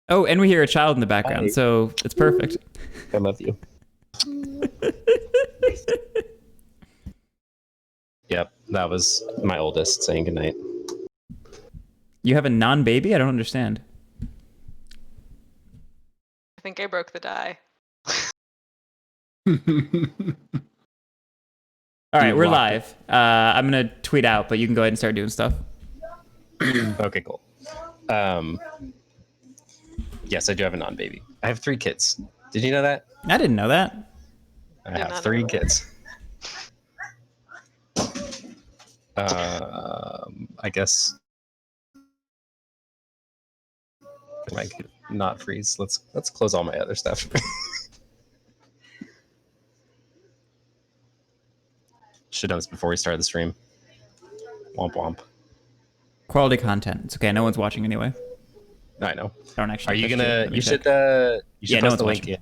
Oh, and we hear a child in the background, Hi. so it's perfect. I love you. Yep, that was my oldest saying goodnight. You have a non-baby? I don't understand. I think I broke the die. All right, You we're locked live. I'm going to tweet out, but you can go ahead and start doing stuff. Okay, cool. Yes, I do have a non-baby. I have 3 kids. Did you know that? I didn't know that. I Did have not 3 know that. kids. I guess I could not freeze. Let's close all my other stuff. Should have done this before we started the stream. Womp womp. Quality content. It's okay. No one's watching anyway. I know. I don't actually. Are you push gonna? it. Let me You check. should Yeah, no post the one's link in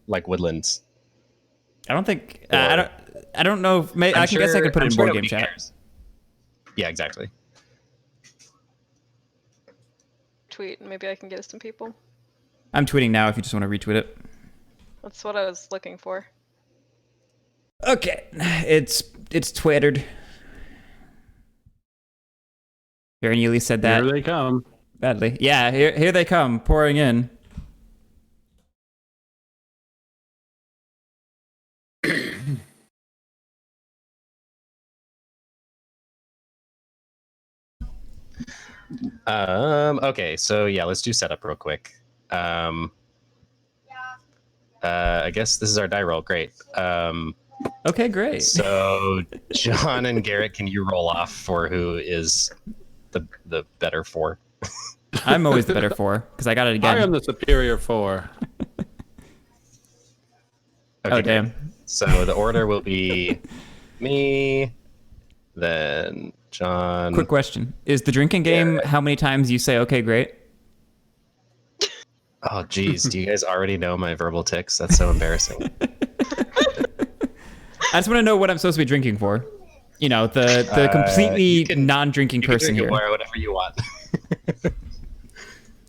like Woodlands. I don't think. I don't know. If, I guess I could put it in board game chat. Cares. Yeah, exactly. Tweet, and maybe I can get some people. I'm tweeting now if you just want to retweet it. That's what I was looking for. Okay, it's twittered. Here and Yuli said that Here they come. badly. Yeah, here they come pouring in. Okay, so yeah, let's do setup real quick. I guess this is our die roll. Great. Okay, great. So John and Garrett, can you roll off for who is the better 4? I'm always the better 4 because I got it again. I am the superior 4. Okay, Oh great. damn. So the order will be me, then John. Quick question: is the drinking game how many times you say "Okay, great"? Oh, geez. Do you guys already know my verbal tics? That's so embarrassing. I just want to know what I'm supposed to be drinking for. You know, the completely you can- non-drinking You can person drink here. whatever you want.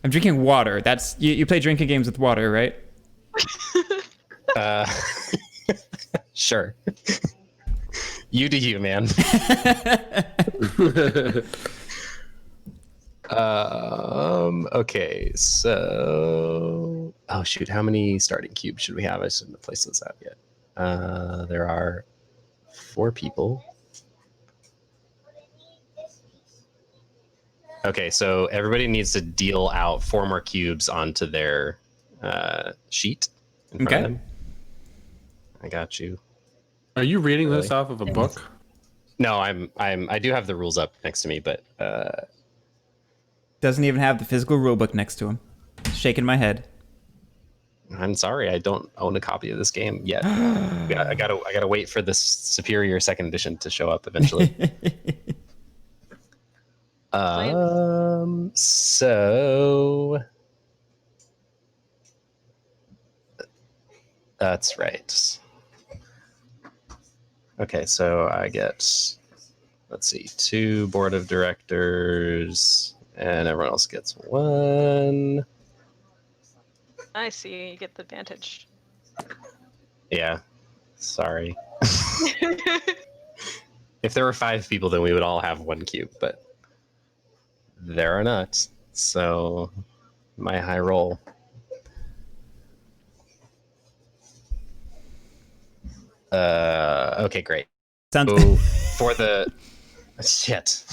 I'm drinking water. That's you play drinking games with water, right? Sure. You do you, man. Okay, so oh shoot, how many starting cubes should we have? I shouldn't have placed those out yet. There are 4 people. Okay, so everybody needs to deal out 4 more cubes onto their sheet in front Okay. of them. I got you. Are you reading this Really? off of a book? No, I do have the rules up next to me, but Doesn't even have the physical rulebook next to him. Shaking my head. I'm sorry, I don't own a copy of this game yet. I gotta wait for this superior 2nd edition to show up eventually. So that's right. Okay, so I get, let's see, 2 board of directors, and everyone else gets 1. I see. You get the advantage. Yeah, sorry. If there were 5 people, then we would all have 1 cube, but there are not. So my high roll. Okay, great. Sounds. So for the shit.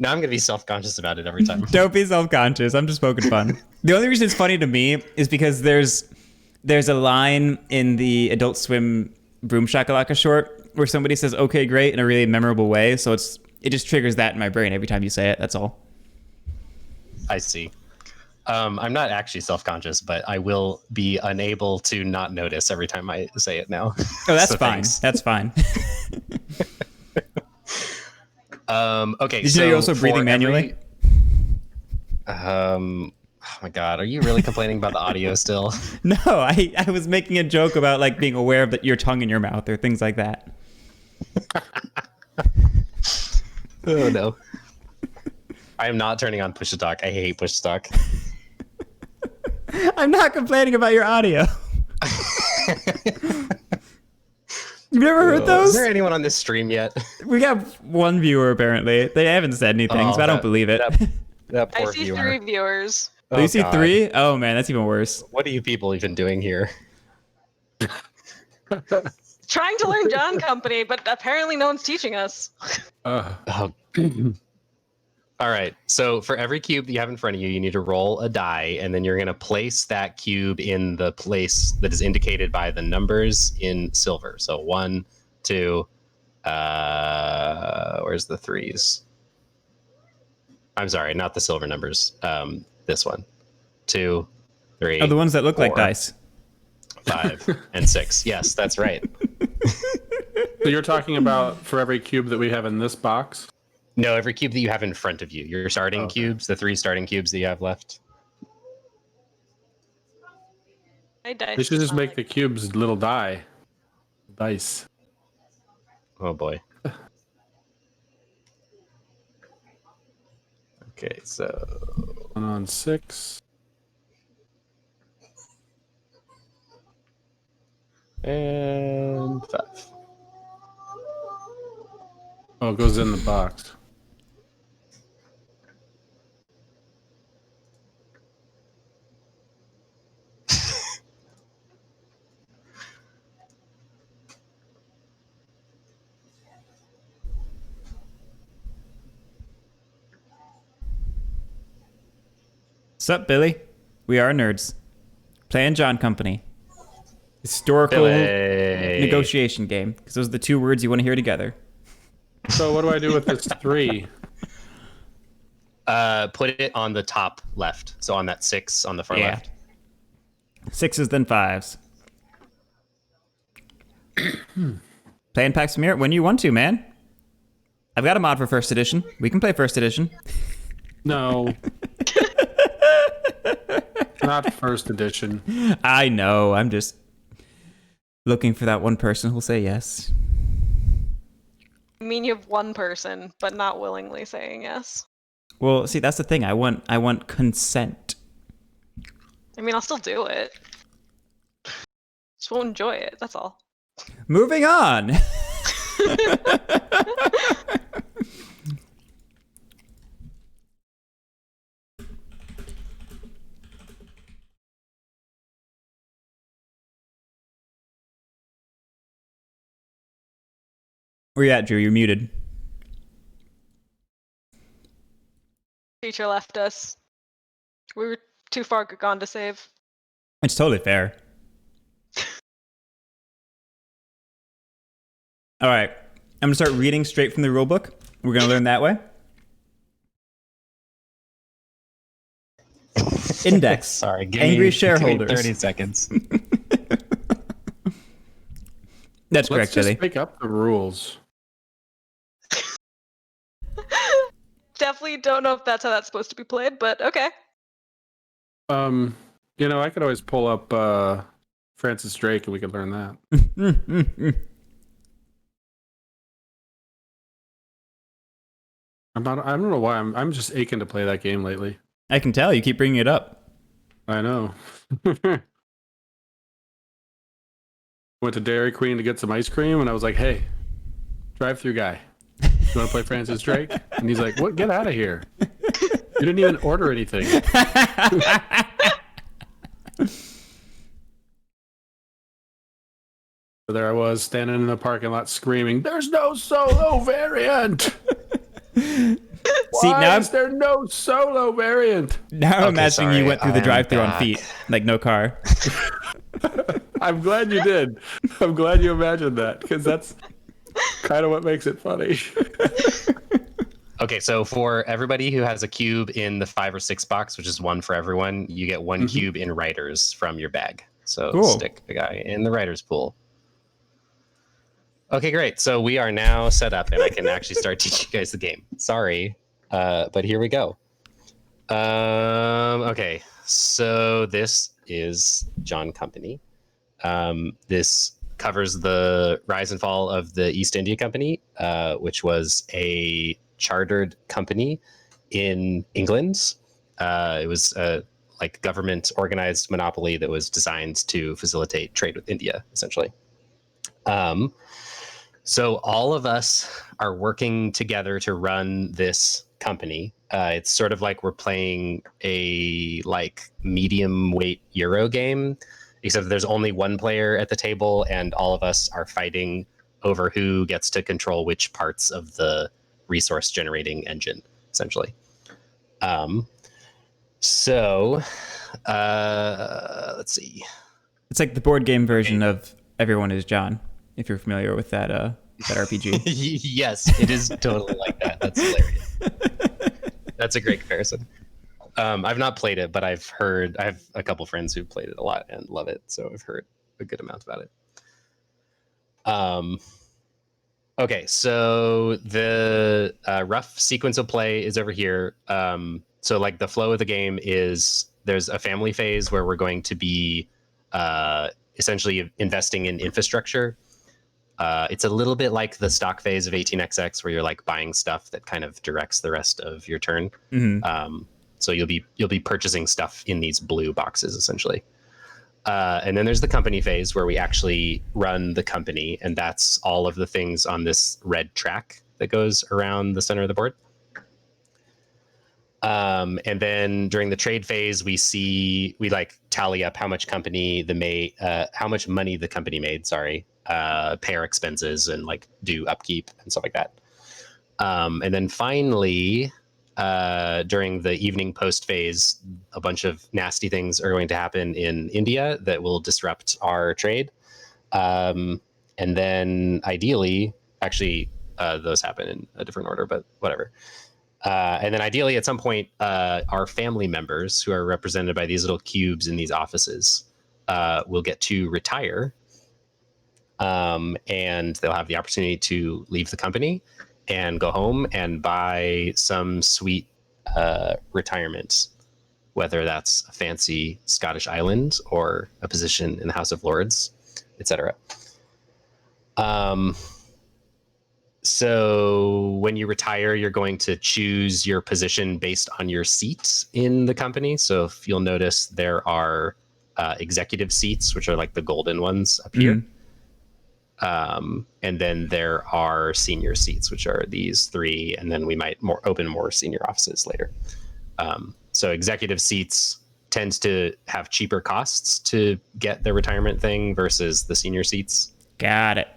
Now I'm gonna be self-conscious about it every time. Don't be self-conscious. I'm just poking fun. The only reason it's funny to me is because there's a line in the Adult Swim Boom Shakalaka short where somebody says "Okay, great" in a really memorable way. So it just triggers that in my brain every time you say it. That's all. I see. I'm not actually self-conscious, but I will be unable to not notice every time I say it now. Oh, that's So fine. thanks. That's fine. Okay. Did you know you're also for breathing manually? Oh my god, are you really complaining about the audio still? No, I was making a joke about like being aware of your tongue in your mouth or things like that. Oh no. I am not turning on push to talk. I hate push to talk. I'm not complaining about your audio. You've never heard those? Is there anyone on this stream yet? We got one viewer apparently. They haven't said anything, so I don't believe it. That I poor see viewer. 3 viewers. Oh, you see God. 3? Oh man, that's even worse. What are you people even doing here? Trying to learn John Company, but apparently no one's teaching us. Oh. All right. So for every cube that you have in front of you, you need to roll a die, and then you're going to place that cube in the place that is indicated by the numbers in silver. So 1, 2. Where's the 3s? I'm sorry, not the silver numbers. This one. 2, 3. Oh, the ones that look like 4, dice. 5, and 6. Yes, that's right. So you're talking about for every cube that we have in this box? No, every cube that you have in front of you. Your starting cubes, the 3 starting cubes that you have left. I dice. They should just make the cubes little dice. Oh boy. Okay, so 1 on 6. and 5. Oh, it goes in the box. Sup, Billy? We are nerds. Playing John Company. Historical Billy. negotiation game. Because those are the 2 words you want to hear together. So what do I do with this 3? Put it on the top left. So on that 6 on the far left. 6s then 5s. Playing Pax Mirror when you want to, man. I've got a mod for first edition. We can play first edition. No. Not first edition. I know. I'm just looking for that one person who'll say yes. I mean, you have one person, but not willingly saying yes. Well, see, that's the thing. I want consent. I mean, I'll still do it. Just won't enjoy it, that's all. Moving on. Where you at, Drew? You're muted. Teacher left us. We were too far gone to save. It's totally fair. All right. I'm going to start reading straight from the rulebook. We're going to learn that way. Index. Sorry, Angry shareholders. 30 seconds. That's Let's correct, just Billy. make up the rules. Definitely don't know if that's how that's supposed to be played, but okay. I could always pull up Francis Drake and we could learn that. I don't know why I'm just aching to play that game lately. I can tell. You keep bringing it up. I know. Went to Dairy Queen to get some ice cream and I was like, hey, drive-through guy, you want to play Francis Drake? And he's like, what? Get out of here. You didn't even order anything. So there I was standing in the parking lot screaming, there's no solo variant. See, now is there no solo variant? I'm Okay, imagining sorry, you went through the I am drive-thru on back. feet, like no car. I'm glad you did. I'm glad you imagined that because that's kind of what makes it funny. Okay, so for everybody who has a cube in the 5 or 6 box, which is 1 for everyone, you get 1 cube in writers from your bag. So Cool. Stick the guy in the writers pool. Okay, great. So we are now set up and I can actually start teaching you guys the game. Sorry, but here we go. Okay, so this is John Company. This covers the rise and fall of the East India Company, which was a chartered company in England. It was a like government organized monopoly that was designed to facilitate trade with India, essentially. So all of us are working together to run this company. It's sort of like we're playing a like medium weight Euro game, except there's only one player at the table, and all of us are fighting over who gets to control which parts of the resource generating engine, essentially. So let's see. It's like the board game version of Everyone is John, if you're familiar with that RPG. Yes, it is totally like that. That's hilarious. That's a great comparison. I've not played it, but I have a couple friends who played it a lot and love it, so I've heard a good amount about it. Okay, so the rough sequence of play is over here. So like the flow of the game is there's a family phase where we're going to be essentially investing in infrastructure. It's a little bit like the stock phase of 18xx where you're like buying stuff that kind of directs the rest of your turn. Mm-hmm. So you'll be purchasing stuff in these blue boxes essentially. And then there's the company phase where we actually run the company, and that's all of the things on this red track that goes around the center of the board. And then during the trade phase, we like tally up how much money the company made, pay our expenses and like do upkeep and stuff like that. And then finally, during the evening post phase, a bunch of nasty things are going to happen in India that will disrupt our trade. And then ideally, actually, those happen in a different order, but whatever. And then ideally, at some point, our family members who are represented by these little cubes in these offices will get to retire. And they'll have the opportunity to leave the company and go home and buy some sweet retirement, whether that's a fancy Scottish island or a position in the House of Lords, etc. So when you retire, you're going to choose your position based on your seat in the company. So if you'll notice, there are executive seats, which are like the golden ones up here. And then there are senior seats, which are these three, and then we might open more senior offices later. So executive seats tends to have cheaper costs to get the retirement thing versus the senior seats. Got it.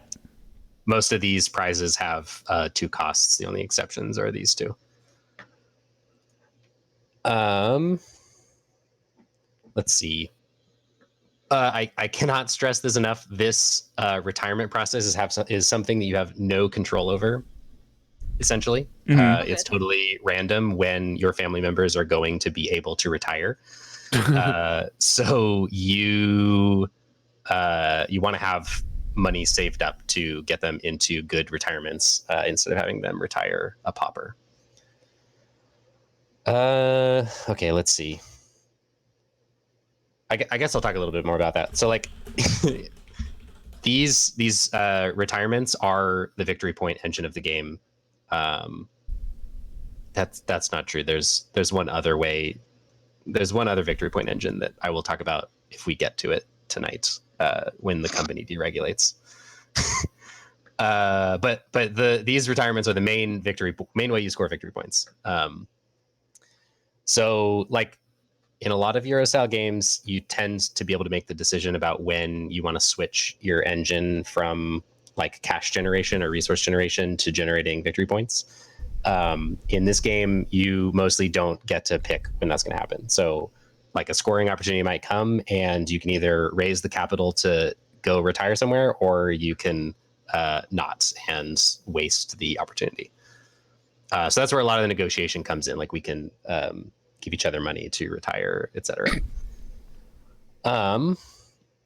Most of these prizes have two costs. The only exceptions are these two. Let's see. I cannot stress this enough. This retirement process is something that you have no control over, essentially. Mm-hmm. It's totally random when your family members are going to be able to retire. So you want to have money saved up to get them into good retirements instead of having them retire a pauper. Okay, let's see. I guess I'll talk a little bit more about that. So like these retirements are the victory point engine of the game. That's not true. There's one other way. There's one other victory point engine that I will talk about if we get to it tonight when the company deregulates. But these retirements are the main way you score victory points. So like in a lot of Euro-style games, you tend to be able to make the decision about when you want to switch your engine from like cash generation or resource generation to generating victory points. In this game, you mostly don't get to pick when that's going to happen. So like a scoring opportunity might come and you can either raise the capital to go retire somewhere, or you can not and waste the opportunity. So that's where a lot of the negotiation comes in. Like we can give each other money to retire, etc.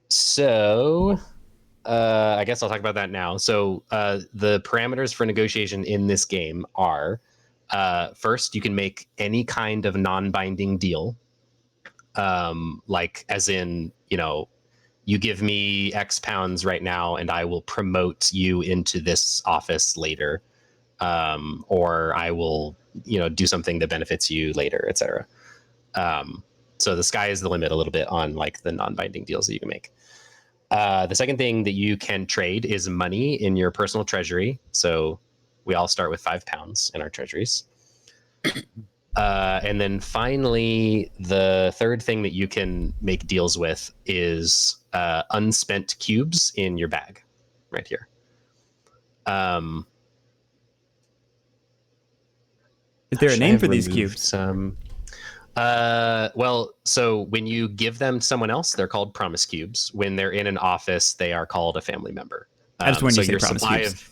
So I guess I'll talk about that now. So the parameters for negotiation in this game are, first, you can make any kind of non-binding deal. Like as in, you give me X pounds right now and I will promote you into this office later. or I will, do something that benefits you later, etc. So the sky is the limit a little bit on like the non-binding deals that you can make. The second thing that you can trade is money in your personal treasury. So we all start with £5 in our treasuries. And then finally, the third thing that you can make deals with is unspent cubes in your bag right here. Is there a name for these cubes? Well, so when you give them to someone else, they're called promise cubes. When they're in an office, they are called a family member. I just wanted so to say your promise supply cubes.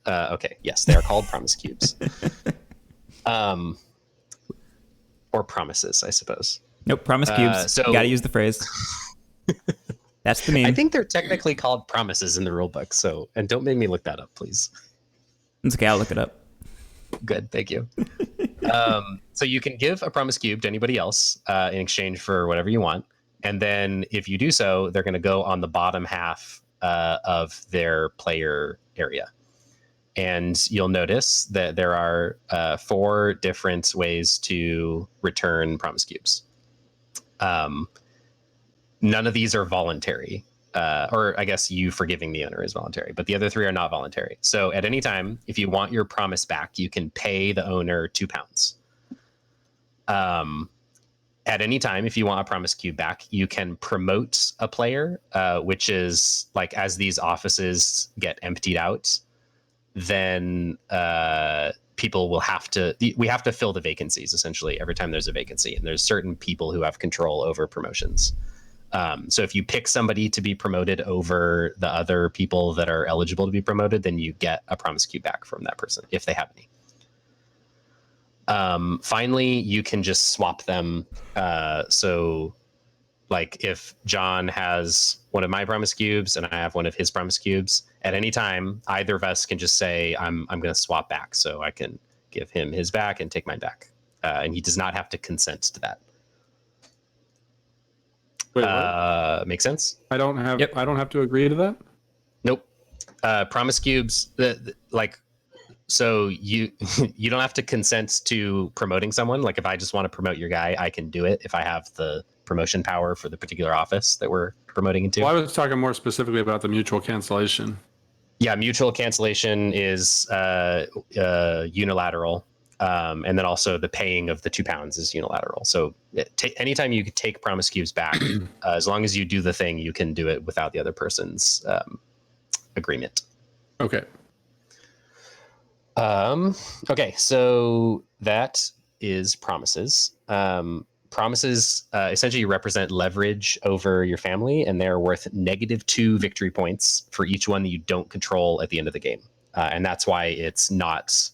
Okay, yes, they are called promise cubes. Or promises, I suppose. Nope, promise cubes. so- You gotta use the phrase. That's the meme. I think they're technically called promises in the rule book. So, and don't make me look that up, please. It's okay, I'll look it up. Good, thank you. So you can give a promise cube to anybody else in exchange for whatever you want. And then if you do so, they're going to go on the bottom half of their player area. And you'll notice that there are 4 different ways to return promise cubes. None of these are voluntary. Or I guess you forgiving the owner is voluntary, but the other 3 are not voluntary. So at any time, if you want your promise back, you can pay the owner £2. At any time, if you want a promise cube back, you can promote a player, which is like as these offices get emptied out, then people will we have to fill the vacancies essentially every time there's a vacancy. And there's certain people who have control over promotions. So if you pick somebody to be promoted over the other people that are eligible to be promoted, then you get a promise cube back from that person if they have any. Finally, you can just swap them. So like if John has one of my promise cubes and I have one of his promise cubes, at any time, either of us can just say, I'm going to swap back. So I can give him his back and take mine back. And he does not have to consent to that. Wait, what? Make sense? I don't have. Yep. I don't have to agree to that. Nope. Promise cubes, so you you don't have to consent to promoting someone. Like if I just want to promote your guy, I can do it if I have the promotion power for the particular office that we're promoting into. Well, I was talking more specifically about the mutual cancellation. Yeah, mutual cancellation is unilateral. And then also the paying of the £2 is unilateral. So anytime you take promise cubes back, as long as you do the thing, you can do it without the other person's agreement. Okay. Okay, so that is promises. Promises essentially represent leverage over your family, and they're worth -2 victory points for each one that you don't control at the end of the game. And that's why it's not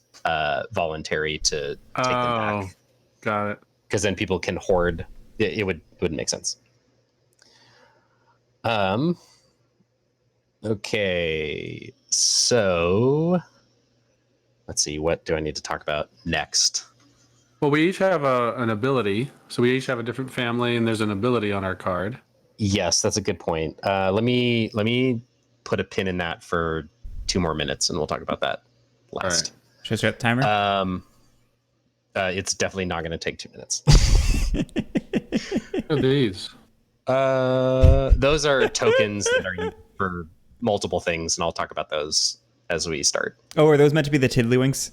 voluntary to take them back. Got it. Because then people can hoard. It wouldn't make sense. Okay, so let's see. What do I need to talk about next? Well, we each have an ability, so we each have a different family, and there's an ability on our card. Yes, that's a good point. Let me put a pin in that for 2 more minutes, and we'll talk about that last. Right. Should I start the timer? It's definitely not going to take 2 minutes. What are these? Those are tokens that are used for multiple things, and I'll talk about those as we start. Oh, are those meant to be the tiddlywinks?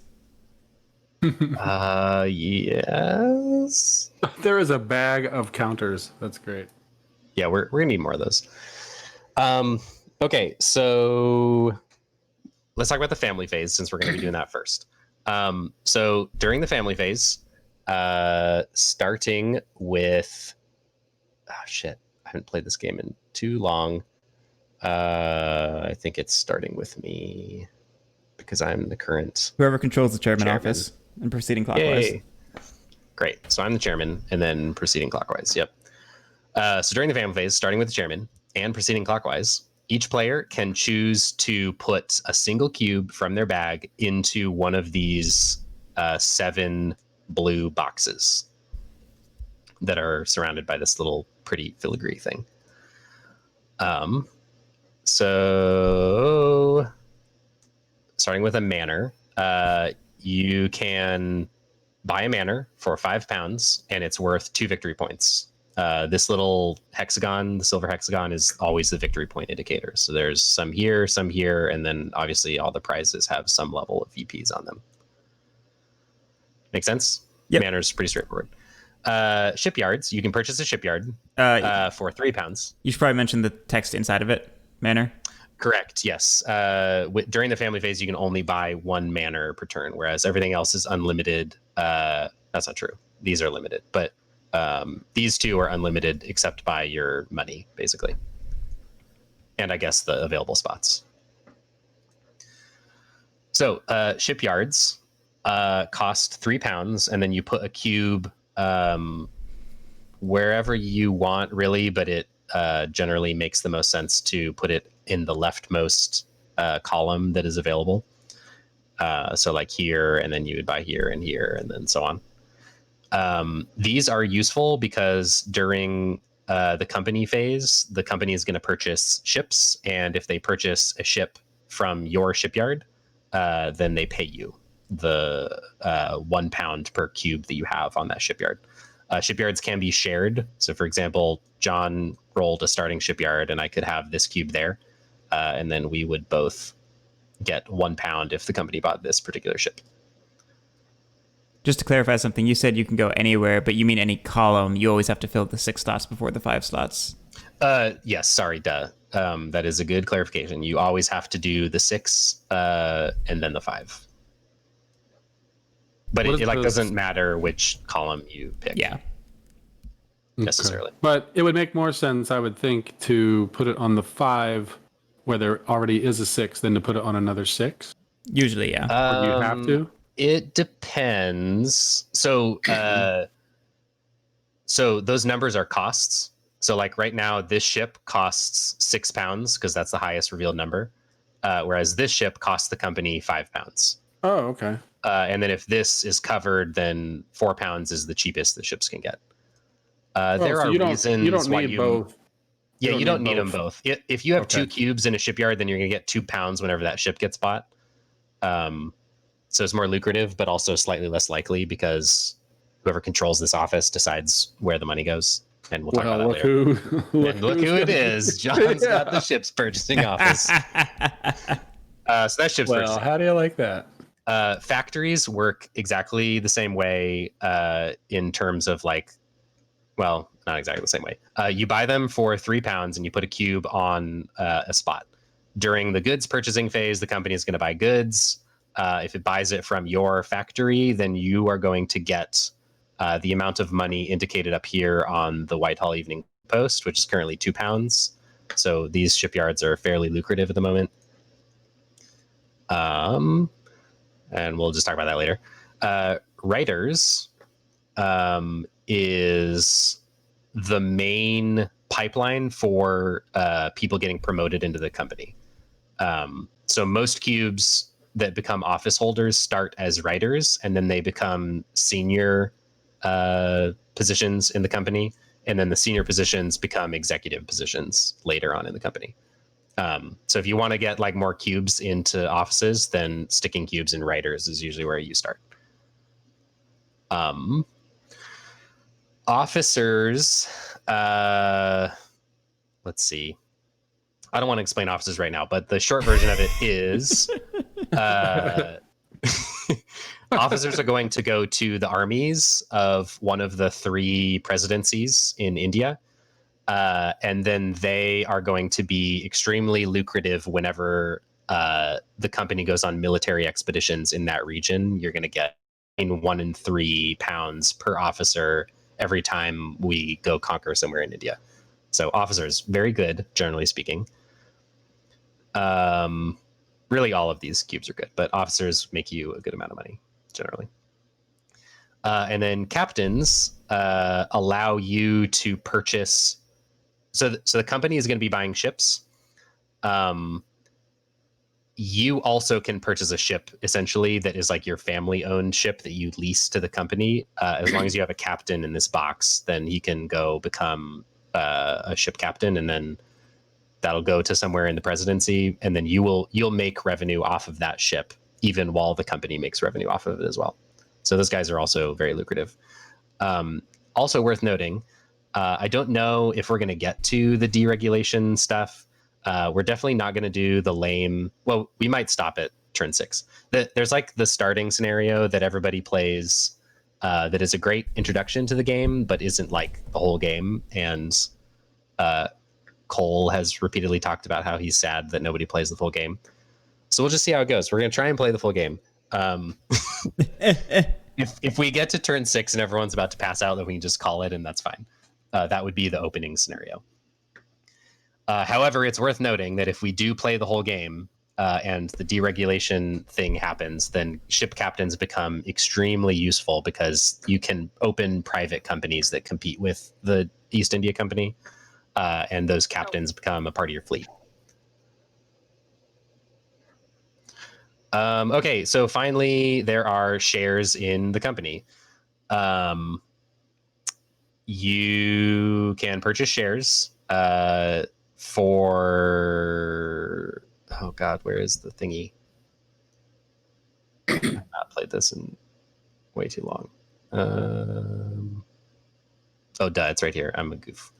Yes. There is a bag of counters. That's great. Yeah, we're gonna need more of those. Okay, so let's talk about the family phase since we're gonna be doing that first. So during the family phase, starting with I haven't played this game in too long. I think it's starting with me because I'm the current Whoever controls the chairman office and proceeding clockwise. Yay. Great. So I'm the chairman and then proceeding clockwise. Yep. So during the family phase, starting with the chairman and proceeding clockwise, each player can choose to put a single cube from their bag into one of these 7 blue boxes that are surrounded by this little pretty filigree thing. So starting with a manor, you can buy a manor for £5, and it's worth 2 victory points. This little hexagon, the silver hexagon, is always the victory point indicator. So there's some here, and then obviously all the prizes have some level of VPs on them. Make sense? Yep. Manor's pretty straightforward. Shipyards, you can purchase a shipyard for £3. You should probably mention the text inside of it, manor. Correct, yes. During the family phase, you can only buy 1 manor per turn, whereas everything else is unlimited. That's not true. These are limited, but these 2 are unlimited except by your money, basically. And I guess the available spots. So shipyards cost £3, and then you put a cube wherever you want, really, but it generally makes the most sense to put it in the leftmost column that is available. So like here, and then you would buy here, and then so on. These are useful because during the company phase, the company is going to purchase ships, and if they purchase a ship from your shipyard, then they pay you the £1 per cube that you have on that shipyard. Shipyards can be shared. So, for example, John rolled a starting shipyard, and I could have this cube there, and then we would both get £1 if the company bought this particular ship. Just to clarify something, you said you can go anywhere, but you mean any column. You always have to fill the 6 slots before the 5 slots. Yes, sorry, duh. That is a good clarification. You always have to do the 6 and then the 5. But it doesn't matter which column you pick. Yeah. Necessarily. Okay. But it would make more sense, I would think, to put it on the 5 where there already is a 6 than to put it on another 6. Usually, yeah. Or do you have to? It depends. So so those numbers are costs. So like right now, this ship costs £6 because that's the highest revealed number, whereas this ship costs the company £5. Oh, okay. And then if this is covered, then £4 is the cheapest the ships can get. There are reasons why you both. Yeah, you don't need them both. If you have 2 cubes in a shipyard, then you're going to get £2 whenever that ship gets bought. So it's more lucrative, but also slightly less likely because whoever controls this office decides where the money goes. And we'll talk about that later. Look who it is. John's got the ship's purchasing office. So that ship's purchasing. Well, how do you like that? Factories work exactly the same way in terms of like, well, not exactly the same way. You buy them for £3 and you put a cube on a spot. During the goods purchasing phase, the company is going to buy goods. If it buys it from your factory, then you are going to get the amount of money indicated up here on the Whitehall Evening Post, which is currently £2. So these shipyards are fairly lucrative at the moment. And we'll just talk about that later. Writers is the main pipeline for people getting promoted into the company. So most cubes that become office holders start as writers, and then they become senior positions in the company, and then the senior positions become executive positions later on in the company. So if you want to get like more cubes into offices, then sticking cubes in writers is usually where you start. Officers, let's see. I don't want to explain officers right now, but the short version of it is officers are going to go to the armies of one of the 3 presidencies in India. And then they are going to be extremely lucrative whenever the company goes on military expeditions in that region. You're going to get in £1 and £3 per officer every time we go conquer somewhere in India. So officers, very good, generally speaking. Really, all of these cubes are good, but officers make you a good amount of money, generally. And then captains allow you to purchase. So the company is going to be buying ships. You also can purchase a ship, essentially, that is like your family-owned ship that you lease to the company. As long as you have a captain in this box, then he can go become a ship captain, and then that'll go to somewhere in the presidency, and then you'll make revenue off of that ship even while the company makes revenue off of it as well. So those guys are also very lucrative. Also worth noting, I don't know if we're going to get to the deregulation stuff. We're definitely not going to do the lame. Well, we might stop at turn 6. There's like the starting scenario that everybody plays that is a great introduction to the game, but isn't like the whole game. And Cole has repeatedly talked about how he's sad that nobody plays the full game. So we'll just see how it goes. We're going to try and play the full game. If we get to turn 6 and everyone's about to pass out, then we can just call it, and that's fine. That would be the opening scenario. However, it's worth noting that if we do play the whole game and the deregulation thing happens, then ship captains become extremely useful because you can open private companies that compete with the East India Company, and those captains become a part of your fleet. Okay, so finally, there are shares in the company. You can purchase shares for... Oh, God, where is the thingy? I've not played this in way too long. Oh, duh, it's right here. I'm a goof.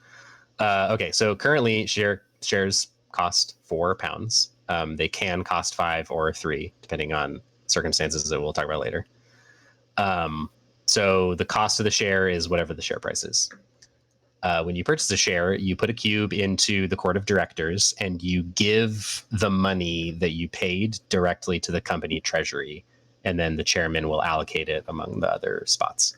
Okay, so currently shares cost £4. They can cost 5 or 3, depending on circumstances that we'll talk about later. So the cost of the share is whatever the share price is. When you purchase a share, you put a cube into the court of directors and you give the money that you paid directly to the company treasury, and then the chairman will allocate it among the other spots.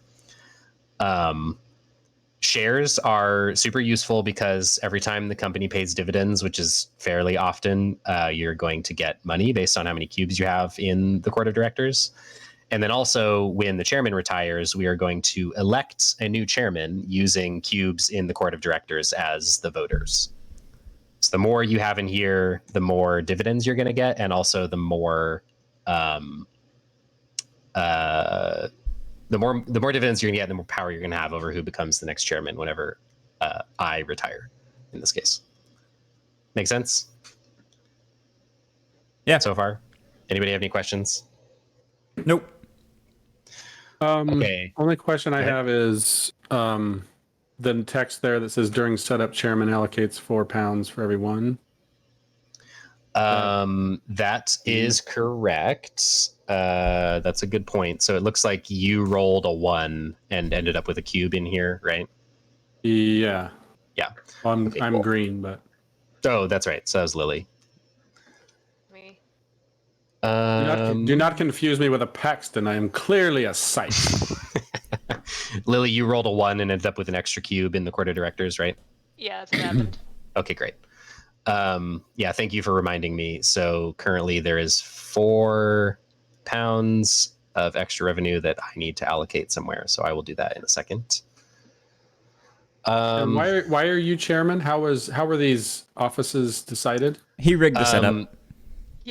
Shares are super useful because every time the company pays dividends, which is fairly often, you're going to get money based on how many cubes you have in the court of directors. And then also when the chairman retires, we are going to elect a new chairman using cubes in the court of directors as the voters. So the more you have in here, the more dividends you're going to get, and also the more dividends you're going to get, the more power you're going to have over who becomes the next chairman whenever I retire, in this case. Make sense? Yeah. So far? Anybody have any questions? Nope. Okay. Only question I have is the text there that says during setup, chairman allocates £4 for every one. That is correct. That's a good point. So it looks like you rolled a 1 and ended up with a cube in here, right? Yeah. Yeah. Well, I'm cool. green, but Oh, that's right. So that was Lily. Me. do not confuse me with a Paxton. I am clearly a sight. Lily, you rolled a 1 and ended up with an extra cube in the court of directors, right? Yeah, that's what happened. Okay, great. Yeah, thank you for reminding me. So currently there is £4 of extra revenue that I need to allocate somewhere. So I will do that in a second. And why are you chairman? How were these offices decided? He rigged the setup.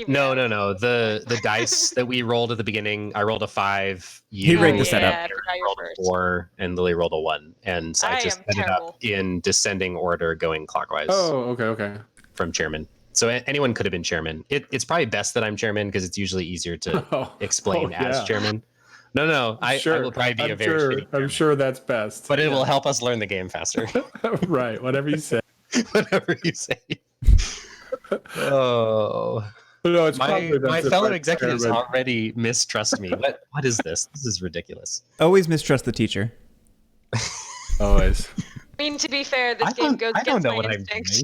No. The dice that we rolled at the beginning, I rolled a 5. He rigged the setup. I forgot you rolled a 4, and Lily rolled a 1. And I just ended up in descending order, going clockwise. Oh, okay. From chairman. So anyone could have been chairman. It's probably best that I'm chairman because it's usually easier to explain as chairman. No, I will probably be I'm sure that's best. But it will help us learn the game faster. Right, whatever you say. Whatever you say. Oh. No, it's my fellow executives already mistrust me. What is this? This is ridiculous. Always mistrust the teacher. Always. I mean, to be fair, this game goes against my instinct.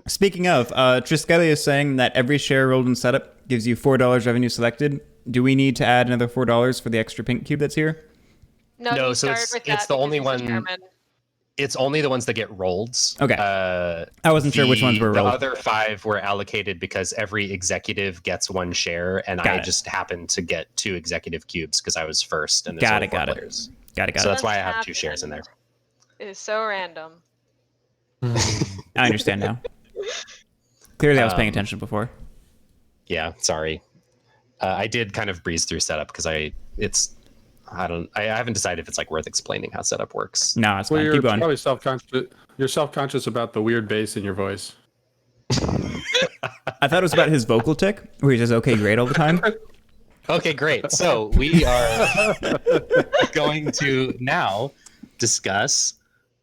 Speaking of, Triskelly is saying that every share rolled in setup gives you $4 revenue selected. Do we need to add another $4 for the extra pink cube that's here? No, so it's the only one. It's only the ones that get rolled. Okay. I wasn't sure which ones were rolled. The other 5 were allocated because every executive gets 1 share, and I just happened to get 2 executive cubes because I was first, and there's only 4 players. Got it. So that's why I have 2 shares in there. It's so random. I understand now. Clearly, I was paying attention before. Yeah, sorry. I did kind of breeze through setup because I haven't decided if it's like worth explaining how setup works. No, it's fine. You're Keep going. Probably self-conscious. You're self-conscious about the weird bass in your voice. I thought it was about his vocal tick, where he says "okay, great" all the time. Okay, great. So we are going to now discuss.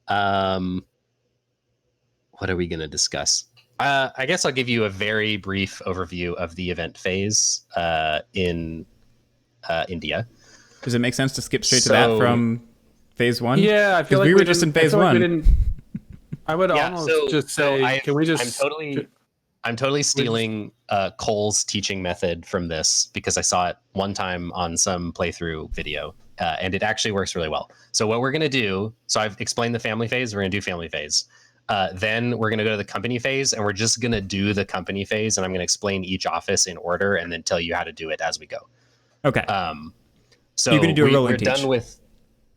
What are we going to discuss? I guess I'll give you a very brief overview of the event phase in India. Does it make sense to skip straight to that from phase 1? Yeah, I feel like we were just in phase 1. I would almost just say, can we just? I'm totally stealing Cole's teaching method from this because I saw it one time on some playthrough video, and it actually works really well. So what we're going to do, so I've explained the family phase, we're going to do family phase. Then we're going to go to the company phase, and we're just going to do the company phase, and I'm going to explain each office in order and then tell you how to do it as we go. Okay. So you're going to do a rolling we're teach. done with,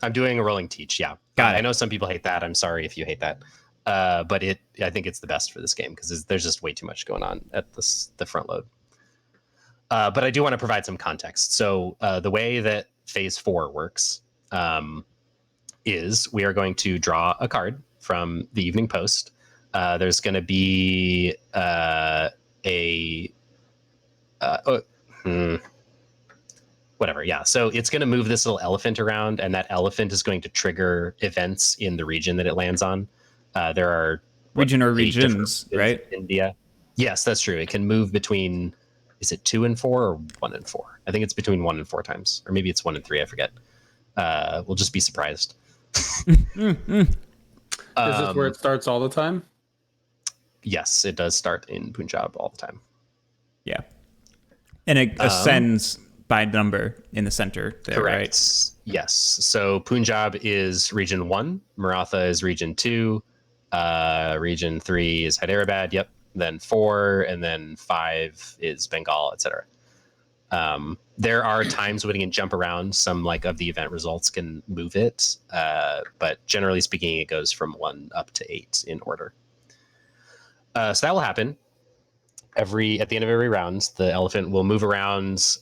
I'm doing a rolling teach, yeah. Got it. I know some people hate that. I'm sorry if you hate that. But I think it's the best for this game because there's just way too much going on at the front load. But I do want to provide some context. So the way that phase 4 works is we are going to draw a card from the Evening Post. There's going to be whatever. Yeah. So it's going to move this little elephant around, and that elephant is going to trigger events in the region that it lands on. There are region or regions, right? India. Yes, that's true. It can move between, is it 2 and 4 or 1 and 4? I think it's between 1 and 4 times, or maybe it's 1 and 3. I forget. We'll just be surprised. Is this where it starts all the time? Yes, it does start in Punjab all the time. Yeah. And it ascends by number in the center there, correct. Right? Yes. So Punjab is region 1, Maratha is region 2, region 3 is Hyderabad, yep. Then 4, and then 5 is Bengal, etc. There are times when it can jump around. Some of the event results can move it, but generally speaking, it goes from 1 up to 8 in order. So that will happen. At the end of every round, the elephant will move around.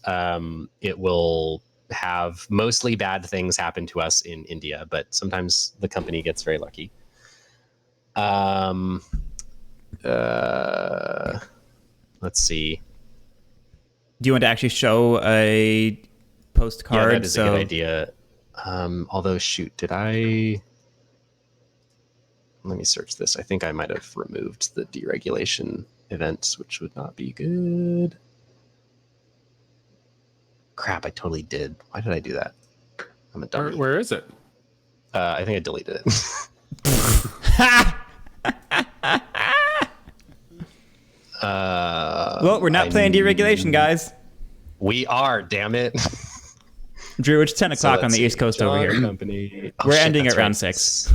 It will have mostly bad things happen to us in India, but sometimes the company gets very lucky. Let's see. Do you want to actually show a postcard? Yeah, that is a good idea. Although, shoot, did I? Let me search this. I think I might have removed the deregulation events, which would not be good. Crap, I totally did. Why did I do that? I'm a dummy. Where is it? I think I deleted it. Well, we're not playing deregulation, guys. We are, damn it. Drew, it's 10 o'clock on the East Coast over here. Company. We're ending at round 6.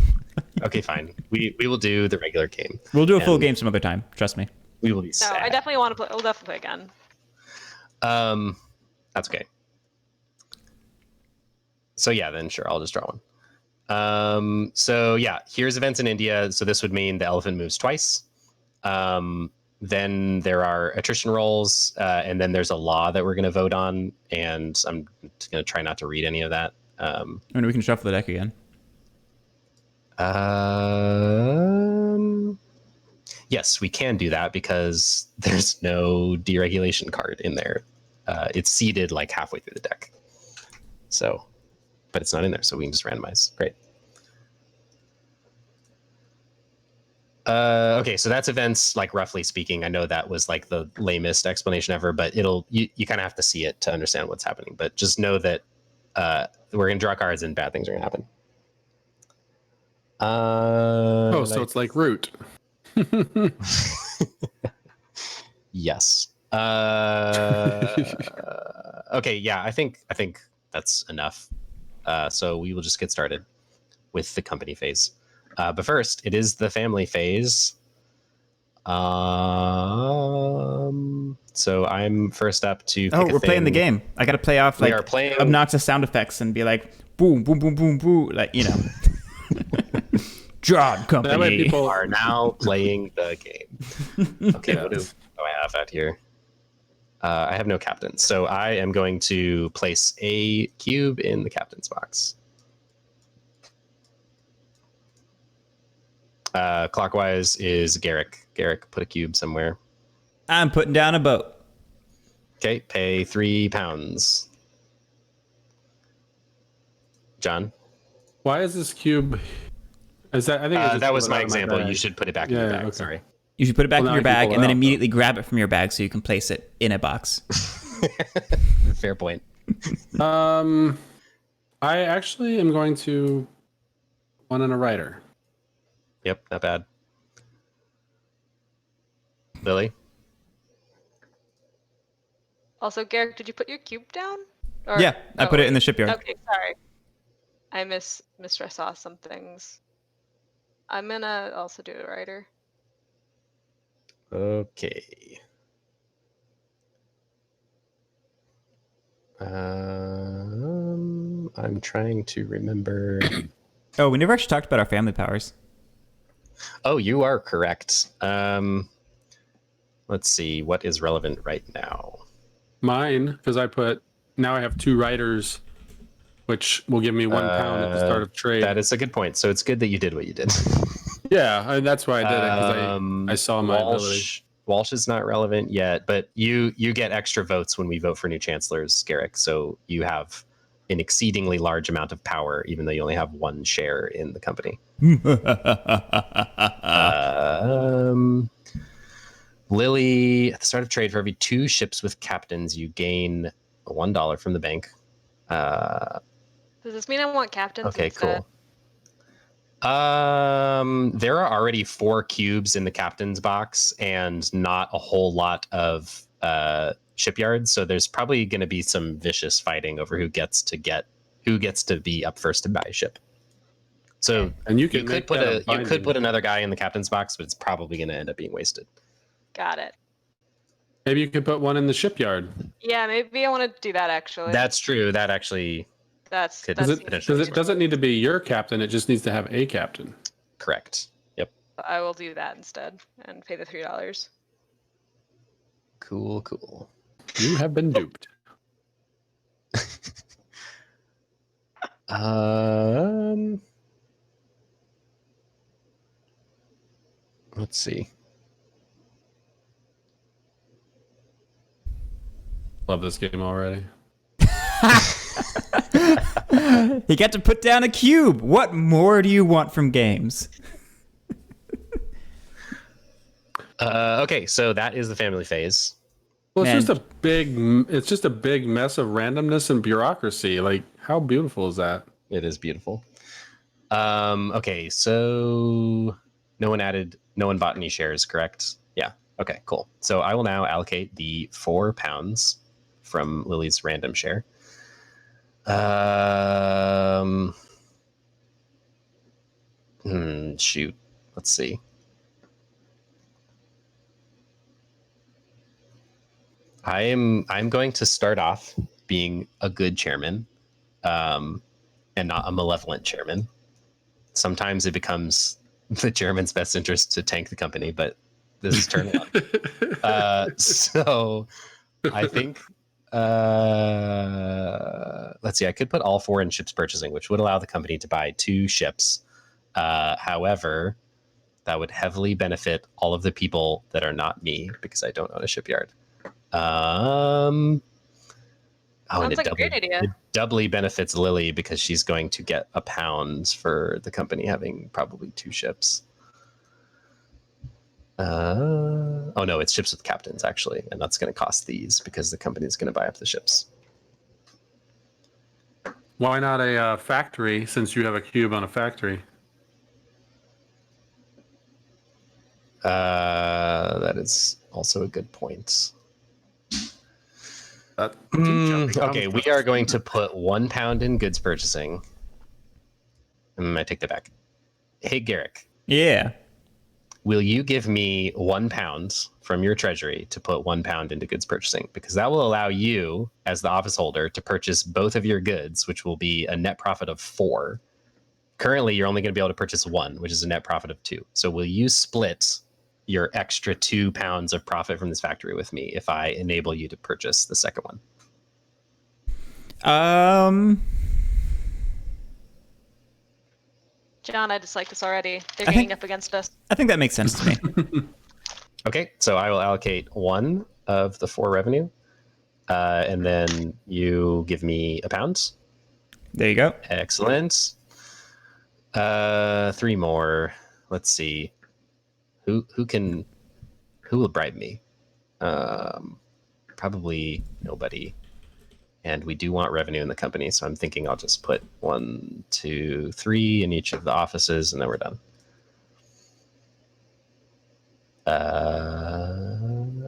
Okay, fine. We will do the regular game. We'll do a full game some other time. Trust me. We will be No, sad. I definitely want to play. We'll definitely play again. That's okay. So yeah, then sure, I'll just draw one. So yeah, here's events in India. So this would mean the elephant moves twice. Then there are attrition rolls, and then there's a law that we're going to vote on, and I'm going to try not to read any of that. And we can shuffle the deck again. Yes, we can do that because there's no deregulation card in there. It's seeded halfway through the deck. So, but it's not in there, so we can just randomize. Great. Okay, so that's events, roughly speaking. I know that was the lamest explanation ever, but you kind of have to see it to understand what's happening. But just know that we're going to draw cards and bad things are going to happen. So it's like Root. Yes. Okay, yeah, I think that's enough. So we will just get started with the company phase. But first, it is the family phase. So I'm first up to pick we're playing the game. I got to play off are playing obnoxious sound effects and be like boom, boom, boom, boom, boom, John Company. That way people are now playing the game. Okay, what do I have at here? I have no captain, so I am going to place a cube in the captain's box. Clockwise is Garrick. Garrick, put a cube somewhere. I'm putting down a boat. Okay, pay £3. John? Why is this cube? Is that? I think I just That pulled was it my out of example. bag. You should put it back in your bag. Okay. Sorry. You should put it back Well, in now your I can bag pull it and then out, though. immediately grab it from your bag so you can place it in a box. Fair point. I actually am going to one in a writer. Yep, not bad. Lily? Also, Garrick, did you put your cube down? Or, Yeah, I put it in the wait. shipyard. Okay, sorry. I saw some things. I'm gonna also do a writer. Okay. I'm trying to remember. Oh, we never actually talked about our family powers. Oh, you are correct. Let's see what is relevant right now. Mine, because now I have 2 writers, which will give me £1 at the start of trade. That is a good point. So it's good that you did what you did. Yeah, that's why I did it, because I saw my ability. Walsh is not relevant yet, but you get extra votes when we vote for new chancellors, Garrick. So you have an exceedingly large amount of power, even though you only have 1 share in the company. Lily, at the start of trade, for every 2 ships with captains, you gain $1 from the bank. Does this mean I want captains Okay, instead? cool. There are already 4 cubes in the captain's box and not a whole lot of shipyards, so there's probably going to be some vicious fighting over who gets to be up first to buy a ship. So And you could put another guy in the captain's box, but it's probably going to end up being wasted. Got it. Maybe you could put one in the shipyard. Yeah, maybe I want to do that actually. That's true. That actually That's Could- Because that's it doesn't need to be your captain, it just needs to have a captain. correct. Yep. I will do that instead and pay the $3. Cool. You have been duped. Let's see. Love this game already. He got to put down a cube. What more do you want from games? Okay, so that is the family phase. Well, Man. it's just a big mess of randomness and bureaucracy. Like, how beautiful is that? It is beautiful. Okay, so no one bought any shares, correct? Yeah. Okay, cool. So I will now allocate the £4 from Lily's random share. Shoot. Let's see. I'm going to start off being a good chairman, and not a malevolent chairman. Sometimes it becomes the chairman's best interest to tank the company, but this is turn 1. So I think, let's see, I could put all 4 in ships purchasing, which would allow the company to buy 2 ships. However, that would heavily benefit all of the people that are not me because I don't own a shipyard. And Sounds like a great idea. it doubly benefits Lily because she's going to get £1 for the company having probably 2 ships. Oh no, it's ships with captains actually, and that's going to cost these because the company is going to buy up the ships. Why not a factory, since you have a cube on a factory? That is also a good point. Okay, we are going to put £1 in goods purchasing. I take that back. Hey, Garrick. Yeah. Will you give me £1 from your treasury to put £1 into goods purchasing? Because that will allow you, as the office holder, to purchase both of your goods, which will be a net profit of 4. Currently, you're only going to be able to purchase 1, which is a net profit of 2. So will you split your extra £2 of profit from this factory with me if I enable you to purchase the second one? John, I dislike this already. They're ganging up against us. I think that makes sense to me. Okay, so I will allocate 1 of the 4 revenue, and then you give me a pound. There you go. Excellent. 3 more. Let's see. Who will bribe me? Probably nobody. And we do want revenue in the company, so I'm thinking I'll just put 1, 2, 3 in each of the offices, and then we're done.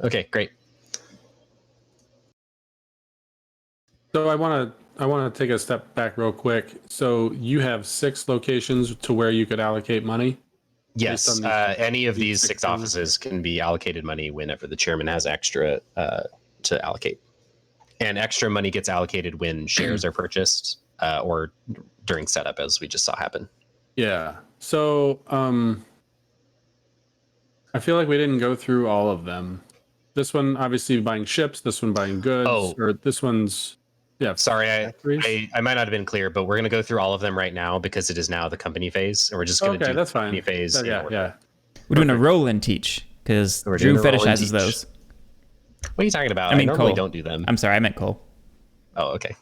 Okay, great. So I want to take a step back real quick. So you have 6 locations to where you could allocate money. Yes, Based on any of these these 6 6 offices can be allocated money whenever the chairman has extra to allocate. And extra money gets allocated when shares are purchased or during setup, as we just saw happen. Yeah. So I feel like we didn't go through all of them. This one obviously buying ships, this one buying goods, Oh. or this one's Sorry, factories. I might not have been clear, but we're going to go through all of them right now because it is now the company phase, and we're just going to do that's the company fine. phase. in order. Yeah. We're doing a Perfect. roll and teach because We're Drew doing a roll and fetishizes teach. those. What are you talking about? I mean, normally Cole. don't do them. I'm sorry, I meant Cole. Oh, okay.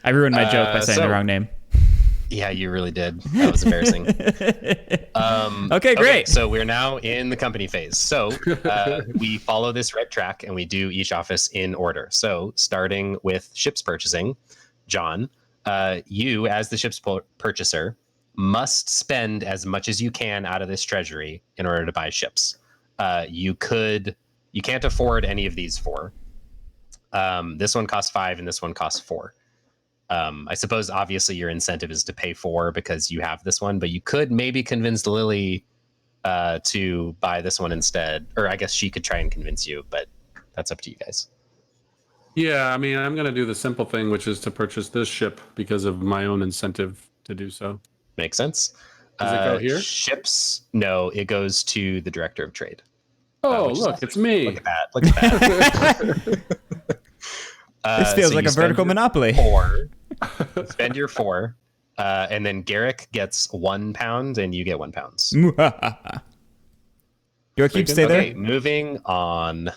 I ruined my joke by saying the so- wrong name. Yeah, you really did. That was embarrassing. Okay, great. So we're now in the company phase. So we follow this red track and we do each office in order. So starting with ships purchasing, John, you as the ships purchaser must spend as much as you can out of this treasury in order to buy ships. You can't afford any of these 4. This one costs 5 and this one costs 4. I suppose obviously your incentive is to pay 4 because you have this one, but you could maybe convince Lily to buy this one instead. Or I guess she could try and convince you, but that's up to you guys. Yeah, I mean, I'm going to do the simple thing, which is to purchase this ship because of my own incentive to do so. Makes sense. Does it go here? Ships? No, it goes to the director of trade. Oh, which is look, it's me. Look at that. Look at that. This feels so like you a vertical spend your monopoly. 4. Spend your 4. And then Garrick gets 1 pound and you get 1 pound. Do I keep stay there? Okay, moving on.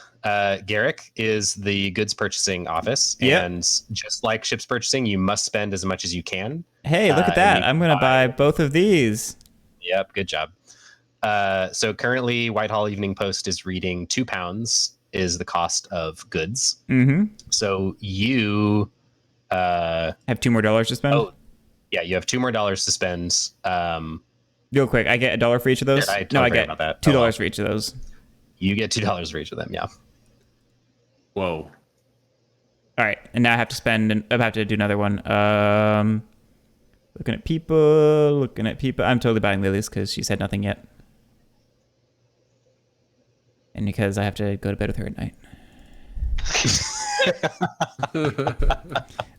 Garrick is the goods purchasing office. Yep. And just like ships purchasing, you must spend as much as you can. Hey, look at and that. you I'm going to buy buy- both of these. Yep, good job. So currently, Whitehall Evening Post is reading 2 pounds is the cost of goods. Mm-hmm. So you Have $2 more to spend? Oh, yeah, you have $2 more to spend. Real quick, I get $1 for each of those? I no, totally I forgot get about that. $2 Oh, well. for each of those. You get $2 for each of them. Yeah. Whoa. All right, and now I have to spend. I have to do another one. Looking at people. I'm totally buying Lily's because she said nothing yet, and because I have to go to bed with her at night.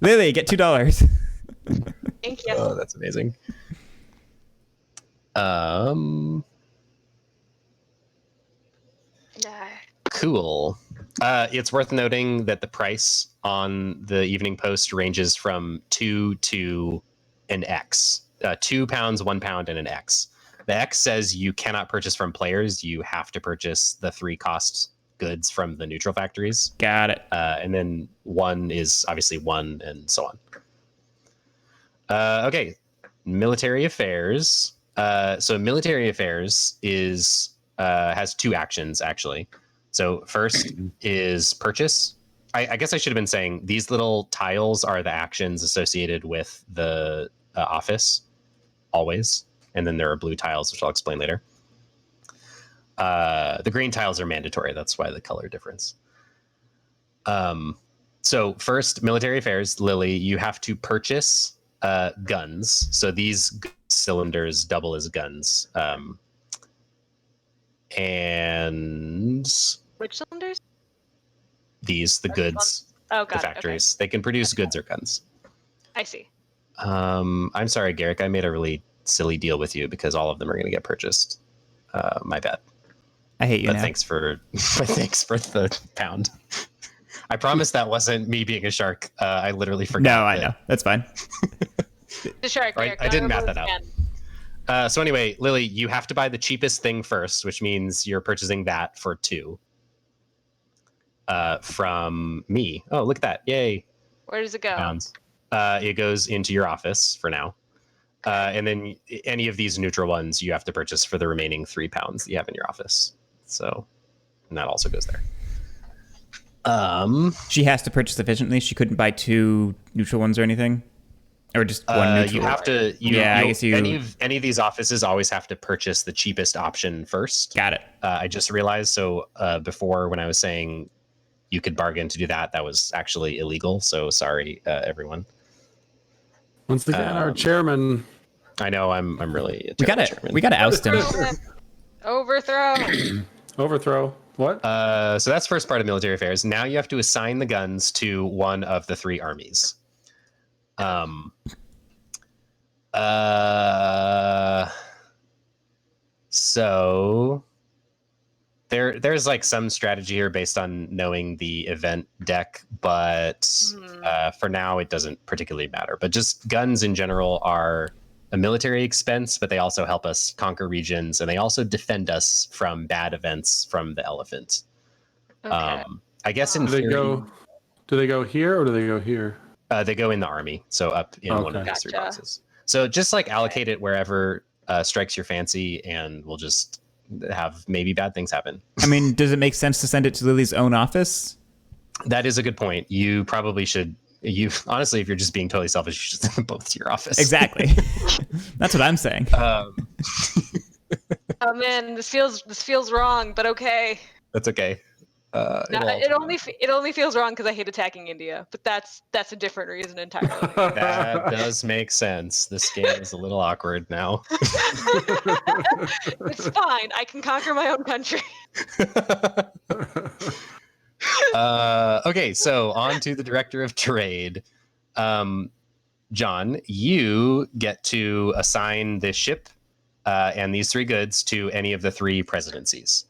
Lily, get $2. Thank you. Oh, that's amazing. Yeah. Cool. It's worth noting that the price on the Evening Post ranges from 2 to an X. 2 pounds, 1 pound, and an X. The X says you cannot purchase from players. You have to purchase the 3 cost goods from the neutral factories. Got it. And then 1 is obviously 1 and so on. Okay. Military affairs. So military affairs has 2 actions, actually. So first is purchase. I guess I should have been saying these little tiles are the actions associated with the office, always. And then there are blue tiles, which I'll explain later. The green tiles are mandatory. That's why the color difference. So first, military affairs. Lily, you have to purchase guns. So these cylinders double as guns. And Which cylinders? the goods, Oh, the got it. factories. They can produce goods or guns. Okay. I see. I'm sorry, Garrick. I made a really silly deal with you because all of them are going to get purchased. My bad. I hate you But now. thanks for the pound. I promise that wasn't me being a shark. I literally forgot. No, I know. That's fine. The shark. Right, Eric, I didn't math honorable that out. again. So anyway, Lily, you have to buy the cheapest thing first, which means you're purchasing that for 2 from me. Oh, look at that. Yay. Where does it go? Pounds. It goes into your office for now. And then any of these neutral ones you have to purchase for the remaining £3 that you have in your office. So, and that also goes there. She has to purchase efficiently. She couldn't buy 2 neutral ones or anything, or just one neutral. You have to. I guess you. Any of these offices always have to purchase the cheapest option first. Got it. I just realized. So before, when I was saying you could bargain to do that, that was actually illegal. So sorry, everyone. Once again, our chairman. I know I'm really. We gotta oust him. Overthrow. Overthrow. What? So that's first part of military affairs. Now you have to assign the guns to one of the 3 armies. So there's like some strategy here based on knowing the event deck, but for now it doesn't particularly matter. But just guns in general are a military expense, but they also help us conquer regions, and they also defend us from bad events from the elephant. Okay. I guess in Do they theory, go here or do they go here? they go in the army, so up in one of these 3 Gotcha. boxes. So just like allocate it wherever strikes your fancy, and we'll just have maybe bad things happen. I mean, does it make sense to send it to Lily's own office? That is a good point. You probably should. You honestly, if you're just being totally selfish, you should send them both to your office. Exactly. That's what I'm saying. Oh man, this feels wrong, but okay. That's okay. It only feels wrong because I hate attacking India, but that's a different reason entirely. That does make sense. This game is a little awkward now. It's fine. I can conquer my own country. Okay, so on to the director of trade. John, you get to assign this ship and these 3 goods to any of the 3 presidencies.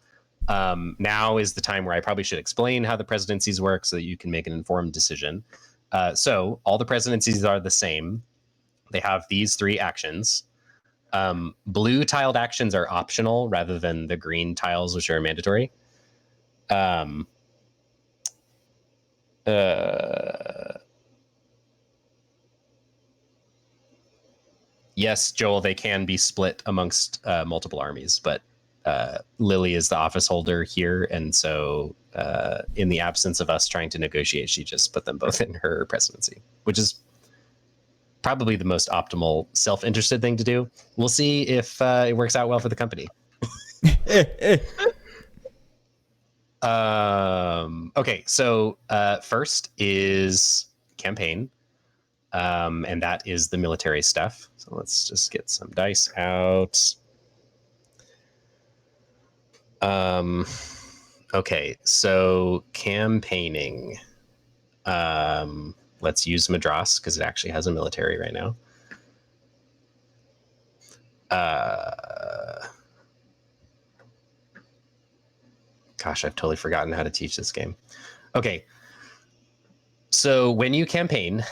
Now is the time where I probably should explain how the presidencies work so that you can make an informed decision. So all the presidencies are the same. They have these 3 actions. Blue tiled actions are optional rather than the green tiles, which are mandatory. Yes, Joel, they can be split amongst multiple armies, but Lily is the office holder here, and so in the absence of us trying to negotiate, she just put them both in her presidency, which is probably the most optimal self-interested thing to do. We'll see if it works out well for the company. Okay, so first is campaign, and that is the military stuff. So let's just get some dice out. Okay, so campaigning. Let's use Madras because it actually has a military right now. Gosh, I've totally forgotten how to teach this game. Okay. So when you campaign,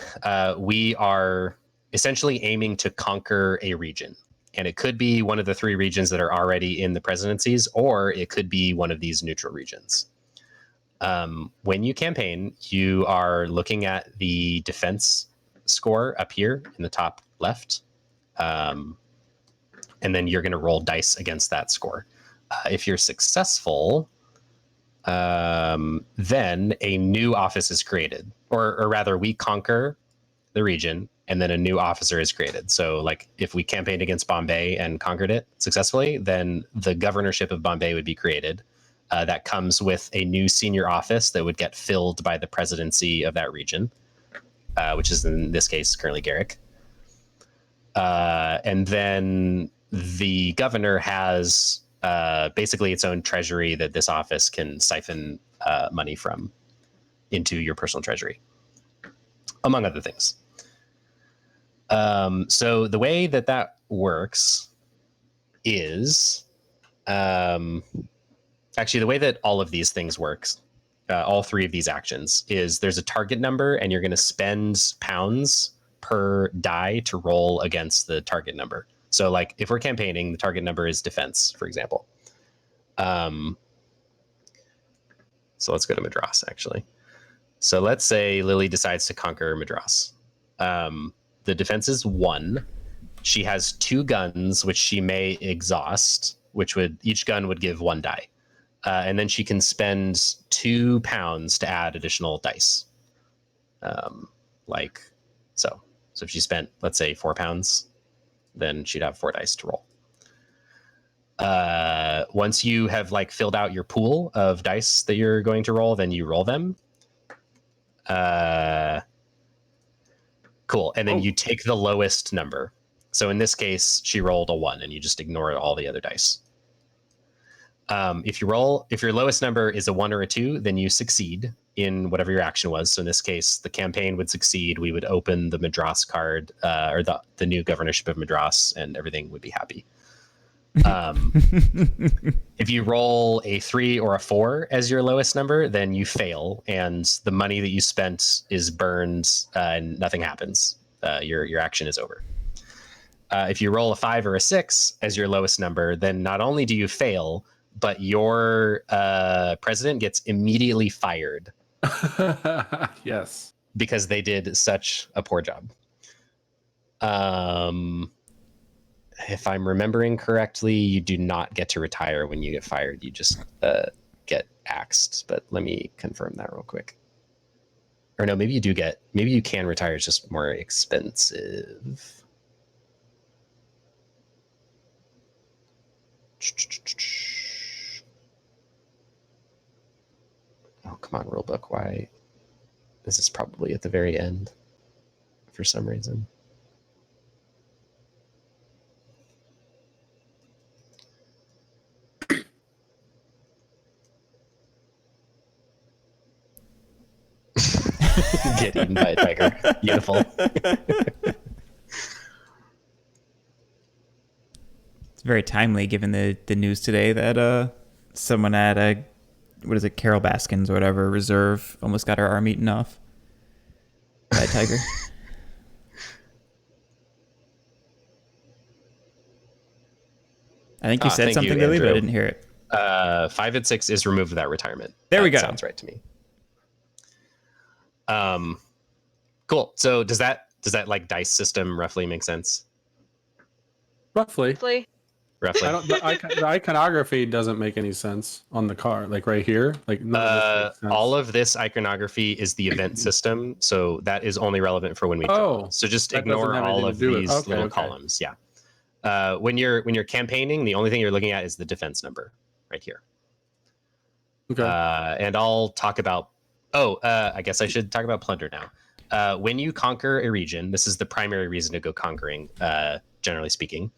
we are essentially aiming to conquer a region. And it could be one of the 3 regions that are already in the presidencies, or it could be one of these neutral regions. When you campaign, you are looking at the defense score up here in the top left. And then you're going to roll dice against that score. If you're successful, then a new office is created, or rather we conquer the region and then a new officer is created. So like if we campaigned against Bombay and conquered it successfully, then the governorship of Bombay would be created. That comes with a new senior office that would get filled by the presidency of that region, which is in this case currently Garrick. And then the governor has basically its own treasury that this office can siphon money from into your personal treasury, among other things. So the way that works is actually the way that all of these things works, all 3 of these actions, is there's a target number and you're going to spend pounds per die to roll against the target number. So like if we're campaigning, the target number is defense, for example. So let's go to Madras, actually. So let's say Lily decides to conquer Madras. The defense is 1. She has 2 guns, which she may exhaust, which would each gun would give 1 die. And then she can spend 2 pounds to add additional dice. Like so. So if she spent, let's say, 4 pounds, then she'd have 4 dice to roll. Once you have like filled out your pool of dice that you're going to roll, then you roll them. Cool. And then you take the lowest number. So in this case, she rolled a 1, and you just ignore all the other dice. If your lowest number is a 1 or a 2, then you succeed in whatever your action was. So in this case, the campaign would succeed. We would open the Madras card, or the new governorship of Madras, and everything would be happy. If you roll a 3 or a 4 as your lowest number, then you fail, and the money that you spent is burned, and nothing happens. Your action is over. If you roll a 5 or a 6 as your lowest number, then not only do you fail, but your president gets immediately fired. Yes. Because they did such a poor job. If I'm remembering correctly, you do not get to retire when you get fired. You just get axed. But let me confirm that real quick. Or no, maybe you can retire. It's just more expensive. Oh, come on, rulebook. Why? This is probably at the very end for some reason. Get eaten by a tiger. Beautiful. It's very timely given the news today that someone at Carol Baskins or whatever reserve almost got her arm eaten off by a tiger. I think you said something, Lily, but I didn't hear it. 5 and 6 is removed without retirement. There we go. Sounds right to me. Cool. So does that like dice system roughly make sense? Roughly. The iconography doesn't make any sense on the card, like right here. Like none of this makes sense. All of this iconography is the event system, so that is only relevant for when we draw. So just ignore all of these little columns. Yeah. When you're campaigning, the only thing you're looking at is the defense number right here. Okay. And I'll talk about. I guess I should talk about plunder now. When you conquer a region, this is the primary reason to go conquering. Generally speaking.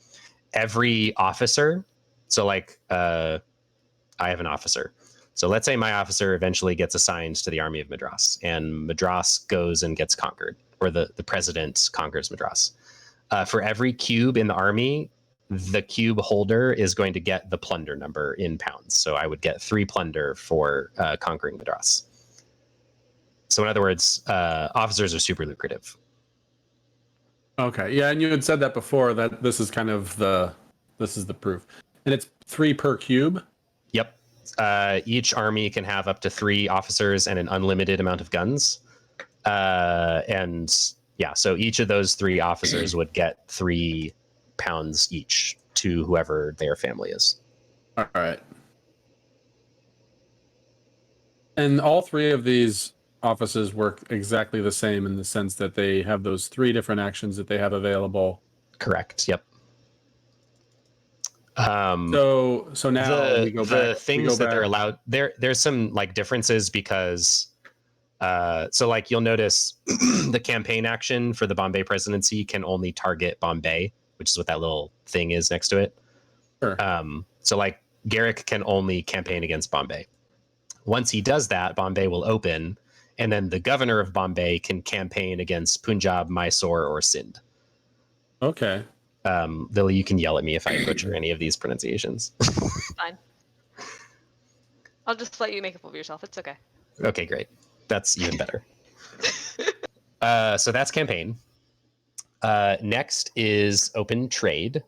Every officer, so like I have an officer. So let's say my officer eventually gets assigned to the army of Madras, and Madras goes and gets conquered, or the president conquers Madras. For every cube in the army, the cube holder is going to get the plunder number in pounds. So I would get 3 plunder for conquering Madras. So in other words, officers are super lucrative. Okay. Yeah, and you had said that before, that this is kind of the proof. And it's 3 per cube? Yep. Each army can have up to 3 officers and an unlimited amount of guns. And yeah, so each of those 3 officers would get 3 pounds each to whoever their family is. All right. And all 3 of these offices work exactly the same in the sense that they have those 3 different actions that they have available. Correct. Yep. So now we go back. The things that they're allowed there's some like differences because so like you'll notice the campaign action for the Bombay presidency can only target Bombay, which is what that little thing is next to it. Sure. So like Garrick can only campaign against Bombay. Once he does that, Bombay will open. And then the governor of Bombay can campaign against Punjab, Mysore, or Sindh. Okay. Lily, you can yell at me if I butcher any of these pronunciations. Fine. I'll just let you make a fool of yourself. It's okay. Okay, great. That's even better. So that's campaign. Next is open trade.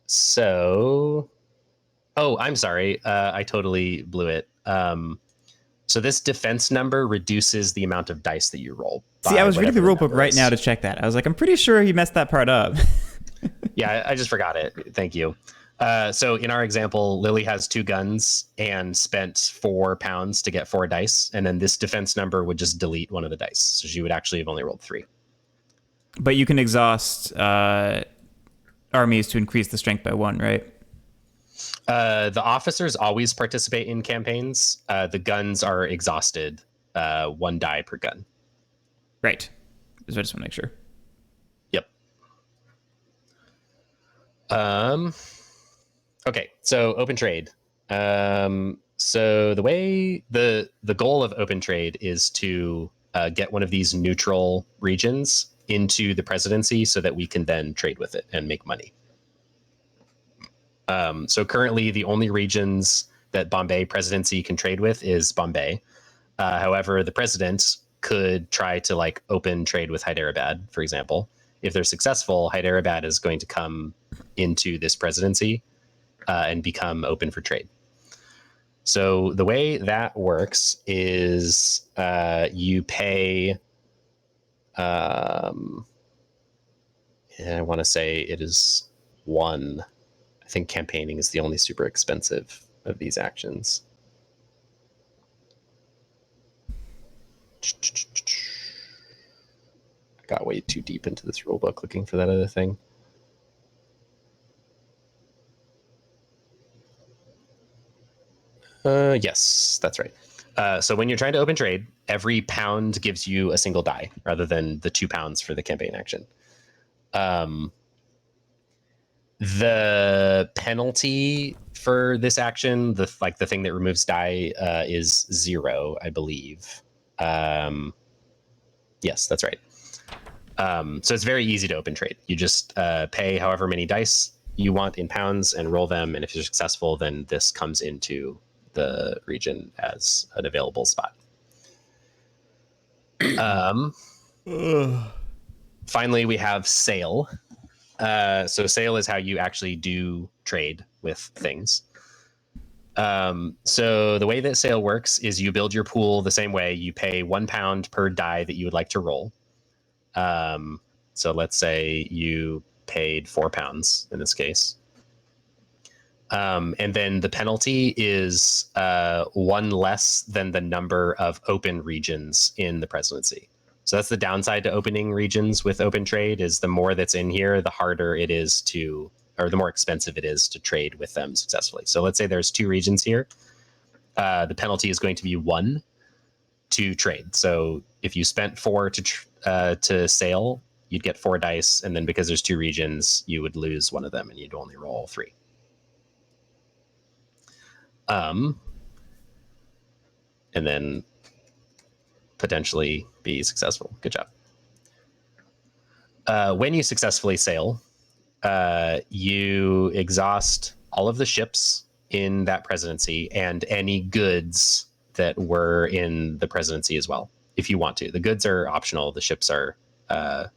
So, oh, I'm sorry. I totally blew it. So this defense number reduces the amount of dice that you roll. See, I was reading the whatever rulebook number right is. now to check that. I was like, I'm pretty sure he messed that part up. Yeah, I just forgot it. Thank you. So in our example, Lily has 2 guns and spent £4 to get 4 dice. And then this defense number would just delete one of the dice. So she would actually have only rolled 3. But you can exhaust armies to increase the strength by 1, right? The officers always participate in campaigns. The guns are exhausted, 1 die per gun. Right. So I just want to make sure. Yep. Okay, so open trade. So the way the goal of open trade is to get one of these neutral regions into the presidency so that we can then trade with it and make money. So currently the only regions that Bombay presidency can trade with is Bombay. However, the president could try to like open trade with Hyderabad, for example. If they're successful, Hyderabad is going to come into this presidency and become open for trade. So the way that works is you pay, I want to say it is 1. I think campaigning is the only super expensive of these actions. I got way too deep into this rulebook looking for that other thing. Yes, that's right. So when you're trying to open trade, every pound gives you a single die rather than the 2 pounds for the campaign action. The penalty for this action, the thing that removes die, is 0, I believe. Yes, that's right. So it's very easy to open trade. You just pay however many dice you want in pounds and roll them, and if you're successful, then this comes into the region as an available spot. Finally, we have sale. So sale is how you actually do trade with things. So the way that sale works is you build your pool the same way. You pay £1 per die that you would like to roll. So let's say you paid £4 in this case. And then the penalty is 1 less than the number of open regions in the presidency. So that's the downside to opening regions with open trade, is the more that's in here, the harder it is to, or the more expensive it is to trade with them successfully. So let's say there's 2 regions here. The penalty is going to be 1 to trade. So if you spent 4 to sale, you'd get 4 dice. And then because there's 2 regions, you would lose 1 of them and you'd only roll 3. And then potentially be successful. Good job. When you successfully sail, you exhaust all of the ships in that presidency and any goods that were in the presidency as well, if you want to. The goods are optional. The ships are, the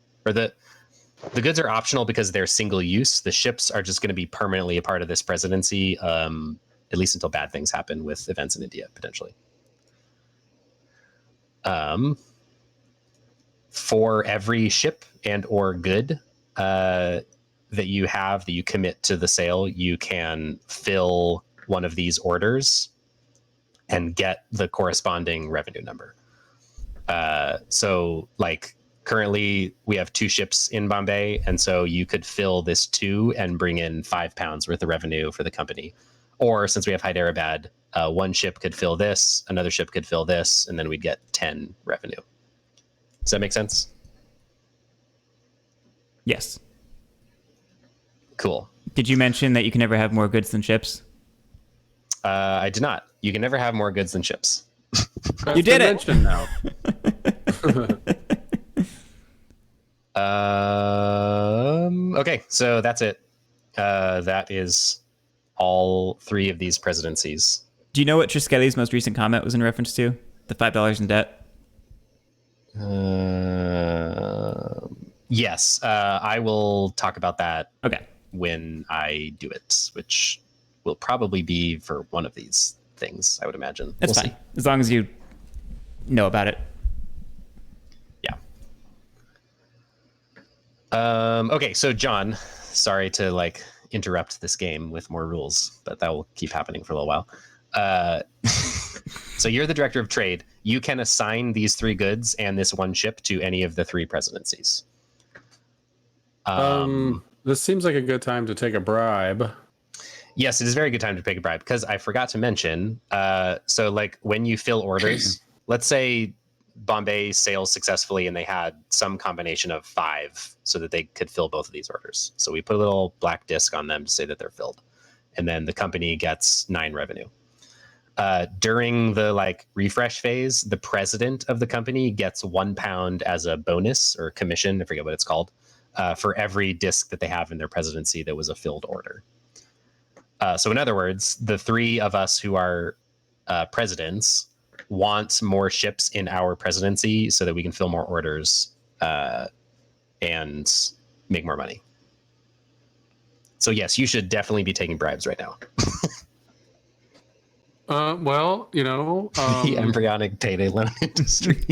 goods are optional because they're single use. The ships are just going to be permanently a part of this presidency, at least until bad things happen with events in India, potentially. For every ship and or good that you have that you commit to the sale, you can fill one of these orders and get the corresponding revenue number. So like currently we have 2 ships in Bombay, and so you could fill this 2 and bring in £5 worth of revenue for the company. Or since we have Hyderabad, 1 ship could fill this, another ship could fill this, and then we'd get 10 revenue. Does that make sense? Yes. Cool. Did you mention that you can never have more goods than ships? I did not. You can never have more goods than ships. You did it! Now. Okay, so that's it. That is all 3 of these presidencies. Do you know what Triskeli's most recent comment was in reference to? The $5 in debt? Yes, I will talk about that Okay. when I do it, which will probably be for one of these things, I would imagine. That's We'll fine. see. As long as you know about it. Yeah. Okay, so John, sorry to like interrupt this game with more rules, but that will keep happening for a little while. So you're the director of trade. You can assign these 3 goods and this 1 ship to any of the 3 presidencies. This seems like a good time to take a bribe. Yes, it is a very good time to take a bribe because I forgot to mention. So like when you fill orders, let's say Bombay sails successfully and they had some combination of 5 so that they could fill both of these orders. So we put a little black disc on them to say that they're filled. And then the company gets 9 revenue. During the like refresh phase, the president of the company gets £1 as a bonus or commission, I forget what it's called, for every disc that they have in their presidency that was a filled order. So in other words, the 3 of us who are presidents want more ships in our presidency so that we can fill more orders and make more money. So yes, you should definitely be taking bribes right now. Well, you know, The embryonic payday loan industry.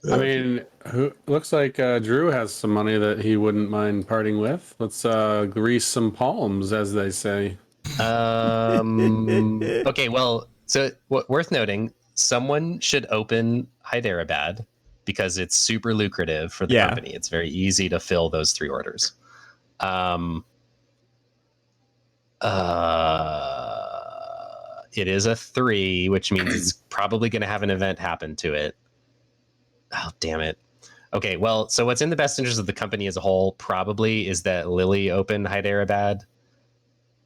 I mean, looks like Drew has some money that he wouldn't mind parting with. Let's grease some palms, as they say. Okay, well, so worth noting, someone should open Hyderabad because it's super lucrative for the company. It's very easy to fill those 3 orders. It is a 3, which means it's probably going to have an event happen to it. Oh, damn it. Okay, well, so what's in the best interest of the company as a whole probably is that Lily open Hyderabad.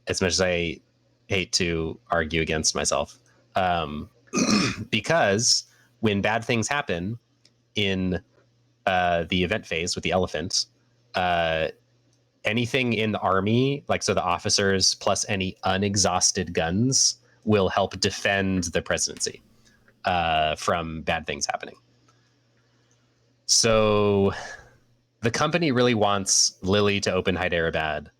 As much as I hate to argue against myself, because when bad things happen in the event phase with the elephant, anything in the army, like so the officers plus any unexhausted guns will help defend the presidency from bad things happening. So the company really wants Lily to open Hyderabad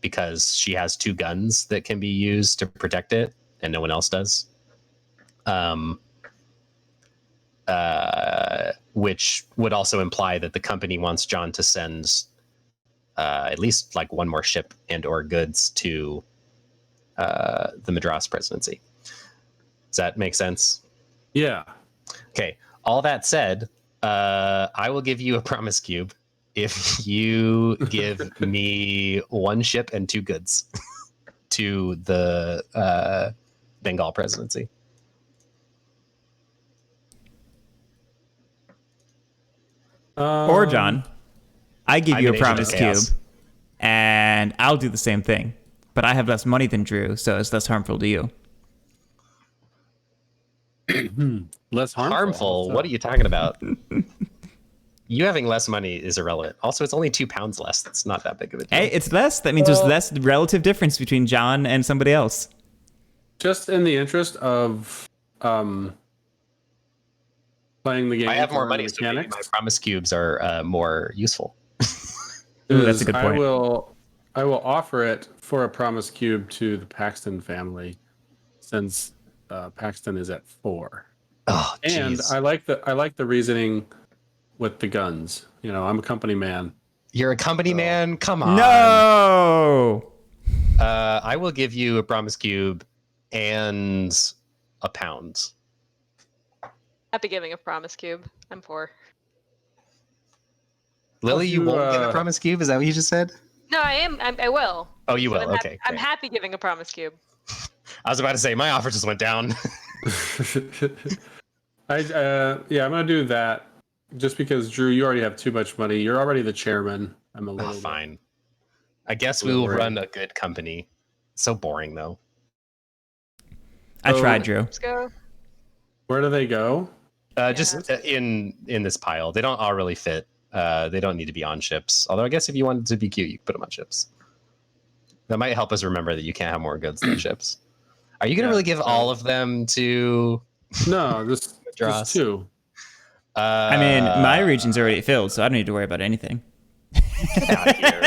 because she has 2 guns that can be used to protect it and no one else does. Which would also imply that the company wants John to send at least like 1 more ship and or goods to the Madras presidency. Does that make sense? Yeah. Okay. All that said, I will give you a promise cube if you give me 1 ship and 2 goods to the Bengal presidency. Or John, I give you a an agent of promise cube, chaos. and I'll do the same thing. But I have less money than Drew, so it's less harmful to you. Less harmful. What are you talking about? You having less money is irrelevant. Also, it's only £2 less. That's not that big of a deal. Hey, it's less. That means there's less relative difference between John and somebody else. Just in the interest of playing the game. I have more money, the so maybe mechanics, my promise cubes are more useful. Ooh, that's a good point. I will offer it for a promise cube to the Paxton family, since Paxton is at 4. Oh, and geez. I like the reasoning with the guns. You know, I'm a company man. You're a company man? Come on. No! I will give you a promise cube and £1. Happy giving a promise cube. I'm poor. Lily, you won't give a promise cube? Is that what you just said? No, I am. I will. Oh, you will. I'm Okay. I'm great. happy giving a promise cube. I was about to say, my offer just went down. I'm gonna do that just because Drew, you already have too much money. You're already the chairman. I'm a little bit- Fine. I guess we will run a good company. So boring, though. I So- tried, Drew. Let's go. Where do they go? Just in this pile. They don't all really fit. They don't need to be on ships. Although I guess if you wanted to be cute, you could put them on ships. That might help us remember that you can't have more goods than ships. Are you going to really give all of them to... No, just 2. I mean, my region's already filled, so I don't need to worry about anything. Get out of here.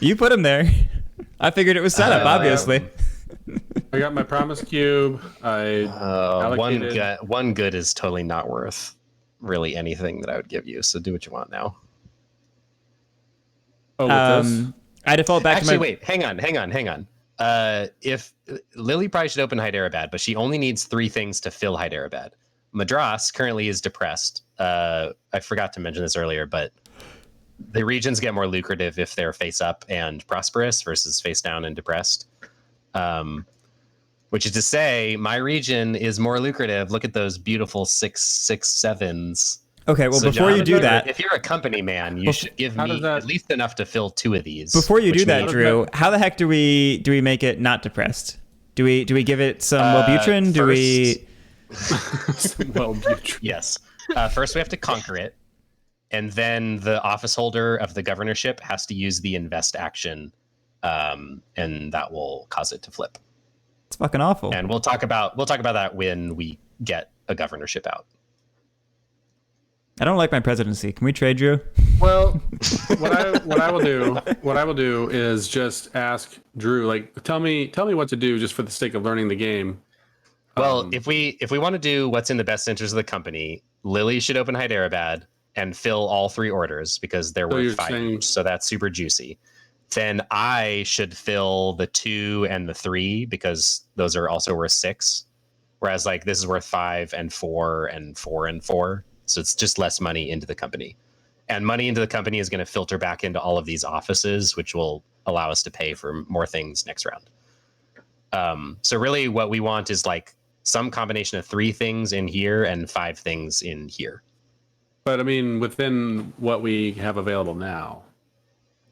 You put him there. I figured it was set up, obviously. I got my promise cube. I allocated. One good is totally not worth really anything that I would give you. So do what you want now. Oh, with this? I default back to my... Wait, hang on. If Lily probably should open Hyderabad, but she only needs 3 things to fill Hyderabad. Madras currently is depressed. I forgot to mention this earlier, but the regions get more lucrative if they're face up and prosperous versus face down and depressed. Which is to say, my region is more lucrative. Look at those beautiful 667s. Okay, well, So before John, you do that... if you're a company man, you should give me at least enough to fill 2 of these. Before you do which that, means- Drew, how the heck do we make it not depressed? Do we give it some Wellbutrin? Do we... Wellbutrin. Yes. First, we have to conquer it. And then the office holder of the governorship has to use the invest action. And that will cause it to flip. It's fucking awful. And we'll talk about that when we get a governorship out. I don't like my presidency. Can we trade, Drew? Well, what I will do is just ask Drew, like, tell me what to do just for the sake of learning the game. Well, if we want to do what's in the best interest of the company, Lily should open Hyderabad and fill all 3 orders because they're worth 5 each. So that's super juicy. Then I should fill the 2 and the 3 because those are also worth 6. Whereas like this is worth 5 and 4 and 4 and 4. So it's just less money into the company. And money into the company is going to filter back into all of these offices, which will allow us to pay for more things next round. So really what we want is like some combination of 3 things in here and 5 things in here. But I mean, within what we have available now.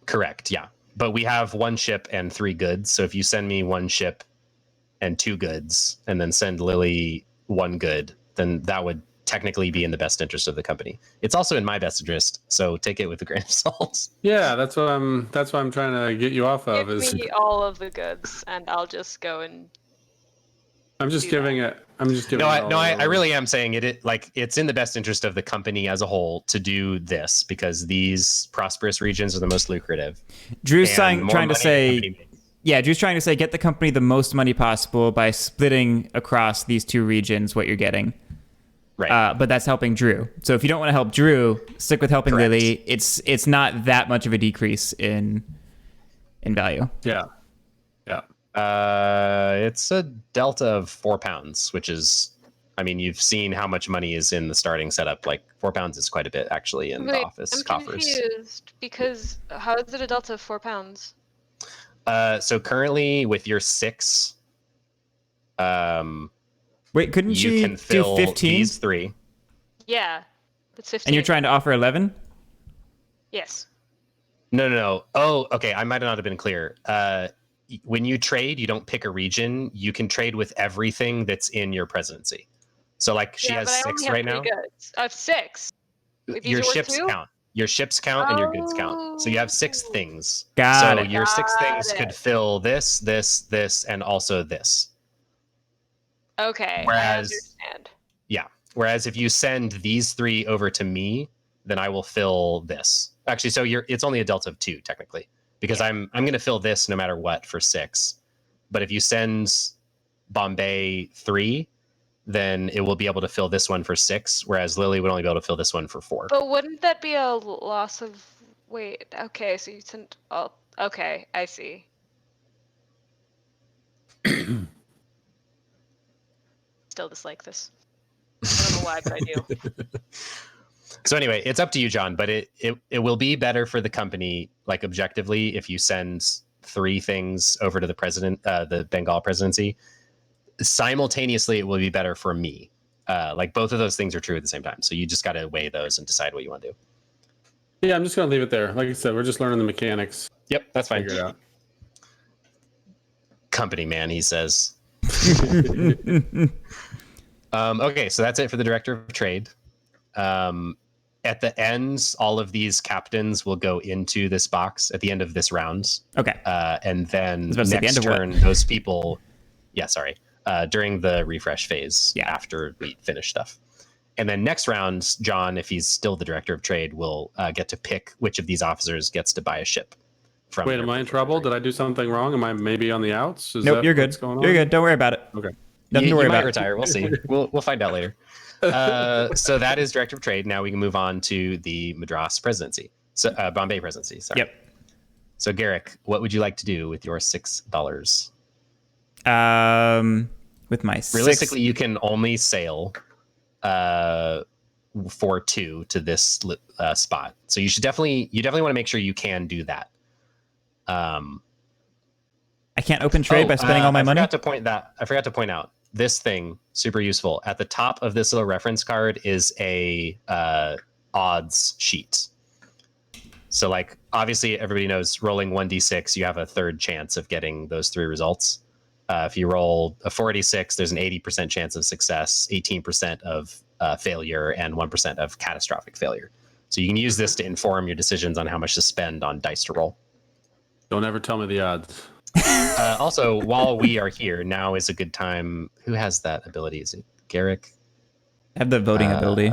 Correct. Yeah. But we have 1 ship and 3 goods. So if you send me 1 ship and 2 goods and then send Lily 1 good, then that would technically be in the best interest of the company. It's also in my best interest, so take it with a grain of salt. Yeah, that's what I'm trying to get you off of. Give me all of the goods, and I'll just go and. I'm just giving it. I really am saying it. Like it's in the best interest of the company as a whole to do this because these prosperous regions are the most lucrative. Drew's trying to say. Yeah, Drew's trying to say get the company the most money possible by splitting across these 2 regions what you're getting. Right. But that's helping Drew. So if you don't want to help Drew, stick with helping Correct. Lily. It's not that much of a decrease in value. Yeah. It's a delta of 4 pounds, which is, I mean, you've seen how much money is in the starting setup. Like 4 pounds is quite a bit actually in the office coffers. I'm confused because how is it a delta of 4 pounds? So currently with your 6, Wait, couldn't you she can fill do 15? these 3. Yeah, that's 15. And you're trying to offer 11? Yes. No. Oh, okay. I might not have been clear. When you trade, you don't pick a region. You can trade with everything that's in your presidency. So, like, she has 6 right now. Goods. I have 6. Your ships count. Your ships count and your goods count. So you have 6 things. Got so it. your 6 things could fill this, and also this. Okay. I Whereas, understand. yeah. Whereas if you send these 3 over to me, then I will fill this. Actually, so it's only a delta of 2 technically, because I'm going to fill this no matter what for 6. But if you send Bombay 3, then it will be able to fill this one for 6, whereas Lily would only be able to fill this one for 4. But wouldn't that be a loss of? Wait. Okay. So you sent. Oh. Okay. I see. Still dislike this. I don't know why, but I do. So anyway, it's up to you, John, but it will be better for the company, like objectively, if you send 3 things over to the president, the Bengal presidency. Simultaneously, it will be better for me. Like both of those things are true at the same time. So you just got to weigh those and decide what you want to do. Yeah, I'm just going to leave it there. Like I said, we're just learning the mechanics. Yep, that's fine. Figure it out. Company man, he says. Okay, so that's it for the director of trade. At the end, all of these captains will go into this box at the end of this round. Okay. And then the next end of turn, those people... Yeah, sorry. During the refresh phase, Yeah. after we finish stuff. And then next round, John, if he's still the director of trade, will get to pick which of these officers gets to buy a ship. From Wait, am I in trouble? Did I do something wrong? Am I maybe on the outs? Is Nope, that you're good. what's going on? You're good. Don't worry about it. Okay. Nothing you to worry might about. retire. We'll see. We'll find out later. So that is director of trade. Now we can move on to the Madras presidency. So Bombay presidency. Sorry. Yep. So Garrick, what would you like to do with your $6? With my Realistically, you can only sail for 2 to this spot. So you definitely want to make sure you can do that. I can't open trade by spending all my money. I forgot to point out this thing, super useful. At the top of this little reference card is a odds sheet. So like obviously everybody knows rolling 1d6, you have a third chance of getting those 3 results. If you roll a 4d6, there's an 80% chance of success, 18% of failure, and 1% of catastrophic failure. So you can use this to inform your decisions on how much to spend on dice to roll. Don't ever tell me the odds. Also, while we are here, now is a good time. Who has that ability? Is it Garrick? I have the voting ability.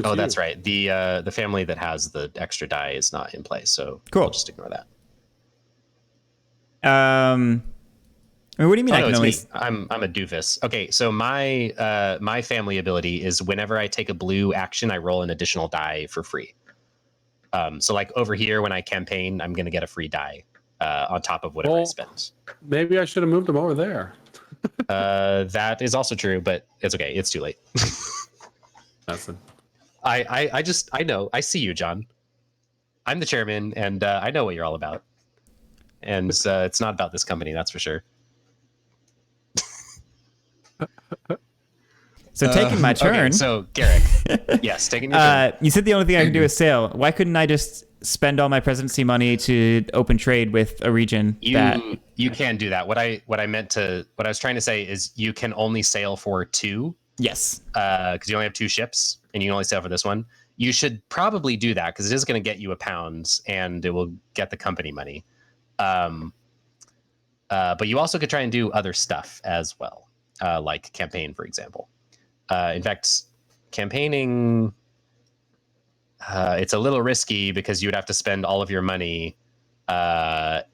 Oh, that's right. The family that has the extra die is not in play, so cool. We'll just ignore that. I mean, what do you mean? I can only... I'm a doofus. Okay, so my family ability is whenever I take a blue action, I roll an additional die for free. So like over here, when I campaign, I'm going to get a free die on top of whatever I spend. Maybe I should have moved them over there. That is also true, but it's okay. It's too late. I know. I see you, John. I'm the chairman, and I know what you're all about. And it's not about this company, that's for sure. So taking my turn. Okay, so Garrick, yes, taking your turn. You said the only thing I can do is sail. Why couldn't I just spend all my presidency money to open trade with a region? You can do that. What I was trying to say is you can only sail for 2. Yes. Because you only have 2 ships, and you can only sail for this one. You should probably do that because it is going to get you £1, and it will get the company money. But you also could try and do other stuff as well, like campaign, for example. In fact, campaigning, it's a little risky because you would have to spend all of your money for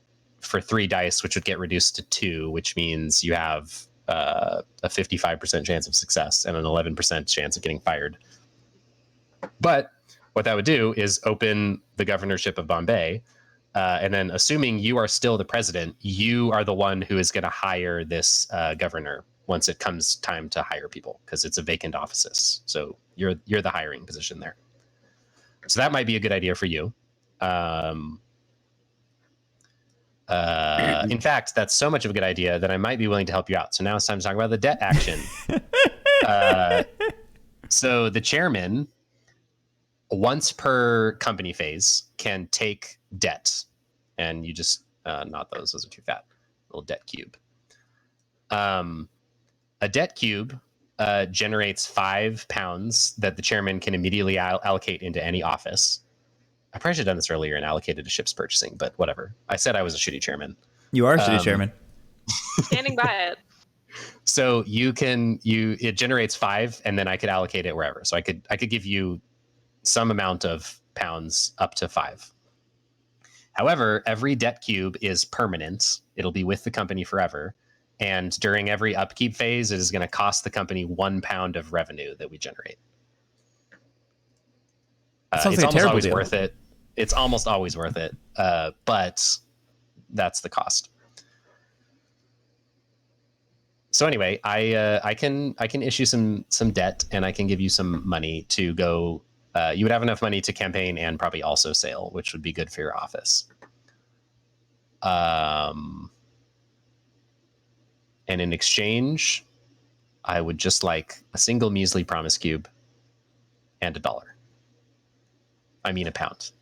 3 dice, which would get reduced to 2, which means you have a 55% chance of success and an 11% chance of getting fired. But what that would do is open the governorship of Bombay. And then assuming you are still the president, you are the one who is going to hire this governor once it comes time to hire people, because it's a vacant office. So you're the hiring position there. So that might be a good idea for you. In fact, that's so much of a good idea that I might be willing to help you out. So now it's time to talk about the debt action. So the chairman, once per company phase, can take debt. And you just, not those are too fat. Little debt cube. A debt cube generates £5 that the chairman can immediately allocate into any office. I probably should have done this earlier and allocated to ships purchasing, but whatever. I said I was a shitty chairman. You are a shitty chairman. Standing by it. So it generates 5, and then I could allocate it wherever. So I could give you some amount of pounds up to 5. However, every debt cube is permanent. It'll be with the company forever. And during every upkeep phase, it is going to cost the company £1 of revenue that we generate. It's like almost always worth it. It's almost always worth it. But that's the cost. So anyway, I can issue some debt, and I can give you some money to go. You would have enough money to campaign and probably also sail, which would be good for your office. And in exchange, I would just like a single measly promise cube and $1. I mean £1.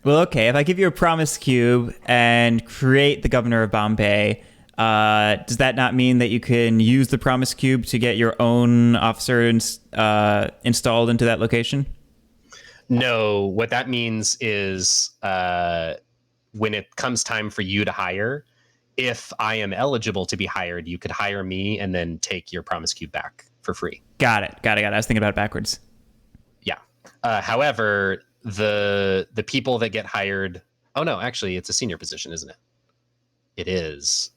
Well, okay. If I give you a promise cube and create the governor of Bombay, does that not mean that you can use the promise cube to get your own officer installed into that location? No, what that means is when it comes time for you to hire, if I am eligible to be hired, you could hire me and then take your promise cube back for free. Got it. I was thinking about it backwards. Yeah. However, the people that get hired, oh no, actually it's a senior position, isn't it? It is.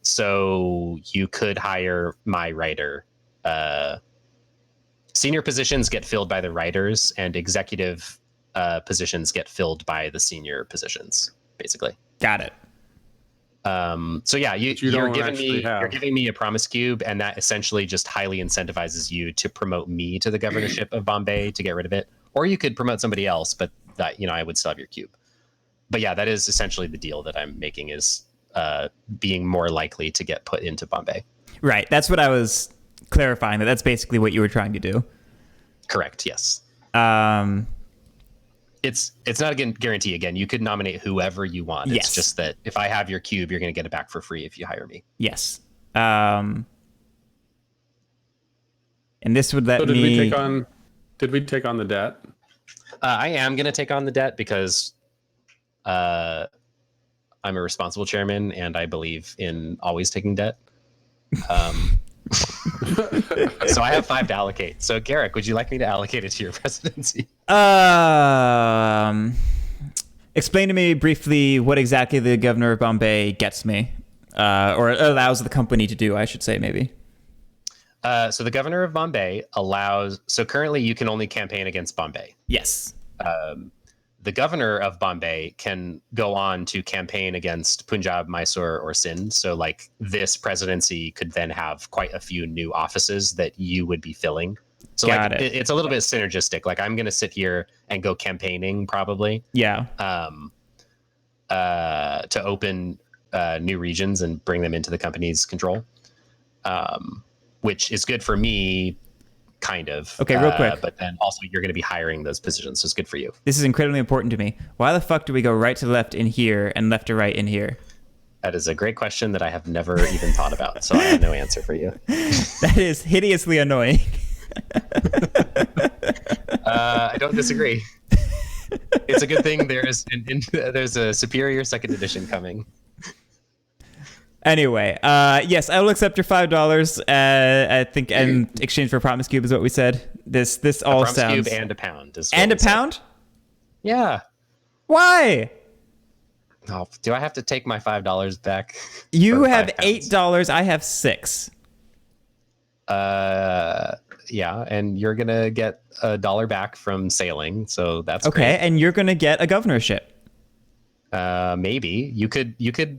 So you could hire my writer. Senior positions get filled by the writers, and executive positions get filled by the senior positions, basically. Got it. So yeah, you're giving me a promise cube, and that essentially just highly incentivizes you to promote me to the governorship of Bombay to get rid of it. Or you could promote somebody else, but that, I would still have your cube. But yeah, that is essentially the deal that I'm making, is being more likely to get put into Bombay. Right. That's what I was clarifying. That's basically what you were trying to do. Correct. Yes. It's not a guarantee. Again, you could nominate whoever you want. Yes. It's just that if I have your cube, you're going to get it back for free if you hire me. Yes. And this would let So me... Did we take on the debt? I am going to take on the debt because I'm a responsible chairman and I believe in always taking debt. So I have 5 to allocate. So Garrick, would you like me to allocate it to your presidency? Explain to me briefly what exactly the governor of Bombay gets me, or allows the company to do, I should say, maybe. So the governor of Bombay allows... So currently you can only campaign against Bombay. Yes. The governor of Bombay can go on to campaign against Punjab, Mysore, or Sindh. So like this presidency could then have quite a few new offices that you would be filling. So it's a little bit synergistic. Like I'm going to sit here and go campaigning probably. Yeah. To open new regions and bring them into the company's control, which is good for me. Kind of. Okay, real quick. But then also you're going to be hiring those positions, so it's good for you. This is incredibly important to me. Why the fuck do we go right to left in here and left to right in here? That is a great question that I have never even thought about, so I have no answer for you. That is hideously annoying. I don't disagree. It's a good thing there's a superior second edition coming. Anyway, yes, I will accept your $5. I think in exchange for a promise cube is what we said. This all promise sounds... cube and a pound. And a pound? Yeah. Why? Oh, do I have to take my $5 back? You have $8. I have $6. Yeah, and you're gonna get $1 back from sailing, so that's okay. Great. And you're gonna get a governorship. Maybe you could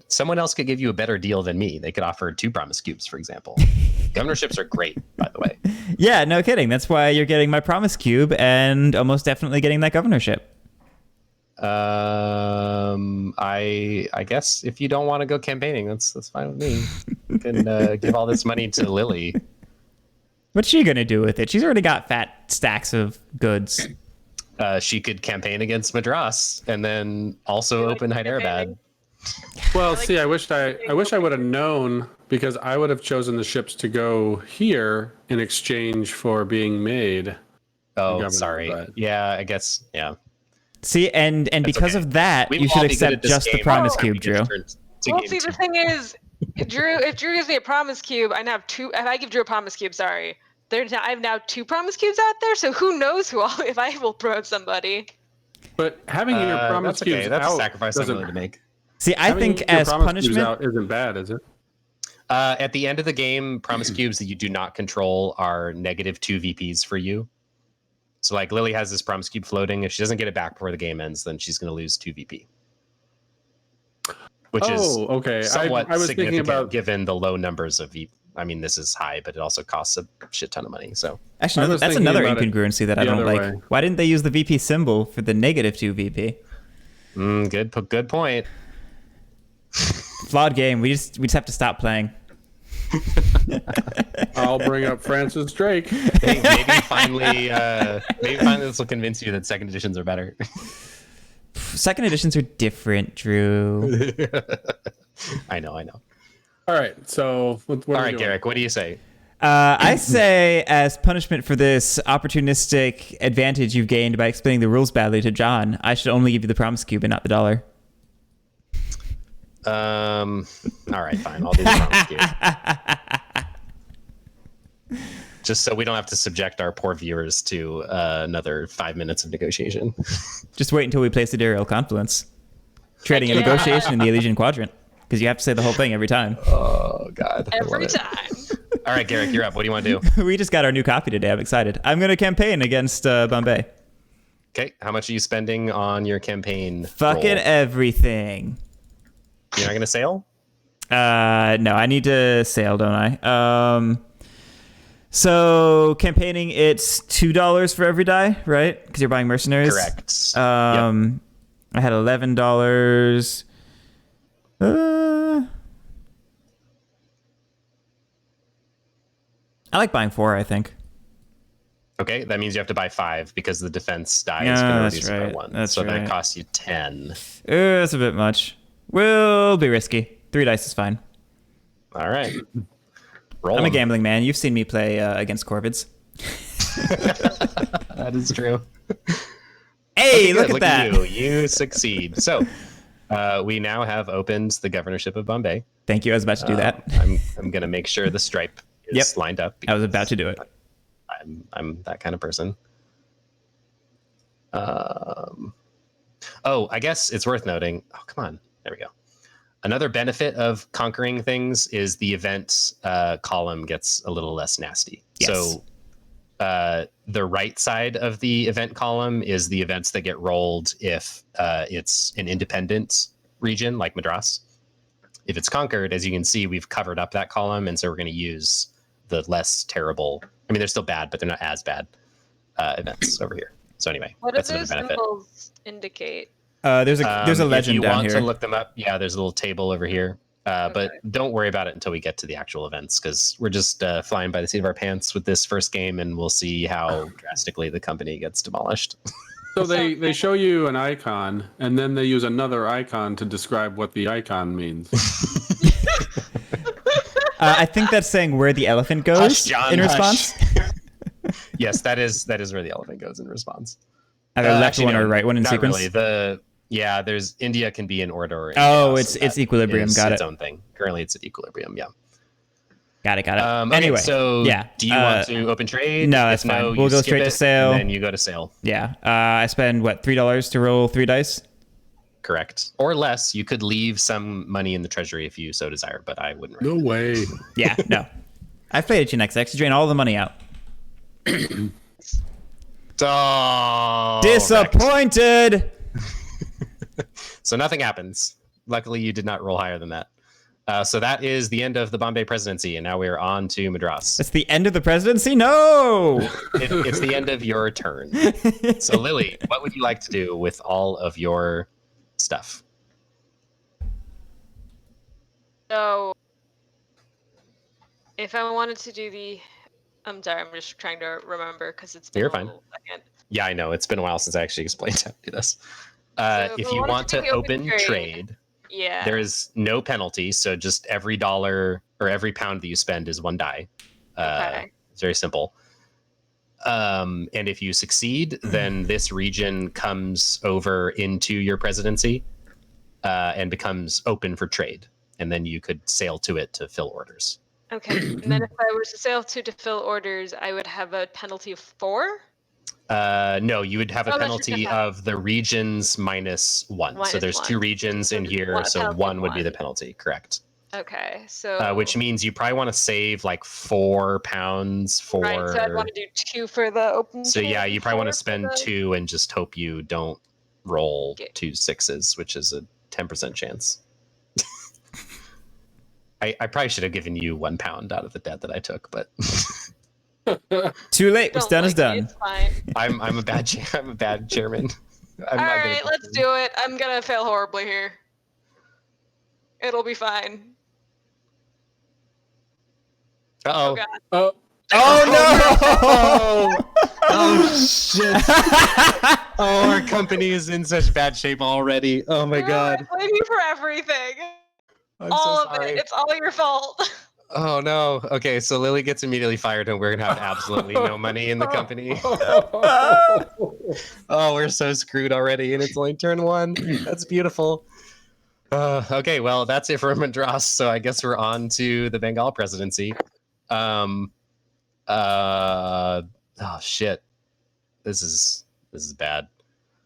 someone else could give you a better deal than me. They could offer 2 promise cubes, for example. Governorships are great, by the way. Yeah, no kidding. That's why you're getting my promise cube and almost definitely getting that governorship. I guess if you don't want to go campaigning, that's fine with me. You can give all this money to Lily. What's she gonna do with it? She's already got fat stacks of goods. She could campaign against Madras and then also open Hyderabad. Well, see, I wish I would have known, because I would have chosen the ships to go here in exchange for being made. Oh, sorry. Yeah, I guess. Yeah. See, and because of that, you should accept just the promise cube, Drew. Well, see, the thing is, Drew, if Drew gives me a promise cube, I now have 2. If I give Drew a promise cube, sorry, I have now 2 promise cubes out there. So who knows if I will promote somebody. But having your promise cubes that's out a sacrifice I'm willing to make. See, I think as punishment out isn't bad, is it? At the end of the game, promise cubes that you do not control are -2 VPs for you. So like Lily has this promise cube floating. If she doesn't get it back before the game ends, then she's going to lose 2 VP. Which is somewhat I was significant thinking about... given the low numbers of VP. I mean, this is high, but it also costs a shit ton of money. So actually, that's another incongruency that I don't like. Way. Why didn't they use the VP symbol for the -2 VP? Good point. Flawed game. We just have to stop playing. I'll bring up Francis Drake. Maybe finally this will convince you that second editions are better. Second editions are different, Drew. I know. All right, so what all right, Garrick, what do you say? I say, as punishment for this opportunistic advantage you've gained by explaining the rules badly to John, I should only give you the promise cube and not the $1. All right, fine. I'll do the promise cube. Just so we don't have to subject our poor viewers to another 5 minutes of negotiation. Just wait until we play Sidereal Confluence. Trading a Yeah. negotiation in the Elysian Quadrant. Because you have to say the whole thing every time. Oh, God. I love Every it. time. All right, Garrick, you're up. What do you want to do? We just got our new copy today. I'm excited. I'm going to campaign against Bombay. Okay, how much are you spending on your campaign? Fucking roll? everything. You're not going to sail? No, I need to sail, don't I? So campaigning, it's $2 for every die, right? Because you're buying mercenaries. Correct. I had $11. I like buying 4, I think. Okay, that means you have to buy 5 because the defense die Yeah, is going to that's reduce it by right. 1. That's so right. that costs you 10. That's a bit much. Will be risky. 3 dice is fine. All right. Roll I'm a 'em. gambling man. You've seen me play against Corvids. That is true. Hey, Okay, look good. at that. You. You succeed. So we now have opened the governorship of Bombay. Thank you. I was about to do that. I'm going to make sure the stripe is Yep. lined up. I was about to do it. I'm that kind of person. Oh, I guess it's worth noting. Oh, come on. There we go. Another benefit of conquering things is the event column gets a little less nasty. Yes. So the right side of the event column is the events that get rolled if it's an independent region like Madras. If it's conquered, as you can see, we've covered up that column, and so we're going to use the less terrible. I mean, they're still bad, but they're not as bad events over here. So anyway, What do that's another those benefit. symbols indicate? There's a legend if you down want here. to look them up, yeah, there's a little table over here. But don't worry about it until we get to the actual events, because we're just flying by the seat of our pants with this first game, and we'll see how drastically the company gets demolished. So they show you an icon, and then they use another icon to describe what the icon means. I think that's saying where the elephant goes Hush, John, in hush. response. Yes, that is where the elephant goes in response. Either left Actually, one no, or right one in not sequence. Really. There's India can be in order. Or Oh, chaos, it's so that equilibrium. is Got its it. own thing. Currently, it's at equilibrium. Yeah. Got it. Okay, Anyway, so yeah. do you want to open trade? No, that's If no, fine. you We'll go skip straight to it, sale. And then you go to sale. Yeah. I spend what, $3 to roll 3 dice? Correct. Or less. You could leave some money in the treasury if you so desire, but I wouldn't. No way. Yeah. No. I've played HNXX. You drain all the money out. Oh, Disappointed. So nothing happens. Luckily, you did not roll higher than that. So that is the end of the Bombay presidency, and now we're on to Madras. That's the end of the presidency? No. It's the end of your turn. So Lily, what would you like to do with all of your stuff? So, if I wanted to do I'm sorry, I'm just trying to remember because it's been You're a fine. little second. Yeah, I know. It's been a while since I actually explained how to do this. So If we you wanted want to to do the open open trade. trade, Yeah. there is no penalty. So just every dollar or every pound that you spend is 1 die. Okay. It's very simple. And if you succeed, then this region comes over into your presidency and becomes open for trade. And then you could sail to it to fill orders. Okay. And then if I were to sail to fill orders, I would have a penalty of 4? No, you would have a Oh, that's just penalty a of the regions minus 1. So Minus there's 1. 2 regions in So here, one- so penalty 1 of would be the 1. penalty. Correct. Okay. So Which means you probably want to save like 4 pounds for. right. So I'd want to do 2 for the open. So trade yeah, and you probably want 4 to for spend the- 2 and just hope you don't roll Okay. 2 6s, which is a 10% chance. I probably should have given you 1 pound out of the debt that I took, but Too late. What's Don't done is like me, done. It's fine. I'm a bad I'm a bad chairman. I'm All not good right, at let's this. do it. I'm gonna fail horribly here. It'll be fine. Oh Uh-oh. god. Oh, Oh, no! Oh shit! Oh, our company is in such bad shape already. Oh my god! I blame you for everything. I'm All so of sorry. it. It's all your fault. Oh no. Okay, so Lily gets immediately fired, and we're gonna have absolutely no money in the company. Oh, we're so screwed already, and it's only turn 1. That's beautiful. Okay, well, that's it for Madras. So I guess we're on to the Bengal presidency. Oh shit, this is bad.